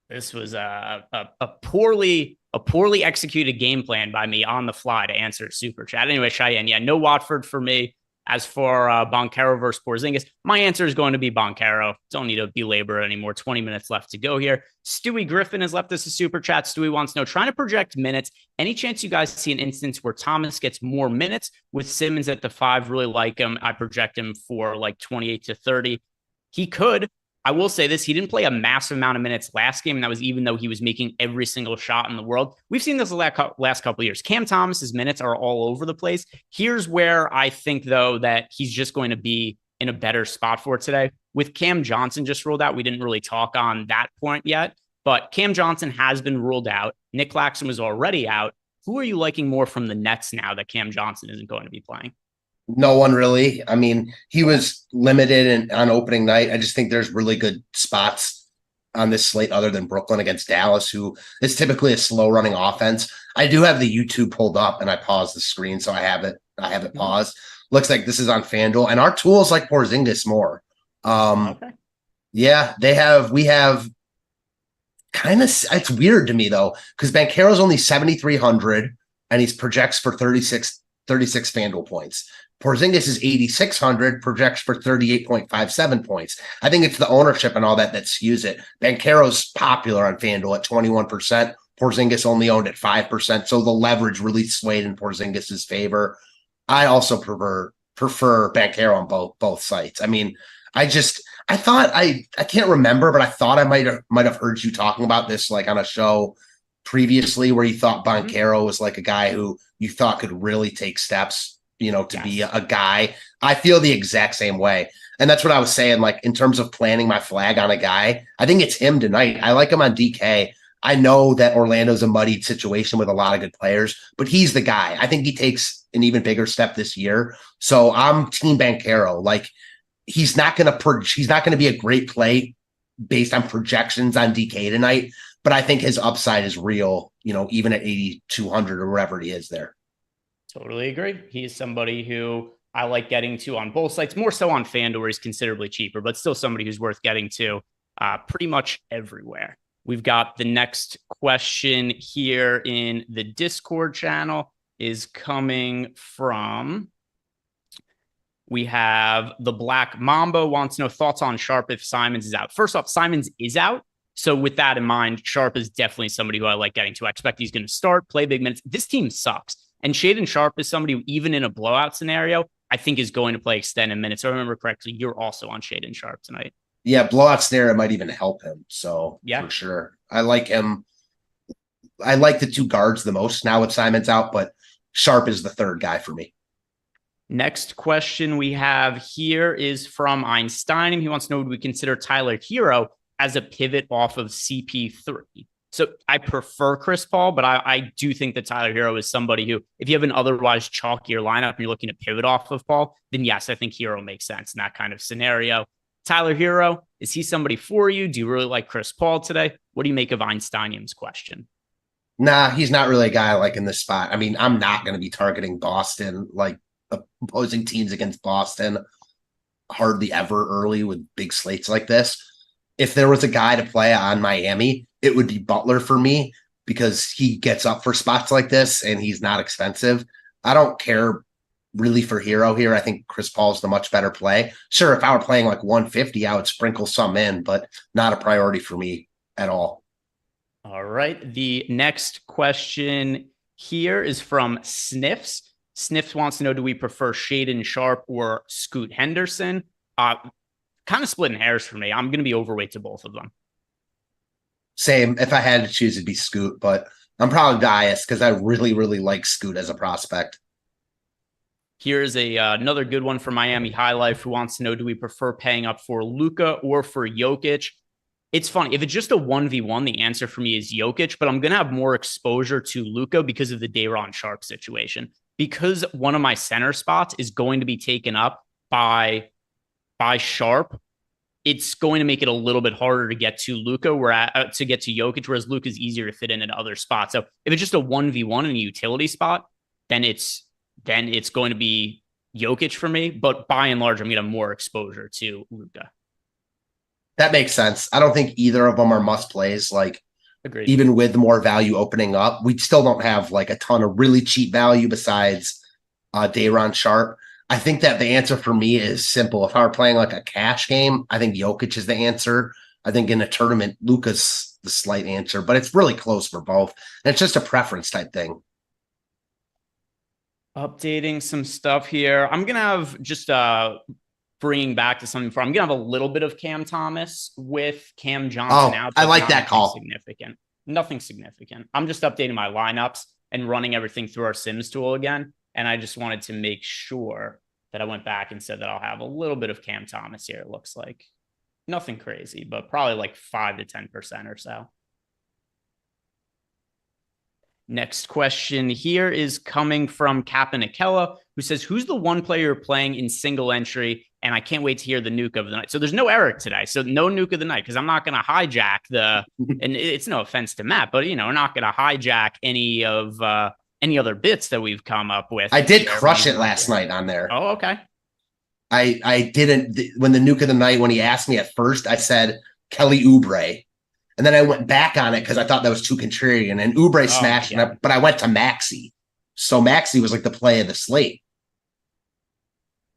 This was a poorly executed game plan by me on the fly to answer super chat. Anyway, Cheyenne, yeah, no Watford for me. As for Banchero versus Porzingis, my answer is going to be Banchero. Don't need to belabor it anymore. 20 minutes left to go here. Stewie Griffin has left us a super chat. Stewie wants to know, trying to project minutes. Any chance you guys see an instance where Thomas gets more minutes with Simmons at the 5? Really like him. I project him for like 28 to 30. He could. I will say this, he didn't play a massive amount of minutes last game, and that was even though he was making every single shot in the world. We've seen this the last couple of years. Cam Thomas's minutes are all over the place. Here's where I think, though, that he's just going to be in a better spot for today. With Cam Johnson just ruled out, we didn't really talk on that point yet, but Cam Johnson has been ruled out. Nick Claxton was already out. Who are you liking more from the Nets now that Cam Johnson isn't going to be playing? No one really. I mean, he was limited on opening night. I just think there's really good spots on this slate other than Brooklyn against Dallas, who is typically a slow running offense. I do have the YouTube pulled up and I paused the screen, so I have it paused. Looks like this is on FanDuel, and our tools like Porzingis more. Okay. Yeah, we have kind of, it's weird to me though, because Banchero's only 7,300 and he projects for 36 FanDuel points. Porzingis is 8,600, projects for 38.57 points. I think it's the ownership and all that skews it. Banchero's popular on FanDuel at 21%. Porzingis only owned at 5%, so the leverage really swayed in Porzingis' favor. I also prefer Banchero on both sites. I mean, I can't remember, but I thought I might have heard you talking about this like on a show previously where you thought Banchero was like a guy who you thought could really take steps, to be a guy. I feel the exact same way. And that's what I was saying, like in terms of planting my flag on a guy, I think it's him tonight. I like him on DK. I know that Orlando's a muddied situation with a lot of good players, but he's the guy. I think he takes an even bigger step this year. So I'm team Banchero. Like he's not going to be a great play based on projections on DK tonight, but I think his upside is real, even at 8,200 or wherever he is there. Totally agree. He's somebody who I like getting to on both sites, more so on FanDuel where he's considerably cheaper, but still somebody who's worth getting to pretty much everywhere. We've got the next question here in the Discord channel is coming from We have the Black Mamba wants to know thoughts on Sharp if Simons is out. First off, Simons is out. So with that in mind, Sharp is definitely somebody who I like getting to. I expect he's going to start, play big minutes. This team sucks. And Shaden Sharp is somebody who, even in a blowout scenario, I think is going to play extended minutes. So I remember correctly, you're also on Shaden Sharp tonight. Yeah, blowout scenario might even help him. So yeah, for sure. I like him. I like the two guards the most now with Simons out, but Sharp is the third guy for me. Next question we have here is from Einstein. He wants to know, would we consider Tyler Hero as a pivot off of CP3? So I prefer Chris Paul, but I do think that Tyler Hero is somebody who, if you have an otherwise chalkier lineup and you're looking to pivot off of Paul, then yes, I think Hero makes sense in that kind of scenario. Tyler Hero, is he somebody for you? Do you really like Chris Paul today? What do you make of Einsteinium's question? Nah, he's not really a guy I like in this spot. I mean, I'm not going to be targeting Boston, like opposing teams against Boston hardly ever early with big slates like this. If there was a guy to play on Miami, it would be Butler for me because he gets up for spots like this and he's not expensive. I don't care really for Hero here. I think Chris Paul's the much better play. Sure, if I were playing like 150, I would sprinkle some in, but not a priority for me at all. All right. The next question here is from Sniffs. Sniffs wants to know, do we prefer Shaden Sharp or Scoot Henderson? Kind of splitting hairs for me. I'm going to be overweight to both of them. Same. If I had to choose, it'd be Scoot, but I'm probably biased because I really, really like Scoot as a prospect. Here's another good one for Miami High Life who wants to know, do we prefer paying up for Luka or for Jokic? It's funny. If it's just a 1v1, the answer for me is Jokic, but I'm going to have more exposure to Luka because of the Day'Ron Sharp situation. Because one of my center spots is going to be taken up by Sharp, it's going to make it a little bit harder to get to Luka, to get to Jokic, whereas Luka is easier to fit in other spots. So if it's just a 1v1 in a utility spot, then it's going to be Jokic for me. But by and large, I'm going to have more exposure to Luka. That makes sense. I don't think either of them are must plays. Like, agreed. Even with more value opening up, we still don't have like a ton of really cheap value besides Day'Ron Sharp. I think that the answer for me is simple. If I were playing like a cash game, I think Jokic is the answer. I think in a tournament, Luka's the slight answer, but it's really close for both. And it's just a preference type thing. Updating some stuff here. I'm going to have just bringing back to something I'm going to have a little bit of Cam Thomas with Cam Johnson out. I like that call. Nothing significant. I'm just updating my lineups and running everything through our Sims tool again. And I just wanted to make sure that I went back and said that I'll have a little bit of Cam Thomas here. It looks like nothing crazy, but probably like 5 to 10% or so. Next question here is coming from Kapanikella, who says, who's the one player you're playing in single entry? And I can't wait to hear the nuke of the night. So there's no Eric today. So no nuke of the night, because I'm not going to hijack and it's no offense to Matt, but, we're not going to hijack any other bits that we've come up with. I did crush it last night on there. Oh, okay. I didn't, when the nuke of the night, when he asked me at first, I said Kelly Oubre. And then I went back on it because I thought that was too contrarian. And Oubre smashed, but I went to Maxey. So Maxey was like the play of the slate.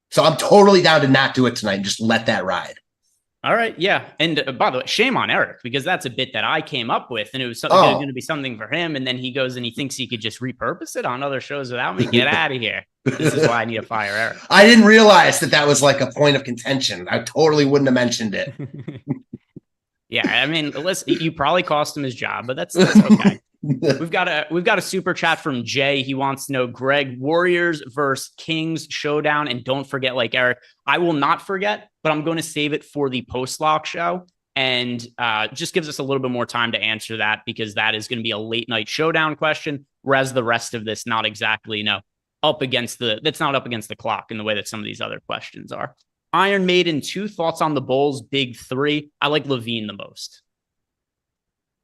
So I'm totally down to not do it tonight and just let that ride. All right. Yeah. And by the way, shame on Eric, because that's a bit that I came up with and it was going to be something for him. And then he goes and he thinks he could just repurpose it on other shows without me. Get out of here. This is why I need to fire Eric. I didn't realize that was like a point of contention. I totally wouldn't have mentioned it. Yeah. I mean, listen, you probably cost him his job, but that's okay. We've got a super chat from Jay. He wants to know, Greg, Warriors versus Kings showdown. And don't forget, like Eric, I will not forget, but I'm going to save it for the post-lock show. And just gives us a little bit more time to answer that, because that is going to be a late night showdown question. Whereas the rest of this, not exactly, that's not up against the clock in the way that some of these other questions are. Iron Maiden 2, thoughts on the Bulls big 3. I like Levine the most.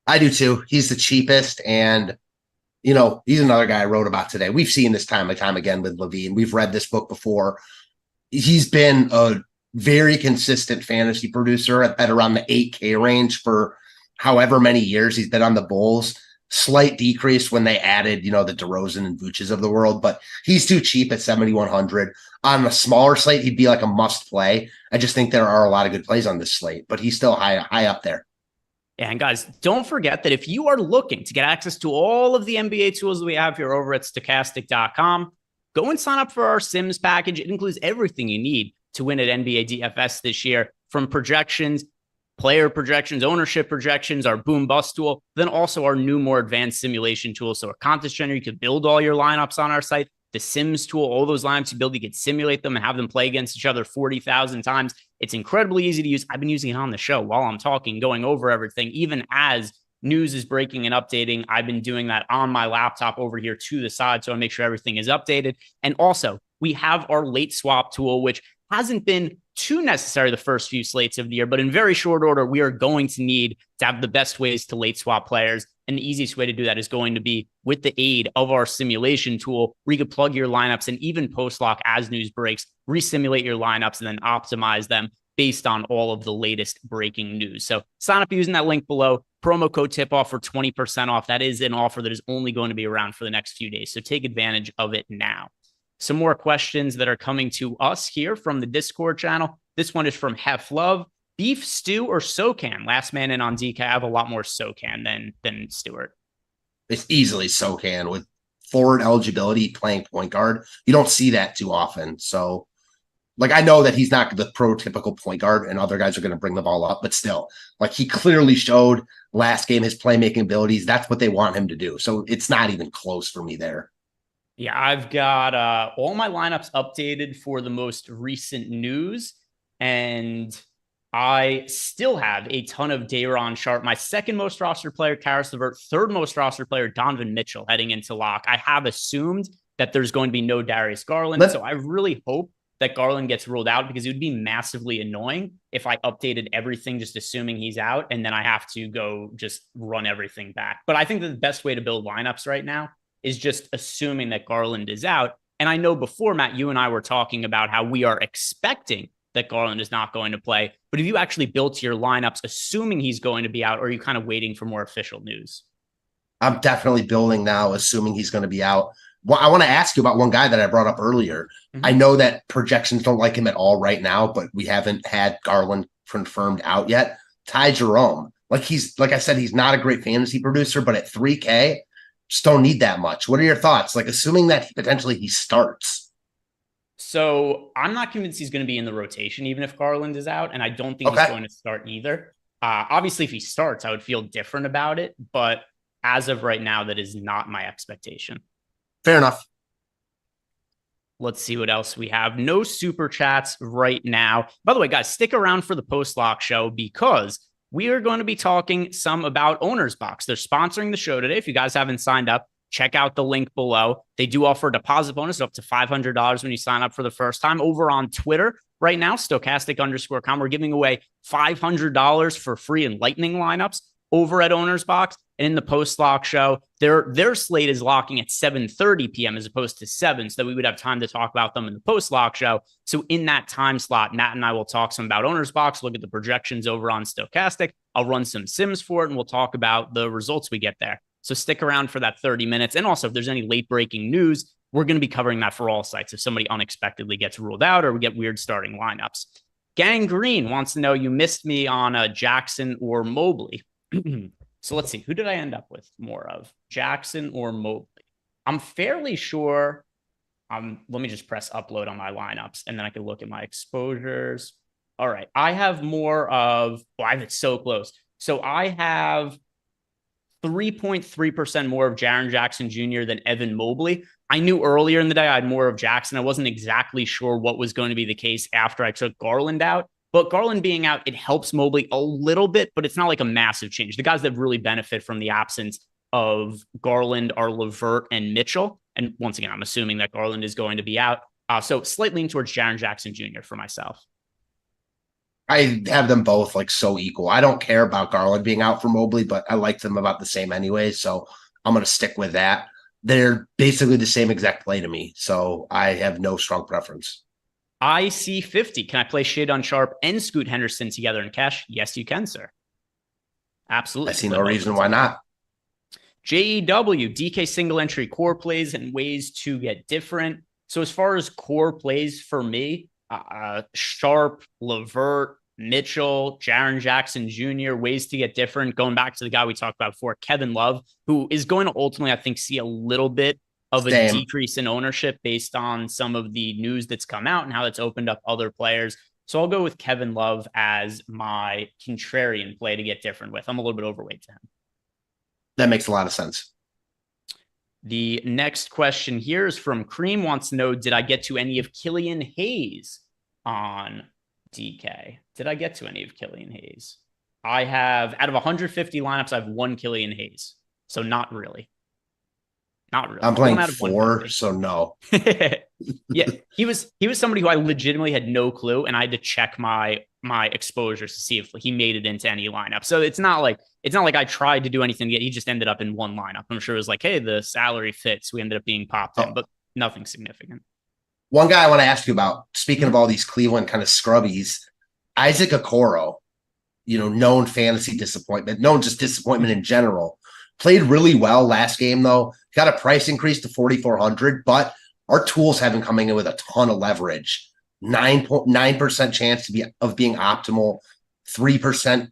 I do too. He's the cheapest. And, he's another guy I wrote about today. We've seen this time and time again with Levine. We've read this book before. He's been a very consistent fantasy producer at around the 8K range for however many years he's been on the Bulls. Slight decrease when they added, the DeRozan and Vooches of the world, but he's too cheap at 7,100. on a smaller slate, he'd be like a must play. I just think there are a lot of good plays on this slate, but he's still high up there. And guys, don't forget that if you are looking to get access to all of the NBA tools that we have here over at stochastic.com, go and sign up for our Sims package. It includes everything you need to win at NBA DFS this year, from projections, player projections, ownership projections, our boom bust tool, then also our new, more advanced simulation tool. So a contest generator, you can build all your lineups on our site. The Sims tool, all those lineups you build, you can simulate them and have them play against each other 40,000 times. It's incredibly easy to use. I've been using it on the show while I'm talking, going over everything, even as news is breaking and updating. I've been doing that on my laptop over here to the side, so I make sure everything is updated. And also, we have our late swap tool, which hasn't been too necessary the first few slates of the year, but in very short order, we are going to need to have the best ways to late swap players. And the easiest way to do that is going to be with the aid of our simulation tool, where you could plug your lineups and even post-lock as news breaks, resimulate your lineups, and then optimize them based on all of the latest breaking news. So sign up using that link below. Promo code TIPOFF for 20% off. That is an offer that is only going to be around for the next few days. So take advantage of it now. Some more questions that are coming to us here from the Discord channel. This one is from Hef Love. Beef, stew, or SoCan? Last man in on DK. I have a lot more SoCan than Stewart. It's easily SoCan with forward eligibility playing point guard. You don't see that too often. So, like, I know that he's not the prototypical point guard and other guys are going to bring the ball up, but still, like, he clearly showed last game his playmaking abilities. That's what they want him to do. So it's not even close for me there. Yeah, I've got all my lineups updated for the most recent news, and I still have a ton of Day'Ron Sharpe. My second most rostered player, Karis LeVert. Third most rostered player, Donovan Mitchell, heading into lock. I have assumed that there's going to be no Darius Garland, so I really hope that Garland gets ruled out, because it would be massively annoying if I updated everything just assuming he's out, and then I have to go just run everything back. But I think that the best way to build lineups right now is just assuming that Garland is out. And I know before, Matt, you and I were talking about how we are expecting that Garland is not going to play. But have you actually built your lineups assuming he's going to be out, or are you kind of waiting for more official news? I'm definitely building now, assuming he's going to be out. Well, I want to ask you about one guy that I brought up earlier. Mm-hmm. I know that projections don't like him at all right now, but we haven't had Garland confirmed out yet. Ty Jerome. Like I said, he's not a great fantasy producer, but at 3K, just don't need that much. What are your thoughts? Like, assuming that potentially he starts. So I'm not convinced he's going to be in the rotation, even if Garland is out. And I don't think he's going to start either. Obviously, if he starts, I would feel different about it. But as of right now, that is not my expectation. Fair enough. Let's see what else we have. No super chats right now. By the way, guys, stick around for the post-lock show, because we are going to be talking some about Owner's Box. They're sponsoring the show today. If you guys haven't signed up, check out the link below. They do offer a deposit bonus up to $500 when you sign up for the first time. Over on Twitter right now, stochastic_com, we're giving away $500 for free in lightning lineups over at Owner's Box. And in the post-lock show, their slate is locking at 7:30 p.m. as opposed to 7, so that we would have time to talk about them in the post-lock show. So in that time slot, Matt and I will talk some about Owner's Box, look at the projections over on Stochastic. I'll run some sims for it, and we'll talk about the results we get there. So stick around for that 30 minutes. And also, if there's any late-breaking news, we're going to be covering that for all sites if somebody unexpectedly gets ruled out or we get weird starting lineups. Gang Green wants to know, you missed me on Jackson or Mobley. So let's see. Who did I end up with more of? Jackson or Mobley? I'm fairly sure. Let me just press upload on my lineups, and then I can look at my exposures. All right. I have more of, I have it so close. So I have 3.3% more of Jaren Jackson Jr. than Evan Mobley. I knew earlier in the day I had more of Jackson. I wasn't exactly sure what was going to be the case after I took Garland out. But Garland being out, it helps Mobley a little bit, but it's not like a massive change. The guys that really benefit from the absence of Garland are LeVert and Mitchell. And once again, I'm assuming that Garland is going to be out. So slightly leaning towards Jaren Jackson Jr. for myself. I have them both like so equal. I don't care about Garland being out for Mobley, but I like them about the same anyway. So I'm going to stick with that. They're basically the same exact play to me. So I have no strong preference. I see 50. Can I play Shadon Sharpe and Scoot Henderson together in cash? Yes, you can, sir. Absolutely. I see no reason why not. JEW, DK single entry core plays and ways to get different. So as far as core plays for me, Sharp, LeVert, Mitchell, Jaren Jackson Jr., ways to get different. Going back to the guy we talked about before, Kevin Love, who is going to ultimately, I think, see a little bit of a decrease in ownership based on some of the news that's come out and how it's opened up other players. So I'll go with Kevin Love as my contrarian play to get different with. I'm a little bit overweight to him. That makes a lot of sense. The next question here is from Cream, wants to know, did I get to any of Killian Hayes on DK? Did I get to any of Killian Hayes? I have, out of 150 lineups, I have one Killian Hayes. So not really. Not really. I'm playing 4, so no. Yeah, he was somebody who I legitimately had no clue, and I had to check my exposures to see if he made it into any lineup. So it's not like I tried to do anything yet. He just ended up in one lineup. I'm sure it was like, hey, the salary fits. We ended up being popped in, but nothing significant. One guy I want to ask you about, speaking of all these Cleveland kind of scrubbies, Isaac Okoro, known fantasy disappointment, known just disappointment in general. Played really well last game, though. Got a price increase to 4,400, but our tools have been coming in with a ton of leverage. 9% chance of being optimal, 3%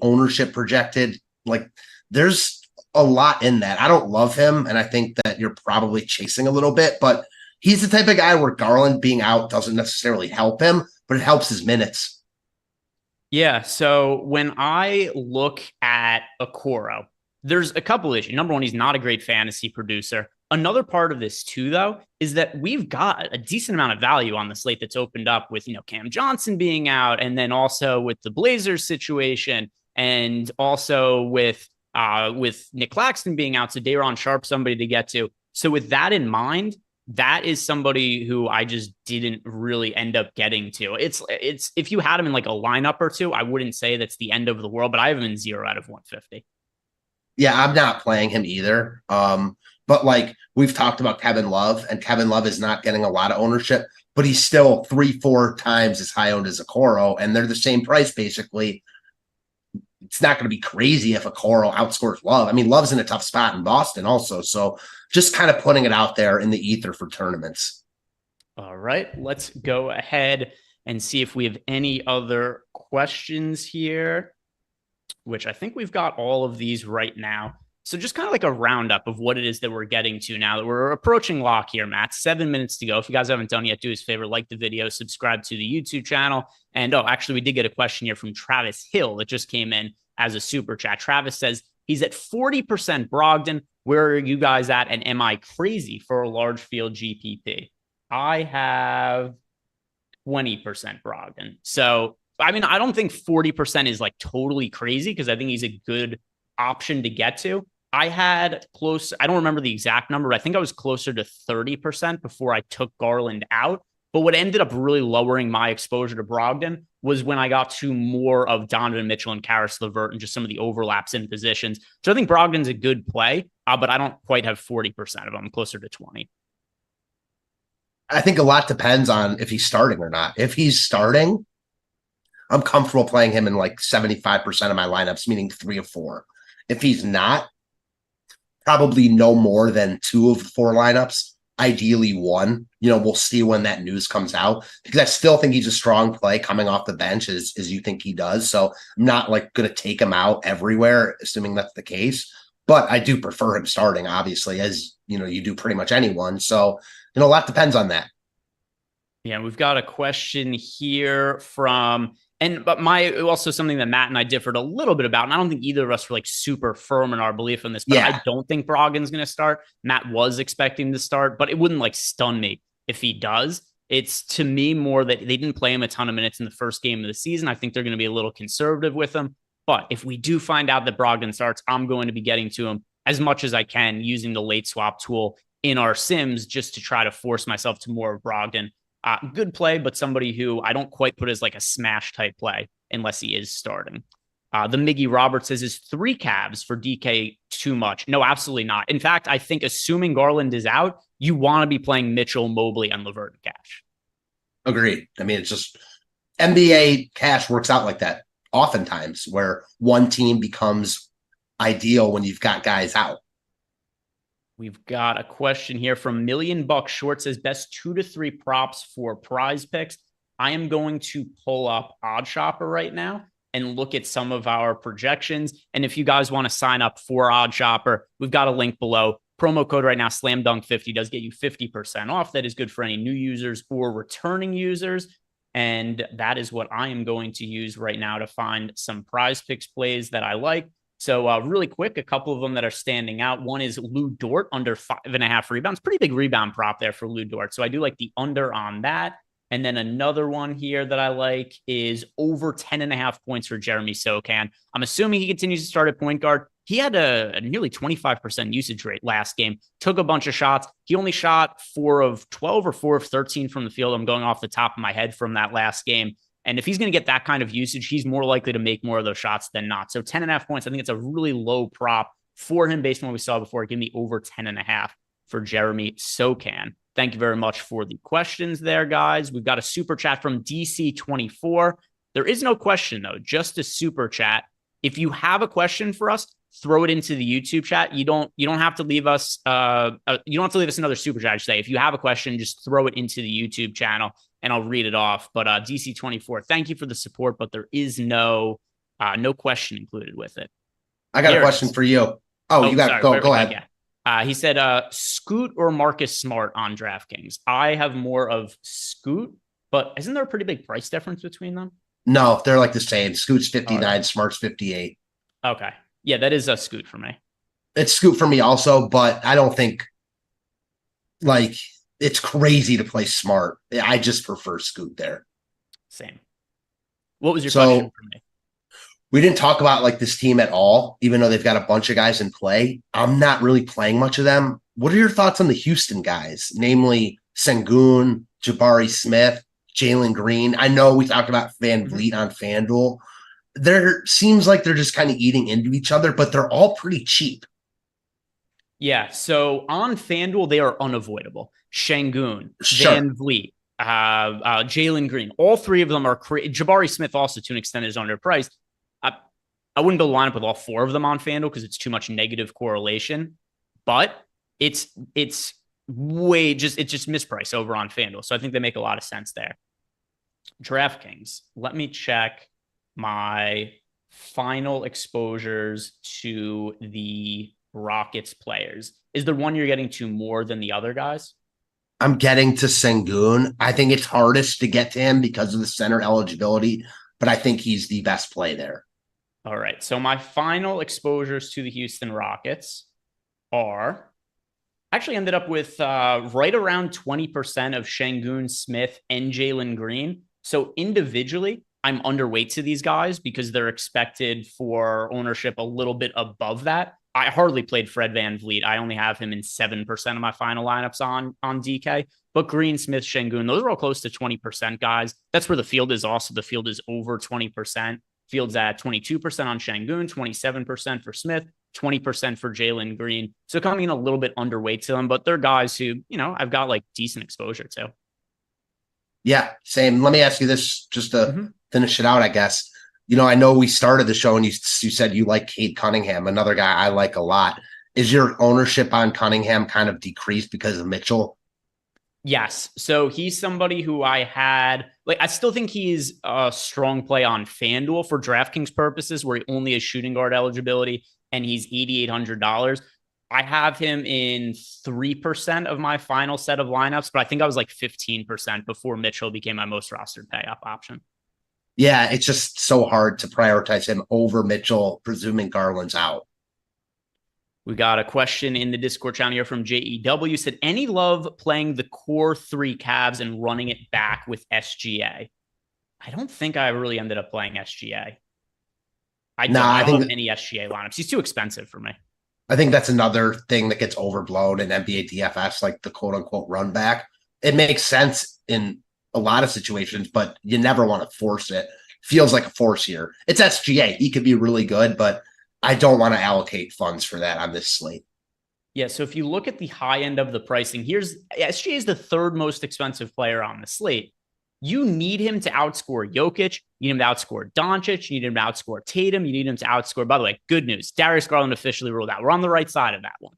ownership projected. Like, there's a lot in that. I don't love him, and I think that you're probably chasing a little bit, but he's the type of guy where Garland being out doesn't necessarily help him, but it helps his minutes. Yeah, so when I look at Okoro, there's a couple issues. Number one, he's not a great fantasy producer. Another part of this too, though, is that we've got a decent amount of value on the slate that's opened up with, Cam Johnson being out, and then also with the Blazers situation, and also with Nick Claxton being out. So Day'Ron Sharp, somebody to get to. So with that in mind, that is somebody who I just didn't really end up getting to. It's if you had him in like a lineup or two, I wouldn't say that's the end of the world, but I have him in 0 out of 150. Yeah, I'm not playing him either. But like we've talked about Kevin Love, and Kevin Love is not getting a lot of ownership, but he's still 3-4 times as high owned as Okoro, and they're the same price basically. It's not going to be crazy if Okoro outscores Love. I mean, Love's in a tough spot in Boston also, so just kind of putting it out there in the ether for tournaments. All right, let's go ahead and see if we have any other questions here, which I think we've got all of these right now. So just kind of like a roundup of what it is that we're getting to now that we're approaching lock here, Matt. 7 minutes to go. If you guys haven't done yet, do us a favor, like the video, subscribe to the YouTube channel. And actually, we did get a question here from Travis Hill that just came in as a super chat. Travis says he's at 40% Brogdon. Where are you guys at? And am I crazy for a large field GPP? I have 20% Brogdon. So, I mean, I don't think 40% is like totally crazy because I think he's a good option to get to. I had close, I don't remember the exact number, but I think I was closer to 30% before I took Garland out. But what ended up really lowering my exposure to Brogdon was when I got to more of Donovan Mitchell and Karis LeVert and just some of the overlaps in positions. So I think Brogdon's a good play, but I don't quite have 40% of them. I'm closer to 20. I think a lot depends on if he's starting or not. If he's starting, I'm comfortable playing him in like 75% of my lineups, meaning 3 of 4. If he's not, probably no more than 2 of the 4 lineups, ideally 1. We'll see when that news comes out, because I still think he's a strong play coming off the bench as you think he does. So I'm not like going to take him out everywhere, assuming that's the case. But I do prefer him starting, obviously, as you do pretty much anyone. So, a lot depends on that. Yeah, we've got a question here from... But also something that Matt and I differed a little bit about, and I don't think either of us were like super firm in our belief in this, but I don't think Brogdon's going to start. Matt was expecting to start, but it wouldn't like stun me if he does. It's to me more that they didn't play him a ton of minutes in the first game of the season. I think they're going to be a little conservative with him. But if we do find out that Brogdon starts, I'm going to be getting to him as much as I can using the late swap tool in our sims just to try to force myself to more of Brogdon. Good play, but somebody who I don't quite put as like a smash type play unless he is starting. The Miggy Roberts says, is 3 Cavs for DK too much? No, absolutely not. In fact, I think assuming Garland is out, you want to be playing Mitchell, Mobley, and LeVert and Cash. Agreed. I mean, it's just NBA cash works out like that oftentimes, where one team becomes ideal when you've got guys out. We've got a question here from Million Buck Short, says best 2 to 3 props for prize picks. I am going to pull up Odd Shopper right now and look at some of our projections. And if you guys want to sign up for Odd Shopper, we've got a link below. Promo code right now, SlamDunk50, does get you 50% off. That is good for any new users or returning users. And that is what I am going to use right now to find some prize picks plays that I like. So really quick, a couple of them that are standing out. One is Lou Dort under 5.5 rebounds. Pretty big rebound prop there for Lou Dort. So I do like the under on that. And then another one here that I like is over 10.5 points for Jeremy Sokan. I'm assuming he continues to start at point guard. He had a nearly 25% usage rate last game, took a bunch of shots. He only shot 4 of 12 or 4 of 13 from the field. I'm going off the top of my head from that last game. And if he's going to get that kind of usage, he's more likely to make more of those shots than not. So 10.5 points, I think it's a really low prop for him based on what we saw before. Give me over 10.5 for Jeremy Sokan. Thank you very much for the questions there, guys. We've got a super chat from DC24. There is no question, though, just a super chat. If you have a question for us, throw it into the YouTube chat. You don't have to leave us another super chat, I should say. If you have a question, just throw it into the YouTube channel and I'll read it off. But DC24, thank you for the support, but there is no question included with it. I got a question for you. You got go ahead. Yeah. He said Scoot or Marcus Smart on DraftKings. I have more of Scoot, but isn't there a pretty big price difference between them? No, they're like the same. Scoot's 59, Smart's 58. Okay. Yeah, that is a Scoot for me. It's Scoot for me also, but I don't think like it's crazy to play Smart. I just prefer Scoot there. Same. What was your question for me? We didn't talk about like this team at all, even though they've got a bunch of guys in play. I'm not really playing much of them. What are your thoughts on the Houston guys, namely Sengun, Jabari Smith, Jalen Green? I know we talked about Van Vliet on FanDuel. There seems like they're just kind of eating into each other, but they're all pretty cheap. Yeah. So on FanDuel, they are unavoidable. Sengun, Sure. Van Vliet, Jalen Green, all three of them are Jabari Smith also to an extent is underpriced. I wouldn't build a lineup with all 4 of them on FanDuel because it's too much negative correlation, but it's just mispriced over on FanDuel. So I think they make a lot of sense there. DraftKings, let me check my final exposures to the Rockets players. Is there one you're getting to more than the other guys? I'm getting to Sengun. I think it's hardest to get to him because of the center eligibility, but I think he's the best play there. All right. So my final exposures to the Houston Rockets are actually ended up with right around 20% of Sengun, Smith, and Jalen Green. So individually, I'm underweight to these guys because they're expected for ownership a little bit above that. I hardly played Fred VanVleet. I only have him in 7% of my final lineups on DK. But Green, Smith, Sengun, those are all close to 20% guys. That's where the field is also. The field is over 20%. Field's at 22% on Sengun, 27% for Smith, 20% for Jalen Green. So coming in a little bit underweight to them, but they're guys who, I've got like decent exposure to. Yeah, same. Let me ask you this just to finish it out, I guess. I know we started the show and you said you like Cade Cunningham, another guy I like a lot. Is your ownership on Cunningham kind of decreased because of Mitchell? Yes. So he's somebody who I still think he's a strong play on FanDuel for DraftKings purposes where he only has shooting guard eligibility and he's $8,800. I have him in 3% of my final set of lineups, but I think I was like 15% before Mitchell became my most rostered pay-up option. Yeah, it's just so hard to prioritize him over Mitchell, presuming Garland's out. We got a question in the Discord channel here from JEW. Said, any love playing the core 3 Cavs and running it back with SGA? I don't think I really ended up playing SGA. I don't have any SGA lineups. He's too expensive for me. I think that's another thing that gets overblown in NBA DFS, like the quote-unquote run back. It makes sense in a lot of situations, but you never want to force it. Feels like a force here. It's SGA. He could be really good, but I don't want to allocate funds for that on this slate. Yeah, so if you look at the high end of the pricing, SGA is the 3rd most expensive player on the slate. You need him to outscore Jokic. You need him to outscore Doncic. You need him to outscore Tatum. You need him to outscore, by the way, good news. Darius Garland officially ruled out. We're on the right side of that one.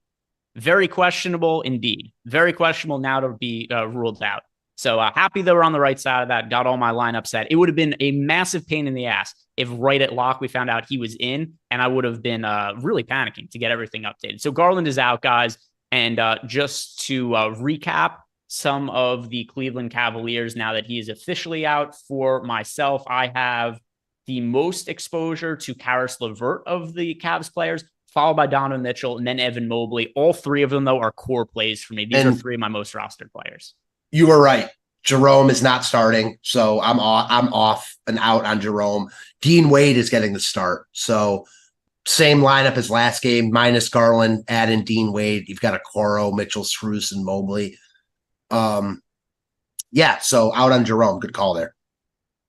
Very questionable indeed. Very questionable now to be ruled out. So happy that we're on the right side of that. Got all my lineup set. It would have been a massive pain in the ass if right at lock we found out he was in, and I would have been really panicking to get everything updated. So Garland is out, guys. And just to recap some of the Cleveland Cavaliers now that he is officially out, for myself, I have the most exposure to Karis LeVert of the Cavs players, followed by Donovan Mitchell, and then Evan Mobley. All three of them, though, are core plays for me. These are three of my most rostered players. You were right. Jerome is not starting, so I'm off and out on Jerome. Dean Wade is getting the start. So same lineup as last game, minus Garland, add in Dean Wade. You've got Okoro, Mitchell, Strus, and Mobley. Yeah, so out on Jerome. Good call there.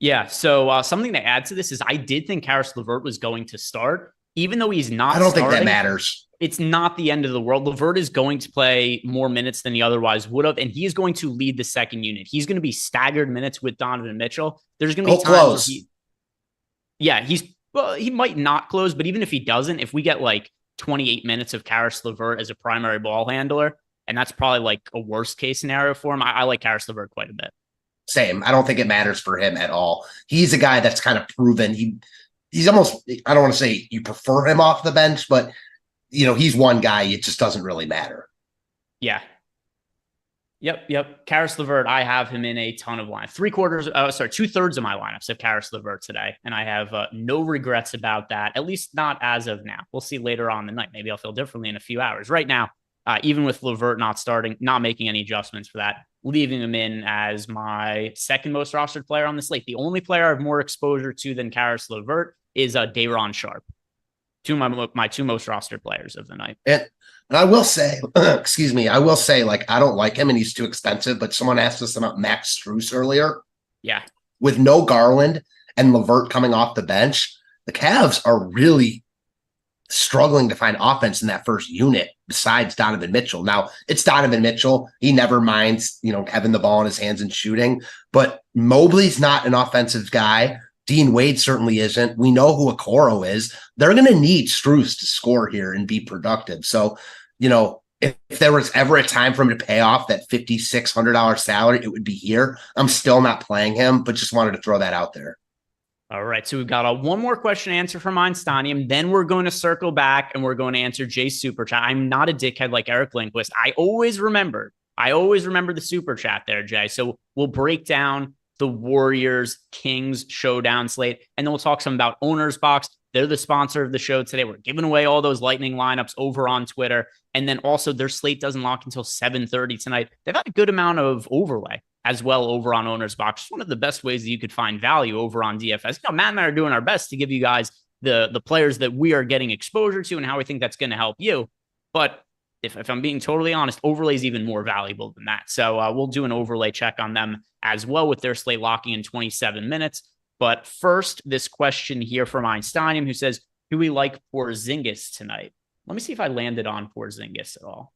Yeah, so something to add to this is I did think Karis LeVert was going to start, even though he's not. I don't think that matters. It's not the end of the world. LeVert is going to play more minutes than he otherwise would have, and he is going to lead the second unit. He's going to be staggered minutes with Donovan Mitchell. There's going to be times he might not close, but even if he doesn't, if we get like 28 minutes of Karis LeVert as a primary ball handler, and that's probably like a worst case scenario for him, I like Karis LeVert quite a bit. Same. I don't think it matters for him at all. He's a guy that's kind of proven. He's almost, I don't want to say you prefer him off the bench, but he's one guy. It just doesn't really matter. Yeah. Yep. Karis LeVert, I have him in a ton of lineups. 2/3 of my lineups have Karis LeVert today, and I have no regrets about that, at least not as of now. We'll see later on in the night. Maybe I'll feel differently in a few hours. Right now, even with LeVert not starting, not making any adjustments for that, leaving him in as my second most rostered player on the slate. The only player I have more exposure to than Karis LeVert is Day'Ron Sharpe. My two most rostered players of the night. And I will say, like, I don't like him and he's too expensive, but someone asked us about Max Strus earlier. Yeah. With no Garland and LeVert coming off the bench, the Cavs are really struggling to find offense in that first unit besides Donovan Mitchell. Now, it's Donovan Mitchell. He never minds, having the ball in his hands and shooting, but Mobley's not an offensive guy. Dean Wade certainly isn't. We know who Okoro is. They're going to need Strus to score here and be productive. So, if there was ever a time for him to pay off that $5,600 salary, it would be here. I'm still not playing him, but just wanted to throw that out there. All right. So we've got one more question answer from Einsteinium. Then we're going to circle back and we're going to answer Jay's super chat. I'm not a dickhead like Eric Lindquist. I always remember the super chat there, Jay. So we'll break down the Warriors Kings showdown slate, and then we'll talk some about Owner's Box. They're the sponsor of the show today. We're giving away all those lightning lineups over on Twitter. And then also their slate doesn't lock until 7:30 tonight. They've had a good amount of overlay as well over on Owner's Box. It's one of the best ways that you could find value over on DFS. Matt and I are doing our best to give you guys the players that we are getting exposure to and how we think that's going to help you. But if I'm being totally honest, overlay is even more valuable than that. So we'll do an overlay check on them as well with their slate locking in 27 minutes. But first, this question here from Einsteinium, who says, do we like Porzingis tonight? Let me see if I landed on Porzingis at all.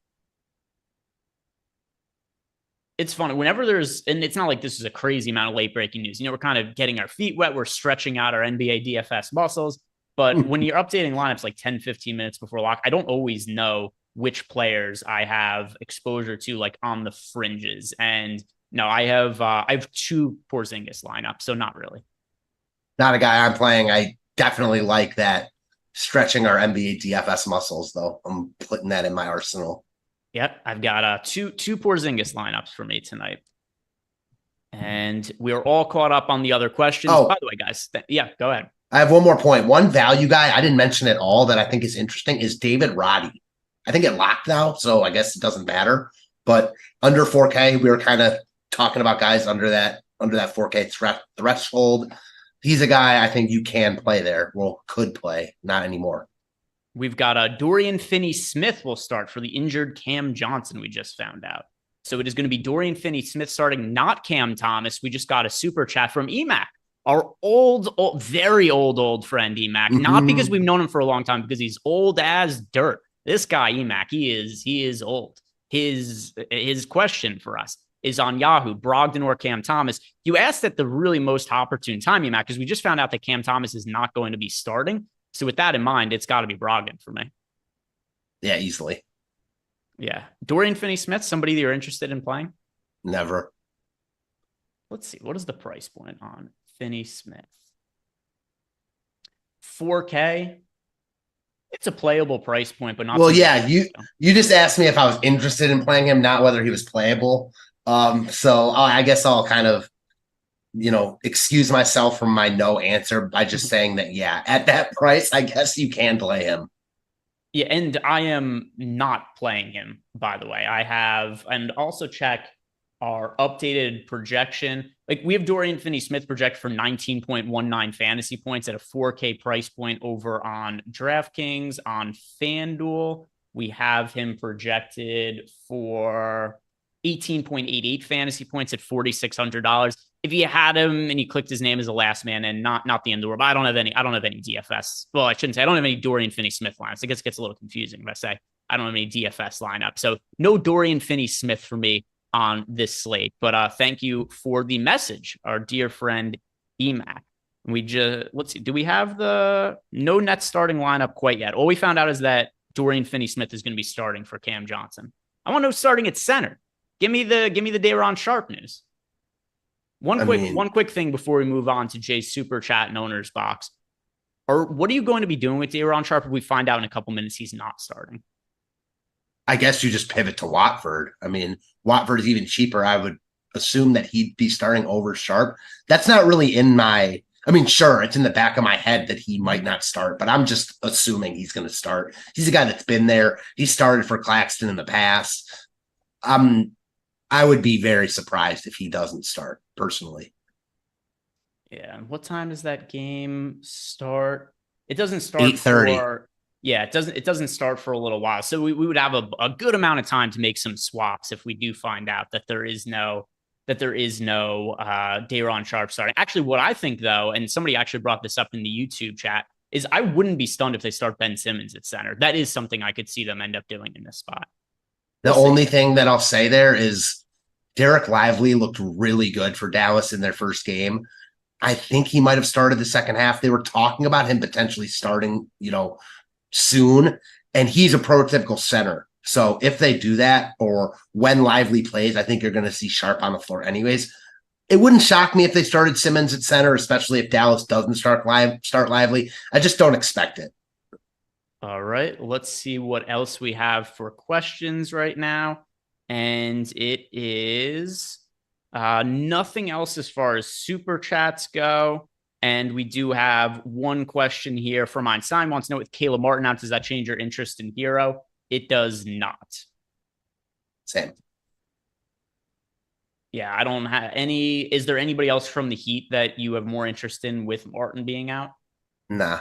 It's funny. Whenever and it's not like this is a crazy amount of late breaking news. We're kind of getting our feet wet. We're stretching out our NBA DFS muscles. But when you're updating lineups like 10, 15 minutes before lock, I don't always know which players I have exposure to, like on the fringes. And no, I have two Porzingis lineups, so not really. Not a guy I'm playing. I definitely like that stretching our NBA DFS muscles, though. I'm putting that in my arsenal. Yep, I've got two Porzingis lineups for me tonight. And we're all caught up on the other questions. Oh, by the way, guys, go ahead. I have one more point. One value guy I didn't mention at all that I think is interesting is David Roddy. I think it locked now, so I guess it doesn't matter. But under 4K, we were kind of talking about guys under that 4K threshold. He's a guy I think you can play there. Well, could play, not anymore. We've got Dorian Finney-Smith will start for the injured Cam Johnson, we just found out. So it is going to be Dorian Finney-Smith starting, not Cam Thomas. We just got a super chat from EMAC, our very old friend EMAC. Mm-hmm. Not because we've known him for a long time, because he's old as dirt. This guy, EMAC, he is old. His question for us is on Yahoo, Brogdon or Cam Thomas. You asked at the really most opportune time, EMAC, because we just found out that Cam Thomas is not going to be starting. So with that in mind, it's got to be Brogdon for me. Yeah, easily. Yeah. Dorian Finney-Smith, somebody that you're interested in playing? Never. Let's see. What is the price point on Finney-Smith? 4K. It's a playable price point, but not. Well, yeah, you just asked me if I was interested in playing him, not whether he was playable. So I guess I'll kind of, excuse myself from my no answer by just saying that, yeah, at that price, I guess you can play him. Yeah, and I am not playing him, by the way. I have, and also check our updated projection. Like, we have Dorian Finney-Smith project for 19.19 fantasy points at a 4K price point over on DraftKings. On FanDuel, we have him projected for 18.88 fantasy points at $4,600. If you had him and you clicked his name as a last man and not the end of the world, but I don't have any DFS. Well, I shouldn't say I don't have any Dorian Finney-Smith lineups. I guess it gets a little confusing if I say I don't have any DFS lineup. So no Dorian Finney-Smith for me on this slate. But thank you for the message, our dear friend EMAC. We just, let's see, do we have the no net starting lineup quite yet? All we found out is that Dorian Finney-Smith is going to be starting for Cam Johnson. I want to know starting at center. Give me the Day'Ron Sharp news. One quick thing before we move on to Jay's super chat and owner's box. Or what are you going to be doing with Day'Ron Sharp if we find out in a couple minutes he's not starting? I guess you just pivot to Watford. I mean, Watford is even cheaper. I would assume that he'd be starting over Sharp. That's not really sure, it's in the back of my head that he might not start, but I'm just assuming he's going to start. He's a guy that's been there. He started for Claxton in the past. I would be very surprised if he doesn't start, personally. Yeah. What time does that game start? It doesn't start 8:30. Yeah, it doesn't start for a little while. So we would have a good amount of time to make some swaps if we do find out that there is no Day'Ron Sharp starting. Actually, what I think, though, and somebody actually brought this up in the YouTube chat, is I wouldn't be stunned if they start Ben Simmons at center. That is something I could see them end up doing in this spot. The only thing that I'll say there is Derek Lively looked really good for Dallas in their first game. I think he might have started the second half. They were talking about him potentially starting, soon, and he's a prototypical center. So if they do that, or when Lively plays, I think you're going to see Sharp on the floor anyways. It wouldn't shock me if they started Simmons at center, especially if Dallas doesn't start Lively. I just don't expect it. All right, let's see what else we have for questions right now. And it is nothing else as far as super chats go. And we do have one question here from Einstein. Wants to know, with Caleb Martin out, does that change your interest in Hero? It does not. Same. Yeah, I don't have any. Is there anybody else from the Heat that you have more interest in with Martin being out? Nah.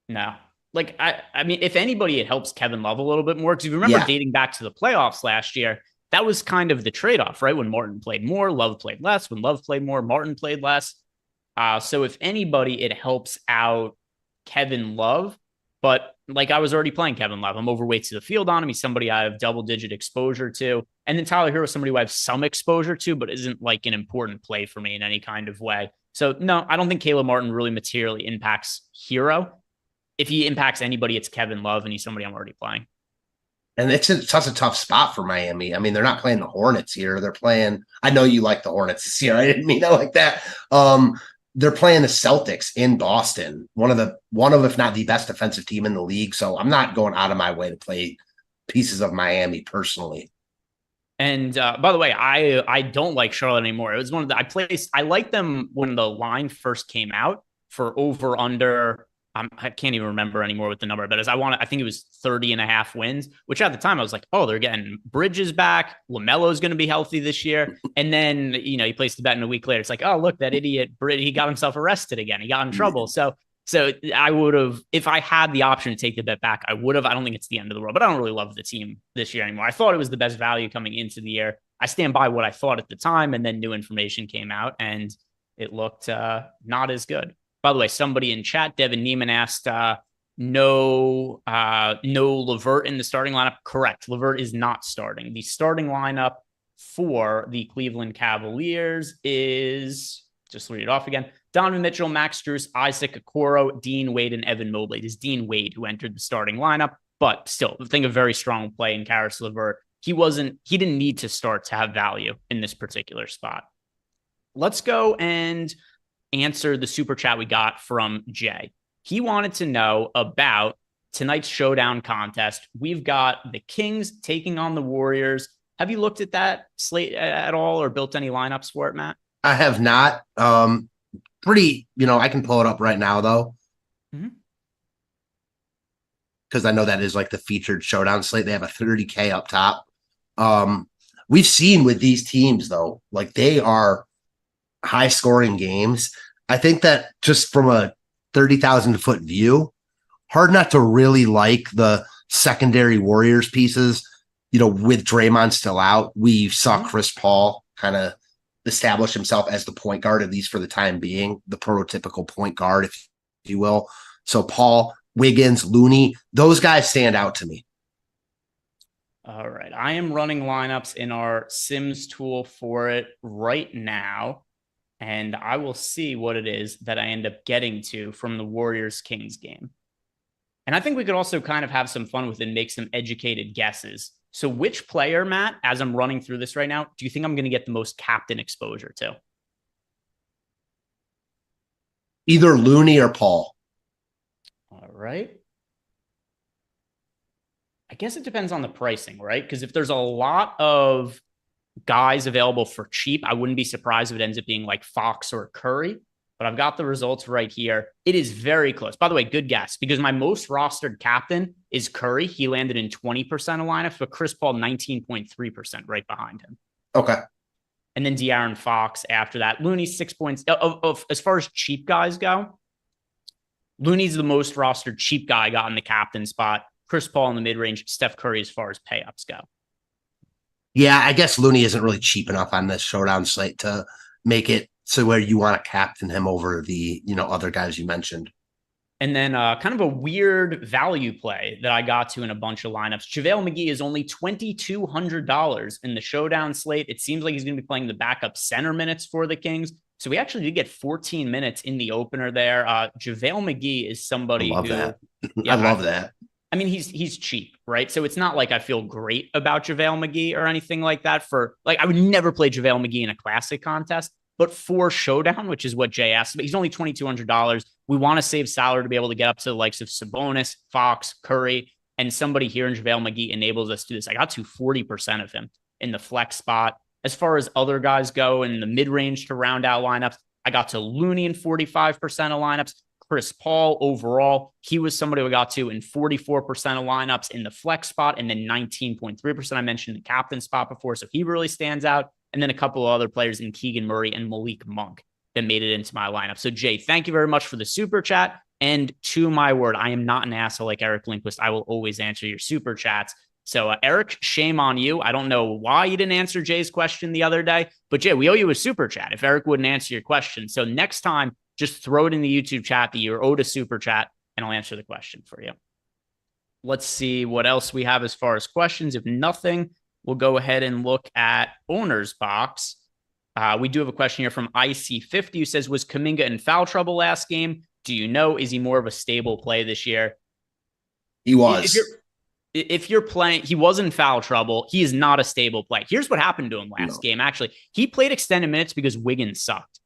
No. Like, I mean, if anybody, it helps Kevin Love a little bit more. Because if you remember dating back to the playoffs last year, that was kind of the trade-off, right? When Martin played more, Love played less. When Love played more, Martin played less. So if anybody, it helps out Kevin Love. But like, I was already playing Kevin Love. I'm overweight to the field on him. He's somebody I have double-digit exposure to. And then Tyler Hero is somebody who I have some exposure to, but isn't like an important play for me in any kind of way. So no, I don't think Caleb Martin really materially impacts Hero. If he impacts anybody, it's Kevin Love, and he's somebody I'm already playing. And it's such a tough spot for Miami. I mean, they're not playing the Hornets here. They're playing, I know you like the Hornets this year. I didn't mean it like that. They're playing the Celtics in Boston, one of, if not the best defensive team in the league. So I'm not going out of my way to play pieces of Miami personally. And by the way, I don't like Charlotte anymore. It was one of the, I liked them when the line first came out for over under. I can't even remember anymore what the number, but I think it was 30.5 wins, which at the time I was like, oh, they're getting Bridges back. LaMelo's going to be healthy this year. And then, he placed the bet, and a week later, it's like, oh, look, that idiot he got himself arrested again. He got in trouble. So I would have, if I had the option to take the bet back, I would have. I don't think it's the end of the world, but I don't really love the team this year anymore. I thought it was the best value coming into the year. I stand by what I thought at the time, and then new information came out, and it looked not as good. By the way, somebody in chat, Devin Neiman, asked, no LeVert in the starting lineup. Correct. LeVert is not starting. The starting lineup for the Cleveland Cavaliers is, just read it off again, Donovan Mitchell, Max Strus, Isaac Okoro, Dean Wade, and Evan Mobley. It is Dean Wade who entered the starting lineup. but still, I think a very strong play in Karis LeVert. He didn't need to start to have value in this particular spot. Let's go and answer the super chat we got from Jay. He wanted to know about tonight's showdown contest. We've got the Kings taking on the Warriors. Have you looked at that slate at all or built any lineups for it, Matt? I have not. I can pull it up right now though. Because I know that is like the featured showdown slate. They have a 30K up top. We've seen with these teams though, like they are high scoring games. I think that just from a 30,000 foot view, hard not to really like the secondary Warriors pieces. With Draymond still out, we saw Chris Paul kind of establish himself as the point guard, at least for the time being, the prototypical point guard, if you will. So Paul, Wiggins, Looney, those guys stand out to me. All right. I am running lineups in our Sims tool for it right now, and I will see what it is that I end up getting to from the Warriors-Kings game. And I think we could also kind of have some fun with it and make some educated guesses. So which player, Matt, as I'm running through this right now, do you think I'm going to get the most captain exposure to? Either Looney or Paul. All right. I guess it depends on the pricing, right? Because if there's a lot of guys available for cheap, I wouldn't be surprised if it ends up being like Fox or Curry. But I've got the results right here. It is very close. By the way, good guess, because my most rostered captain is Curry. He landed in 20% of lineups, but Chris Paul 19.3% right behind him. Okay. And then De'Aaron Fox after that. Looney's 6 points. As far as cheap guys go, Looney's the most rostered cheap guy I got in the captain spot. Chris Paul in the mid-range, Steph Curry as far as pay-ups go. Yeah, I guess Looney isn't really cheap enough on this showdown slate to make it so where you want to captain him over the, other guys you mentioned. And then kind of a weird value play that I got to in a bunch of lineups. JaVale McGee is only $2,200 in the showdown slate. It seems like he's going to be playing the backup center minutes for the Kings. So we actually did get 14 minutes in the opener there. JaVale McGee is somebody I love who... that. Yeah, I love that. I mean, he's cheap, right? So it's not like I feel great about JaVale McGee or anything like that. I would never play JaVale McGee in a classic contest. But for showdown, which is what Jay asked, but he's only $2,200. We want to save salary to be able to get up to the likes of Sabonis, Fox, Curry, and somebody here in JaVale McGee enables us to do this. I got to 40% of him in the flex spot. As far as other guys go in the mid-range to round out lineups, I got to Looney in 45% of lineups. Chris Paul overall, he was somebody we got to in 44% of lineups in the flex spot, and then 19.3% I mentioned the captain spot before. So he really stands out. And then a couple of other players in Keegan Murray and Malik Monk that made it into my lineup. So Jay, thank you very much for the super chat. And to my word, I am not an asshole like Eric Lindquist. I will always answer your super chats. So Eric, shame on you. I don't know why you didn't answer Jay's question the other day, but Jay, we owe you a super chat if Eric wouldn't answer your question. So next time, just throw it in the YouTube chat that you're owed a super chat and I'll answer the question for you. Let's see what else we have as far as questions. If nothing, we'll go ahead and look at Owner's Box. We do have a question here from IC50 who says, was Kuminga in foul trouble last game? Do you know, is he more of a stable play this year? He was. If you're playing, he was in foul trouble. He is not a stable play. Here's what happened to him last game. Actually, he played extended minutes because Wiggins sucked.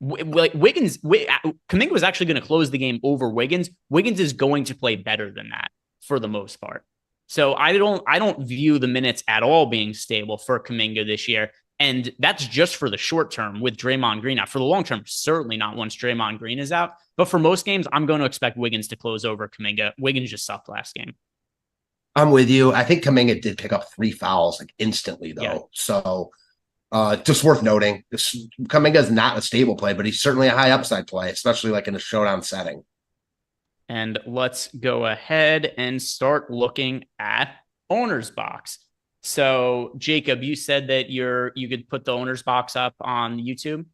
Kuminga was actually going to close the game over Wiggins. Wiggins is going to play better than that for the most part. So I don't view the minutes at all being stable for Kuminga this year. And that's just for the short term with Draymond Green out. For the long term, certainly not once Draymond Green is out. But for most games, I'm going to expect Wiggins to close over Kuminga. Wiggins just sucked last game. I'm with you. I think Kuminga did pick up 3 fouls instantly, though. Yeah. So just worth noting, Kuminga is not a stable play, but he's certainly a high upside play, especially in a showdown setting. And let's go ahead and start looking at Owner's Box. So, Jacob, you said that you could put the Owner's Box up on YouTube.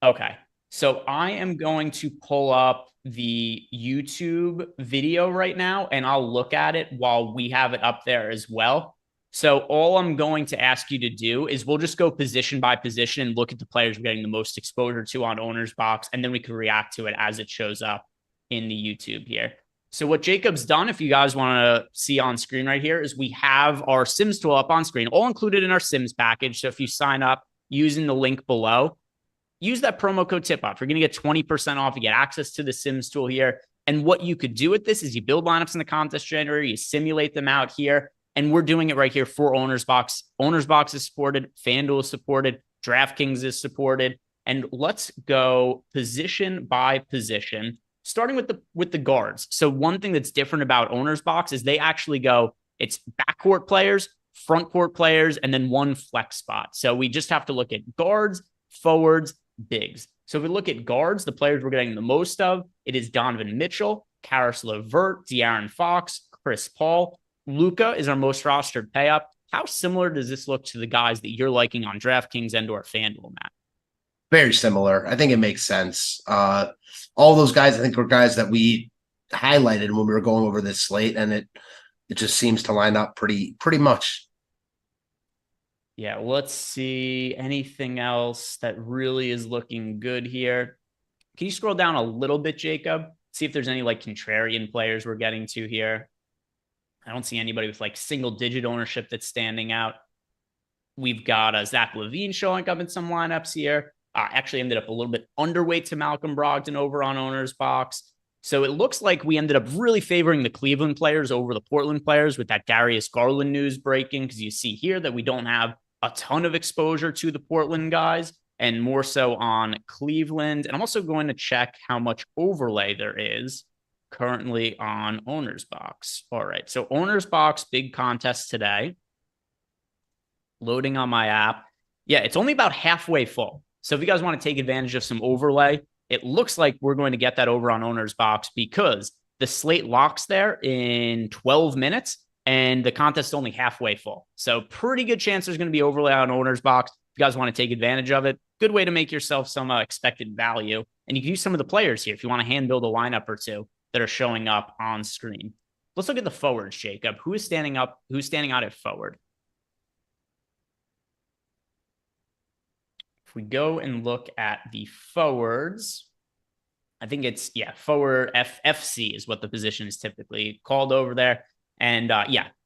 Okay. So I am going to pull up the YouTube video right now, and I'll look at it while we have it up there as well. So all I'm going to ask you to do is we'll just go position by position and look at the players we're getting the most exposure to on Owner's Box, and then we can react to it as it shows up in the YouTube here. So what Jacob's done, if you guys want to see on screen right here, is we have our Sims tool up on screen, all included in our Sims package. So if you sign up using the link below, use that promo code TIPOFF. You're going to get 20% off. You get access to the Sims tool here. And what you could do with this is you build lineups in the contest generator, you simulate them out here, and we're doing it right here for Owner's Box. Owner's Box is supported, FanDuel is supported, DraftKings is supported. And let's go position by position, starting with the guards. So one thing that's different about Owner's Box is they actually go, it's backcourt players, front court players, and then one flex spot. So we just have to look at guards, forwards, bigs. So if we look at guards, the players we're getting the most of, it is Donovan Mitchell, Karis LeVert, De'Aaron Fox, Chris Paul. Luka is our most rostered pay up. How similar does this look to the guys that you're liking on DraftKings and or FanDuel, Matt? Very similar. I think it makes sense. All those guys, I think, were guys that we highlighted when we were going over this slate, and it just seems to line up pretty much. Yeah, let's see anything else that really is looking good here. Can you scroll down a little bit, Jacob? See if there's any like contrarian players we're getting to here. I don't see anybody with like single digit ownership that's standing out. We've got Zach LaVine showing up in some lineups here. Actually ended up a little bit underweight to Malcolm Brogdon over on Owner's Box. So it looks like we ended up really favoring the Cleveland players over the Portland players with that Darius Garland news breaking, because you see here that we don't have a ton of exposure to the Portland guys and more so on Cleveland. And I'm also going to check how much overlay there is currently on Owner's Box. All right. So Owner's Box, big contest today. Loading on my app. Yeah, it's only about halfway full. So if you guys want to take advantage of some overlay, it looks like we're going to get that over on Owner's Box because the slate locks there in 12 minutes and the contest is only halfway full. So pretty good chance there's going to be overlay on Owner's Box. If you guys want to take advantage of it, good way to make yourself some expected value. And you can use some of the players here if you want to hand build a lineup or two that are showing up on screen. Let's look at the forwards, Jacob. Who is standing up? Who's standing out at forward? If we go and look at the forwards, I think it's, forward FFC is what the position is typically called over there. And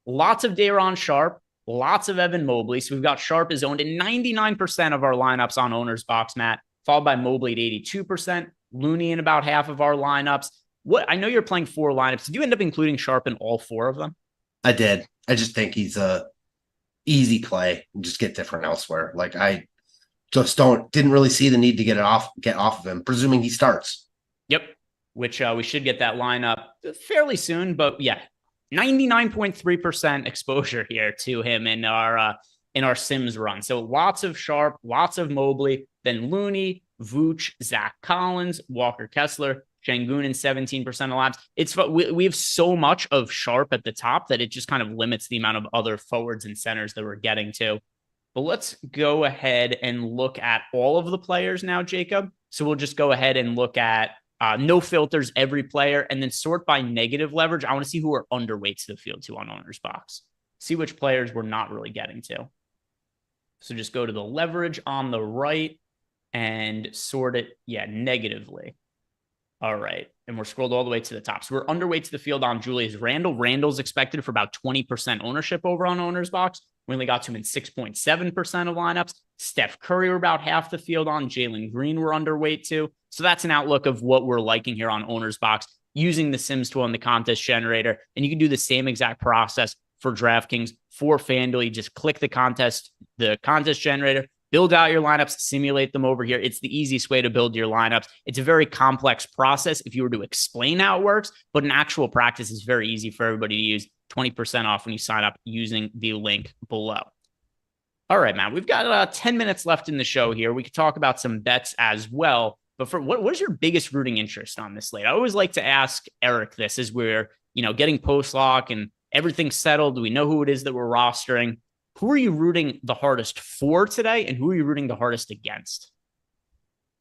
lots of Day'Ron Sharpe, lots of Evan Mobley. So we've got Sharpe is owned in 99% of our lineups on Owner's Box, Matt, followed by Mobley at 82%, Looney in about half of our lineups. I know you're playing 4 lineups. Did you end up including Sharpe in all 4 of them? I did. I just think he's a easy play and just get different elsewhere. Like I just didn't really see the need to get off of him, presuming he starts. Yep. Which we should get that lineup fairly soon, but 99.3% exposure here to him in our Sims run. So lots of Sharpe, lots of Mobley, then Looney, Vooch, Zach Collins, Walker Kessler, Şengün in 17% of laps. We have so much of Sharpe at the top that it just kind of limits the amount of other forwards and centers that we're getting to. But let's go ahead and look at all of the players now, Jacob. So we'll just go ahead and look at no filters, every player, and then sort by negative leverage. I want to see who are underweight to the field too on Owner's Box. See which players we're not really getting to. So just go to the leverage on the right and sort it, negatively. All right. And we're scrolled all the way to the top. So we're underweight to the field on Julius Randle. Randle's expected for about 20% ownership over on Owner's Box. We only got to him in 6.7% of lineups. Steph Curry, we're about half the field on. Jalen Green, we're underweight to. So that's an outlook of what we're liking here on Owner's Box using the Sims tool and the contest generator. And you can do the same exact process for DraftKings, for FanDuel. You just click the contest generator, build out your lineups, simulate them over here. It's the easiest way to build your lineups. It's a very complex process if you were to explain how it works, but in actual practice, it's very easy for everybody to use. 20% off when you sign up using the link below. All right, Matt, we've got 10 minutes left in the show here. We could talk about some bets as well. But for what is your biggest rooting interest on this slate? I always like to ask Eric this as we're, getting post-lock and everything's settled. We know who it is that we're rostering. Who are you rooting the hardest for today, and who are you rooting the hardest against?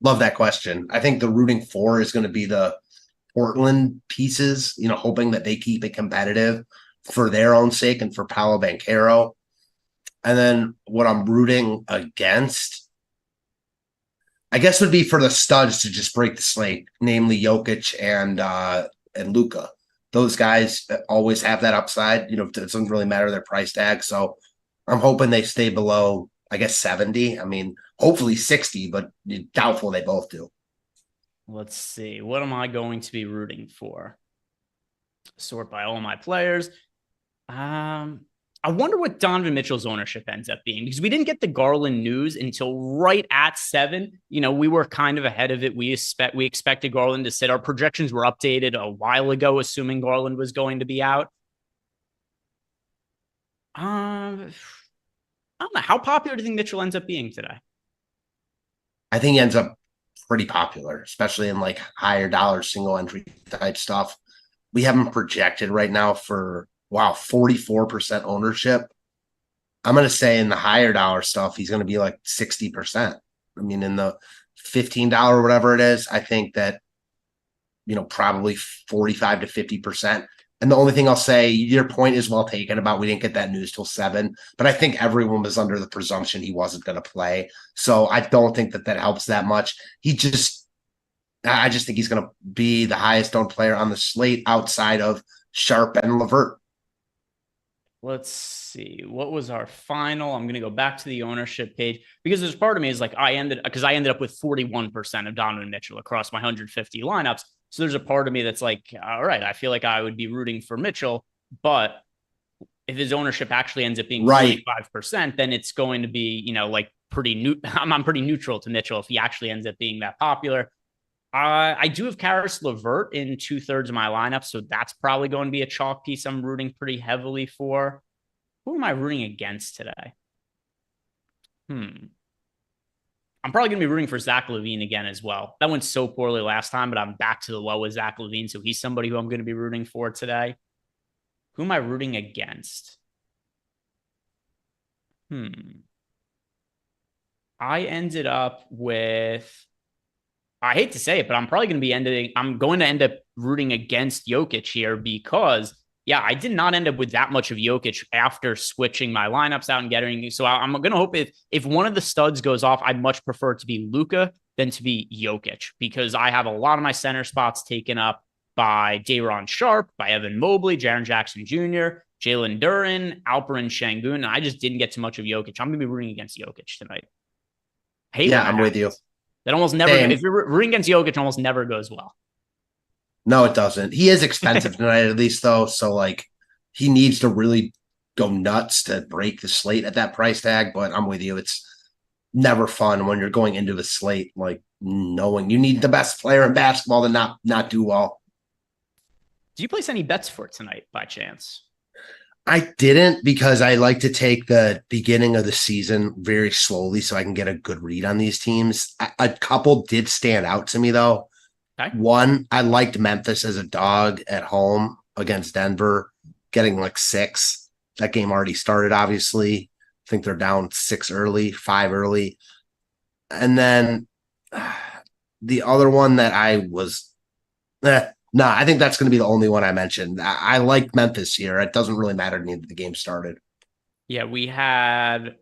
Love that question. I think the rooting for is going to be the Portland pieces, hoping that they keep it competitive for their own sake and for Paolo Banchero. And then what I'm rooting against, I guess, would be for the studs to just break the slate, namely Jokic and Luka. Those guys always have that upside. It doesn't really matter their price tag. So I'm hoping they stay below, I guess, 70. I mean, hopefully 60, but doubtful they both do. Let's see. What am I going to be rooting for? Sort by all my players. I wonder what Donovan Mitchell's ownership ends up being, because we didn't get the Garland news until right at 7. We were kind of ahead of it. We expected Garland to sit. Our projections were updated a while ago, assuming Garland was going to be out. I don't know. How popular do you think Mitchell ends up being today? I think he ends up pretty popular, especially in like higher dollar single entry type stuff. We have him projected right now for 44% ownership. I'm going to say in the higher dollar stuff, he's going to be like 60%. I mean, in the $15 or whatever it is, I think that, probably 45 to 50%. And the only thing I'll say, your point is well taken about we didn't get that news till 7, but I think everyone was under the presumption he wasn't going to play. So I don't think that helps that much. I just think he's going to be the highest owned player on the slate outside of Sharp and LeVert. Let's see. What was our final? I'm going to go back to the ownership page, because there's part of me is like, I ended up with 41% of Donovan Mitchell across my 150 lineups. So there's a part of me that's like, all right, I feel like I would be rooting for Mitchell, but if his ownership actually ends up being 45%, then it's going to be, like I'm pretty neutral to Mitchell if he actually ends up being that popular. I do have Karis LeVert in 2/3 of my lineup, so that's probably going to be a chalk piece I'm rooting pretty heavily for. Who am I rooting against today? I'm probably going to be rooting for Zach LaVine again as well. That went so poorly last time, but I'm back to the well with Zach LaVine, so he's somebody who I'm going to be rooting for today. Who am I rooting against? I ended up with... I hate to say it, but I'm probably going to end up rooting against Jokic here, because, I did not end up with that much of Jokic after switching my lineups out and getting. So I'm going to hope if one of the studs goes off, I'd much prefer it to be Luka than to be Jokic, because I have a lot of my center spots taken up by Day'Ron Sharp, by Evan Mobley, Jaren Jackson Jr., Jalen Duren, Alperen Şengün, and I just didn't get too much of Jokic. I'm going to be rooting against Jokic tonight. I'm with you. That almost never, if you're rooting against Jokic, it almost never goes well. No, it doesn't. He is expensive tonight, at least, though. So, like, he needs to really go nuts to break the slate at that price tag. But I'm with you. It's never fun when you're going into the slate, like, knowing you need the best player in basketball to not do well. Do you place any bets for tonight by chance? I didn't, because I like to take the beginning of the season very slowly so I can get a good read on these teams. A couple did stand out to me, though. Okay. One, I liked Memphis as a dog at home against Denver, getting like 6. That game already started, obviously. I think they're down 5 early. And then the other one that I was... I think that's going to be the only one I mentioned. I like Memphis here. It doesn't really matter to me that the game started. Yeah, we had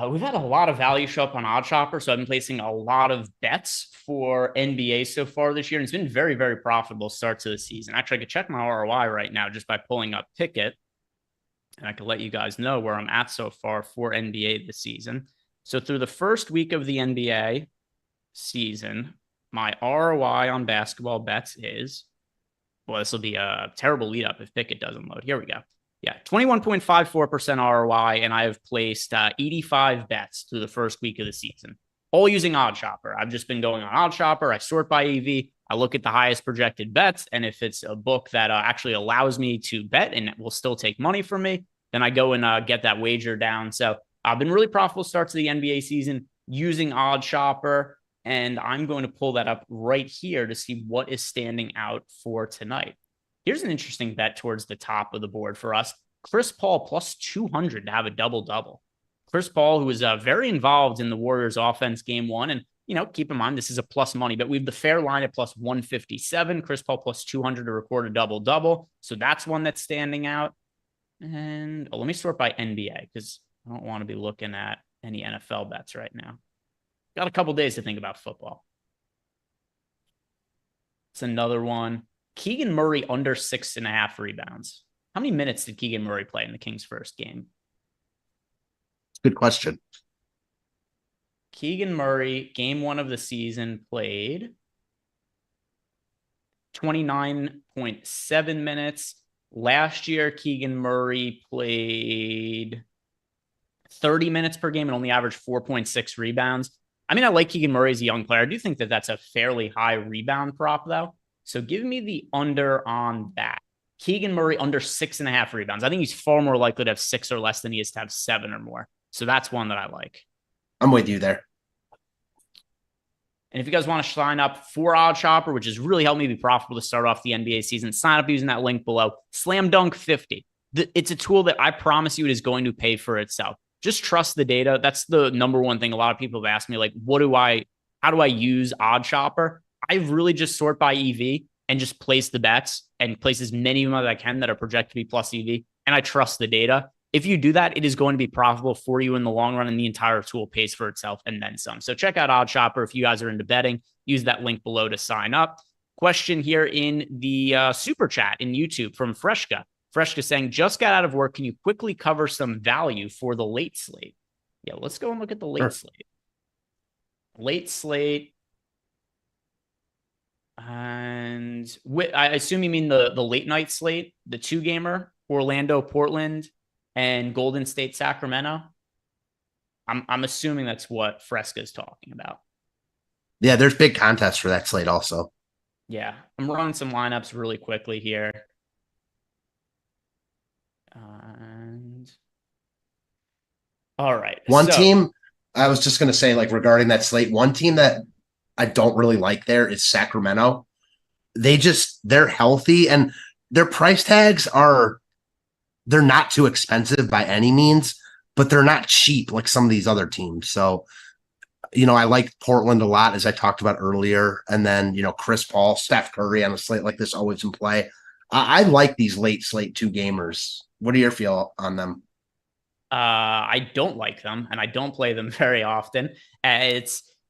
we've had a lot of value show up on OddsShopper, so I've been placing a lot of bets for NBA so far this year, and it's been very, very profitable start to the season. Actually, I could check my ROI right now just by pulling up Pickett, and I can let you guys know where I'm at so far for NBA this season. So through the first week of the NBA season, my ROI on basketball bets is, this will be a terrible lead up if Pickett doesn't load. Here we go. 21.54% ROI, and I have placed 85 bets through the first week of the season, all using OddsShopper. I've just been going on OddsShopper. I sort by EV. I look at the highest projected bets, and if it's a book that actually allows me to bet and it will still take money from me, then I go and get that wager down. So I've been really profitable start to the NBA season using OddsShopper. And I'm going to pull that up right here to see what is standing out for tonight. Here's an interesting bet towards the top of the board for us. Chris Paul plus 200 to have a double-double. Chris Paul, who was very involved in the Warriors offense game 1. And, keep in mind, this is a plus money, but we have the fair line at plus 157. Chris Paul plus 200 to record a double-double. So that's one that's standing out. And let me sort by NBA because I don't want to be looking at any NFL bets right now. Got a couple days to think about football. It's another one. Keegan Murray under 6.5 rebounds. How many minutes did Keegan Murray play in the Kings' first game? Good question. Keegan Murray, game 1 of the season, played 29.7 minutes. Last year, Keegan Murray played 30 minutes per game and only averaged 4.6 rebounds. I mean, I like Keegan Murray as a young player. I do think that that's a fairly high rebound prop, though. So give me the under on that. Keegan Murray under 6.5 rebounds. I think he's far more likely to have 6 or less than he is to have 7 or more. So that's one that I like. I'm with you there. And if you guys want to sign up for Odd Shopper, which has really helped me be profitable to start off the NBA season, sign up using that link below. Slam Dunk 50. It's a tool that I promise you it is going to pay for itself. Just trust the data. That's the number one thing. A lot of people have asked me, like, how do I use Odd Shopper? I really just sort by EV and just place the bets and place as many of them as I can that are projected to be plus EV. And I trust the data. If you do that, it is going to be profitable for you in the long run, and the entire tool pays for itself and then some. So check out Odd Shopper if you guys are into betting. Use that link below to sign up. Question here in the super chat in YouTube from Freshka. Freshka saying, just got out of work. Can you quickly cover some value for the late slate? Yeah, let's go and look at the late slate. Late slate. And I assume you mean the late night slate, the 2-gamer, Orlando, Portland, and Golden State, Sacramento. I'm assuming that's what Fresca is talking about. Yeah, there's big contests for that slate also. Yeah, I'm running some lineups really quickly here. And all right. One team, I was just going to say, like, regarding that slate, one team that I don't really like there is Sacramento. They're healthy, and their price tags they're not too expensive by any means, but they're not cheap like some of these other teams. So, I like Portland a lot, as I talked about earlier. And then, Chris Paul, Steph Curry on a slate like this, always in play. I like these late slate 2-gamers. What do you feel on them? I don't like them, and I don't play them very often.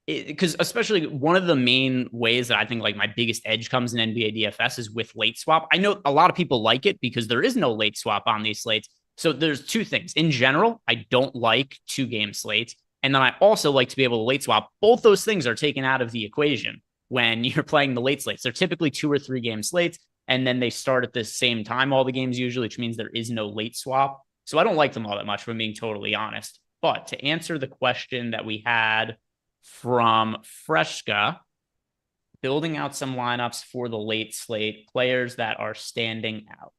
Because especially one of the main ways that I think like my biggest edge comes in NBA DFS is with late swap. I know a lot of people like it because there is no late swap on these slates. So there's two things. In general, I don't like 2-game slates. And then I also like to be able to late swap. Both those things are taken out of the equation when you're playing the late slates. They're typically 2 or 3-game slates, and then they start at the same time, all the games usually, which means there is no late swap. So I don't like them all that much, if I'm being totally honest. But to answer the question that we had from Freshka, building out some lineups for the late slate, players that are standing out.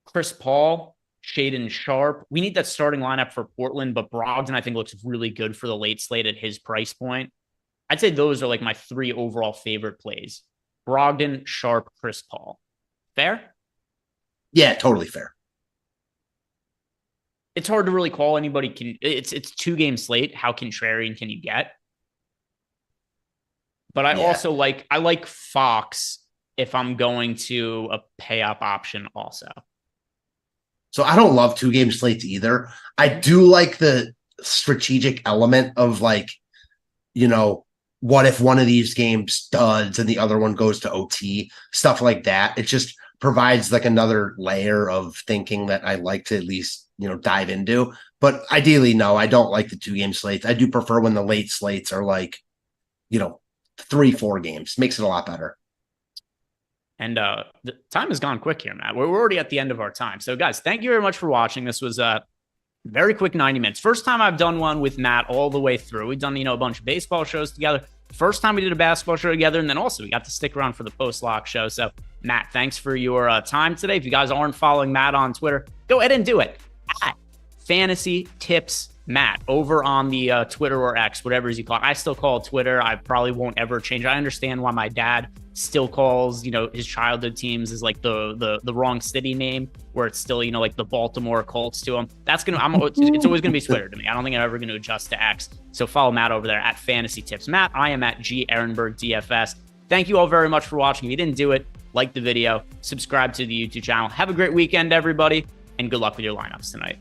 Chris Paul, Shaedon Sharpe. We need that starting lineup for Portland, but Brogdon, I think, looks really good for the late slate at his price point. I'd say those are like my 3 overall favorite plays. Brogdon, Sharpe, Chris Paul. Fair? Yeah, totally fair. It's hard to really call anybody. It's 2-game slate. How contrarian can you get? But I also like Fox if I'm going to a pay up option also. So I don't love 2-game slates either. I do like the strategic element of, like, what if one of these games studs and the other one goes to OT, stuff like that. It just provides like another layer of thinking that I like to at least, dive into. But ideally, no, I don't like the 2-game slates. I do prefer when the late slates are like, 3-4 games. Makes it a lot better. And the time has gone quick here, Matt. We're already at the end of our time. So, guys, thank you very much for watching. This was a very quick 90 minutes. First time I've done one with Matt all the way through. We've done, a bunch of baseball shows together. First time we did a basketball show together. And then also we got to stick around for the post-lock show. So, Matt, thanks for your time today. If you guys aren't following Matt on Twitter, go ahead and do it. At Fantasy Tips Matt over on the Twitter or X, whatever you call it. I still call it Twitter. I probably won't ever change it. I understand why my dad still calls, his childhood teams is like the wrong city name, where it's still, like the Baltimore Colts to him. It's always gonna be Twitter to me. I don't think I'm ever gonna adjust to X. So follow Matt over there at Fantasy Tips Matt. I am at G Ehrenberg DFS. Thank you all very much for watching. If you didn't do it, like the video, subscribe to the YouTube channel. Have a great weekend, everybody, and good luck with your lineups tonight.